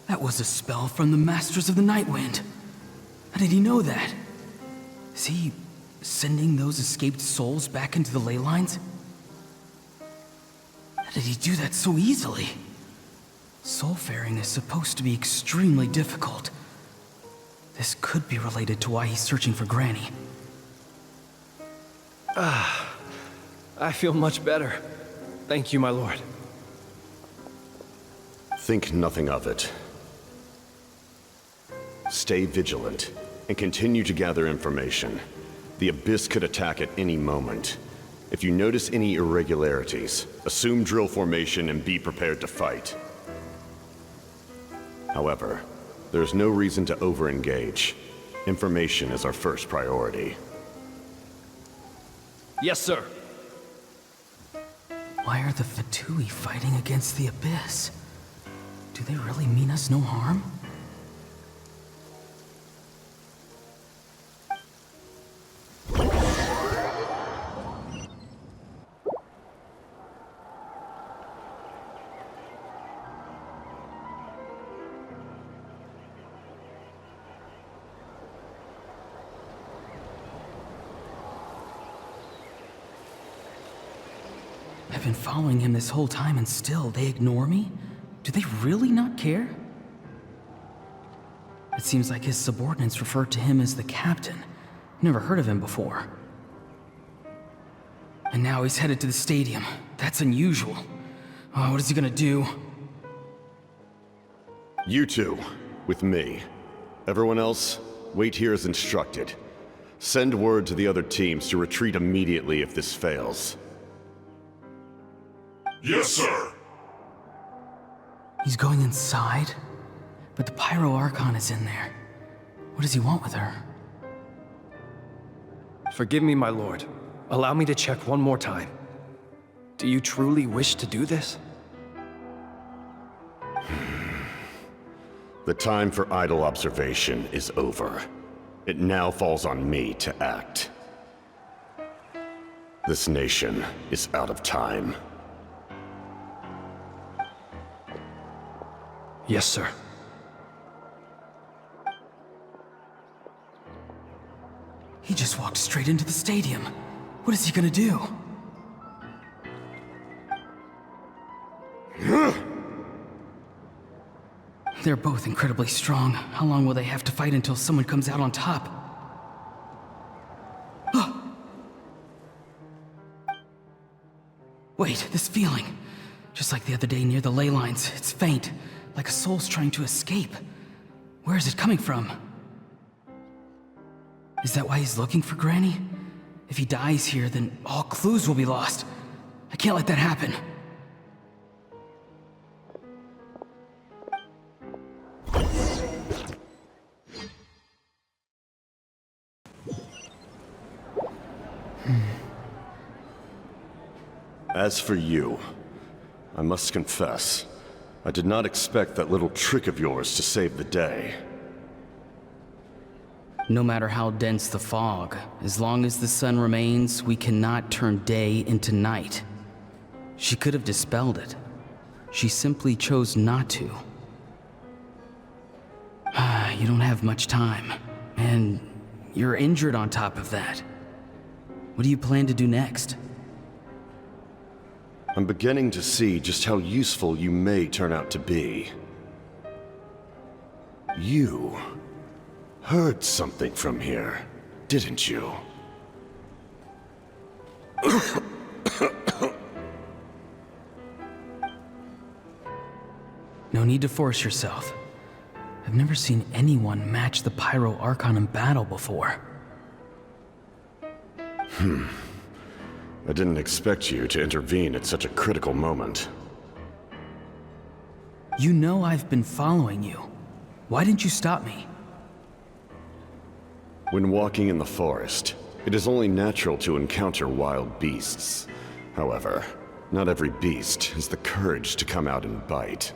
That was a spell from the Masters of the Nightwind. How did he know that? Is he sending those escaped souls back into the ley lines? How did he do that so easily? Soulfaring is supposed to be extremely difficult. This could be related to why he's searching for Granny. I feel much better. Thank you, my lord. Think nothing of it. Stay vigilant, and continue to gather information. The Abyss could attack at any moment. If you notice any irregularities, assume drill formation and be prepared to fight. However, there's no reason to over-engage. Information is our first priority. Yes, sir. Why are the Fatui fighting against the Abyss? Do they really mean us no harm? I've been following him this whole time and still they ignore me? Do they really not care? It seems like his subordinates refer to him as the captain. Never heard of him before. And now he's headed to the stadium. That's unusual. Oh, what is he gonna do? You two, with me. Everyone else, wait here as instructed. Send word to the other teams to retreat immediately if this fails. Yes, sir. He's going inside? But the Pyro Archon is in there. What does he want with her? Forgive me, my lord. Allow me to check one more time. Do you truly wish to do this? The time for idle observation is over. It now falls on me to act. This nation is out of time. Yes, sir. He just walked straight into the stadium. What is he gonna do? They're both incredibly strong. How long will they have to fight until someone comes out on top? Wait, this feeling. Just like the other day near the ley lines, it's faint, like a soul's trying to escape. Where is it coming from? Is that why he's looking for Granny? If he dies here, then all clues will be lost. I can't let that happen. As for you, I must confess, I did not expect that little trick of yours to save the day. No matter how dense the fog, as long as the sun remains, we cannot turn day into night. She could have dispelled it. She simply chose not to. You don't have much time, and you're injured on top of that. What do you plan to do next? I'm beginning to see just how useful you may turn out to be. You heard something from here, didn't you? No need to force yourself. I've never seen anyone match the Pyro Archon in battle before. I didn't expect you to intervene at such a critical moment. You know I've been following you. Why didn't you stop me? When walking in the forest, it is only natural to encounter wild beasts. However, not every beast has the courage to come out and bite.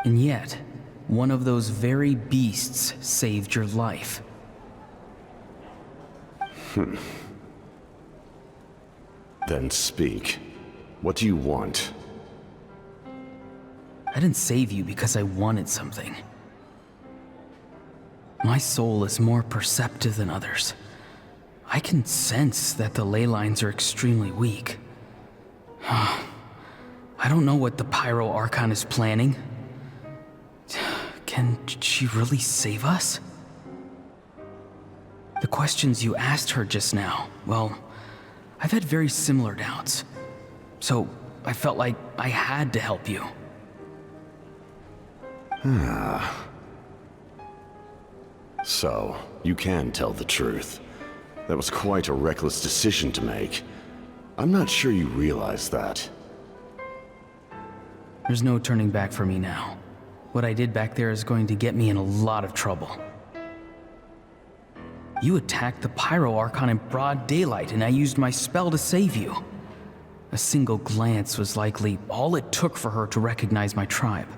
And yet, one of those very beasts saved your life. Then speak. What do you want? I didn't save you because I wanted something. My soul is more perceptive than others. I can sense that the ley lines are extremely weak. I don't know what the Pyro Archon is planning. Can she really save us? The questions you asked her just now, well, I've had very similar doubts. So I felt like I had to help you. So, you can tell the truth. That was quite a reckless decision to make. I'm not sure you realize that. There's no turning back for me now. What I did back there is going to get me in a lot of trouble. You attacked the Pyro Archon in broad daylight, and I used my spell to save you. A single glance was likely all it took for her to recognize my tribe.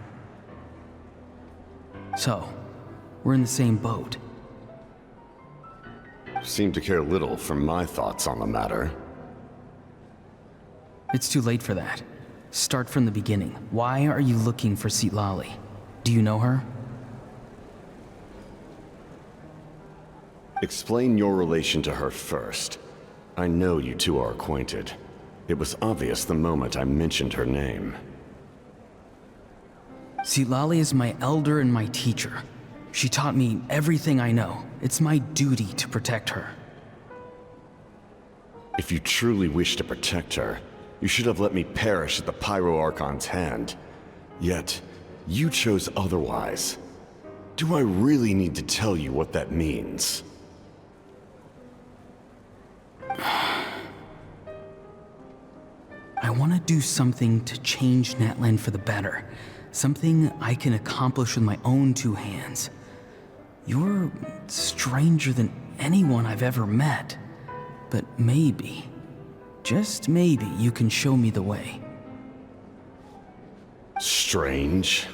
So, we're in the same boat. Seem to care little for my thoughts on the matter. It's too late for that. Start from the beginning. Why are you looking for Citlali? Do you know her? Explain your relation to her first. I know you two are acquainted. It was obvious the moment I mentioned her name. Citlali is my elder and my teacher. She taught me everything I know. It's my duty to protect her. If you truly wish to protect her, you should have let me perish at the Pyro Archon's hand. Yet, you chose otherwise. Do I really need to tell you what that means? I want to do something to change Natlan for the better. Something I can accomplish with my own two hands. You're stranger than anyone I've ever met. But maybe, just maybe, you can show me the way. Strange?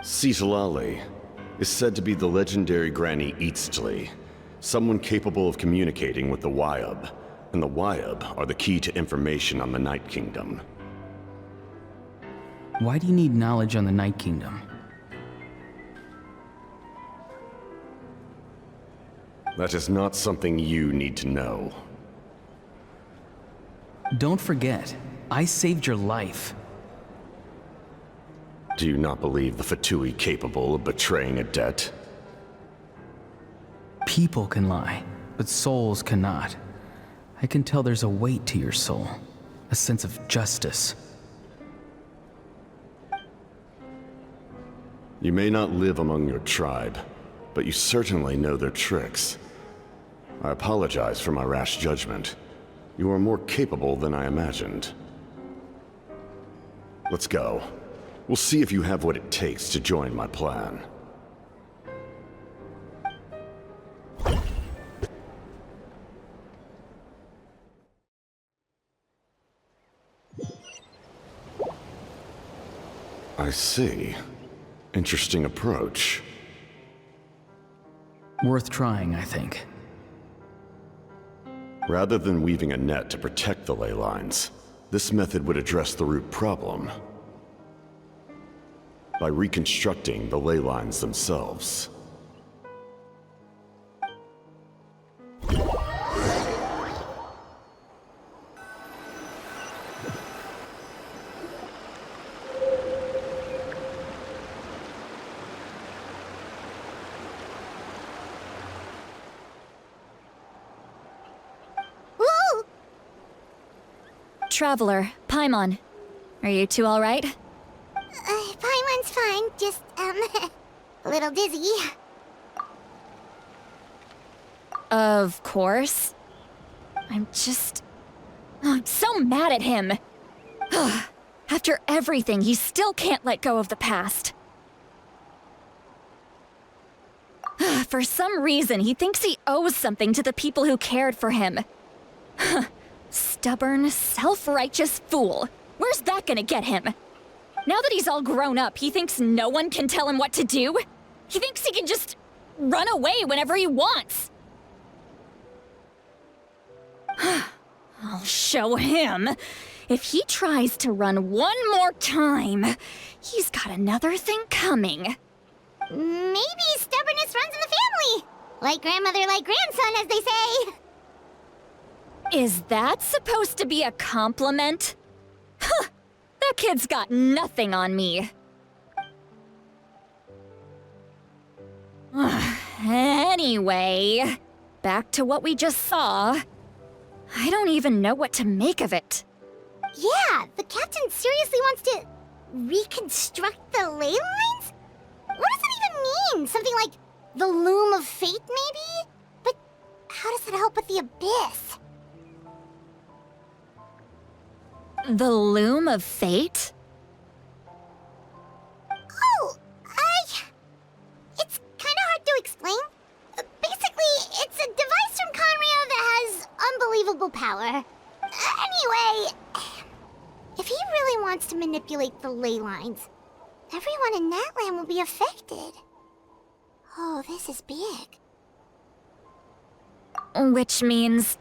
Citlali is said to be the legendary Granny Eastly, someone capable of communicating with the Wyab, and the Wyab are the key to information on the Night Kingdom. Why do you need knowledge on the Night Kingdom? That is not something you need to know. Don't forget, I saved your life. Do you not believe the Fatui capable of betraying a debt? People can lie, but souls cannot. I can tell there's a weight to your soul, a sense of justice. You may not live among your tribe, but you certainly know their tricks. I apologize for my rash judgment. You are more capable than I imagined. Let's go. We'll see if you have what it takes to join my plan. I see. Interesting approach. Worth trying, I think. Rather than weaving a net to protect the ley lines, this method would address the root problem by reconstructing the ley lines themselves. Traveler, Paimon. Are you two alright? Paimon's fine, just, a little dizzy. Of course. I'm so mad at him. After everything, he still can't let go of the past. For some reason, he thinks he owes something to the people who cared for him. Stubborn, self-righteous fool. Where's that gonna get him? Now that he's all grown up, he thinks no one can tell him what to do? He thinks he can just run away whenever he wants. I'll show him. If he tries to run one more time, he's got another thing coming. Maybe stubbornness runs in the family. Like grandmother, like grandson, as they say. Is that supposed to be a compliment? Huh! That kid's got nothing on me. Anyway, back to what we just saw. I don't even know what to make of it. Yeah, the captain seriously wants to reconstruct the ley lines? What does that even mean? Something like the loom of fate, maybe? But how does that help with the abyss? The loom of fate? Oh, it's kinda hard to explain. Basically, it's a device from Conrio that has unbelievable power. Anyway, if he really wants to manipulate the ley lines, everyone in Natlan will be affected. Oh, this is big. Which means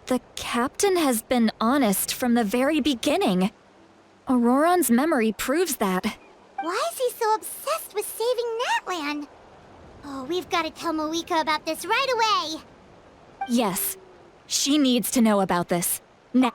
the captain has been honest from the very beginning. Auroran's memory proves that. Why is he so obsessed with saving Natlan? Oh, we've got to tell Moika about this right away. Yes, she needs to know about this. Now.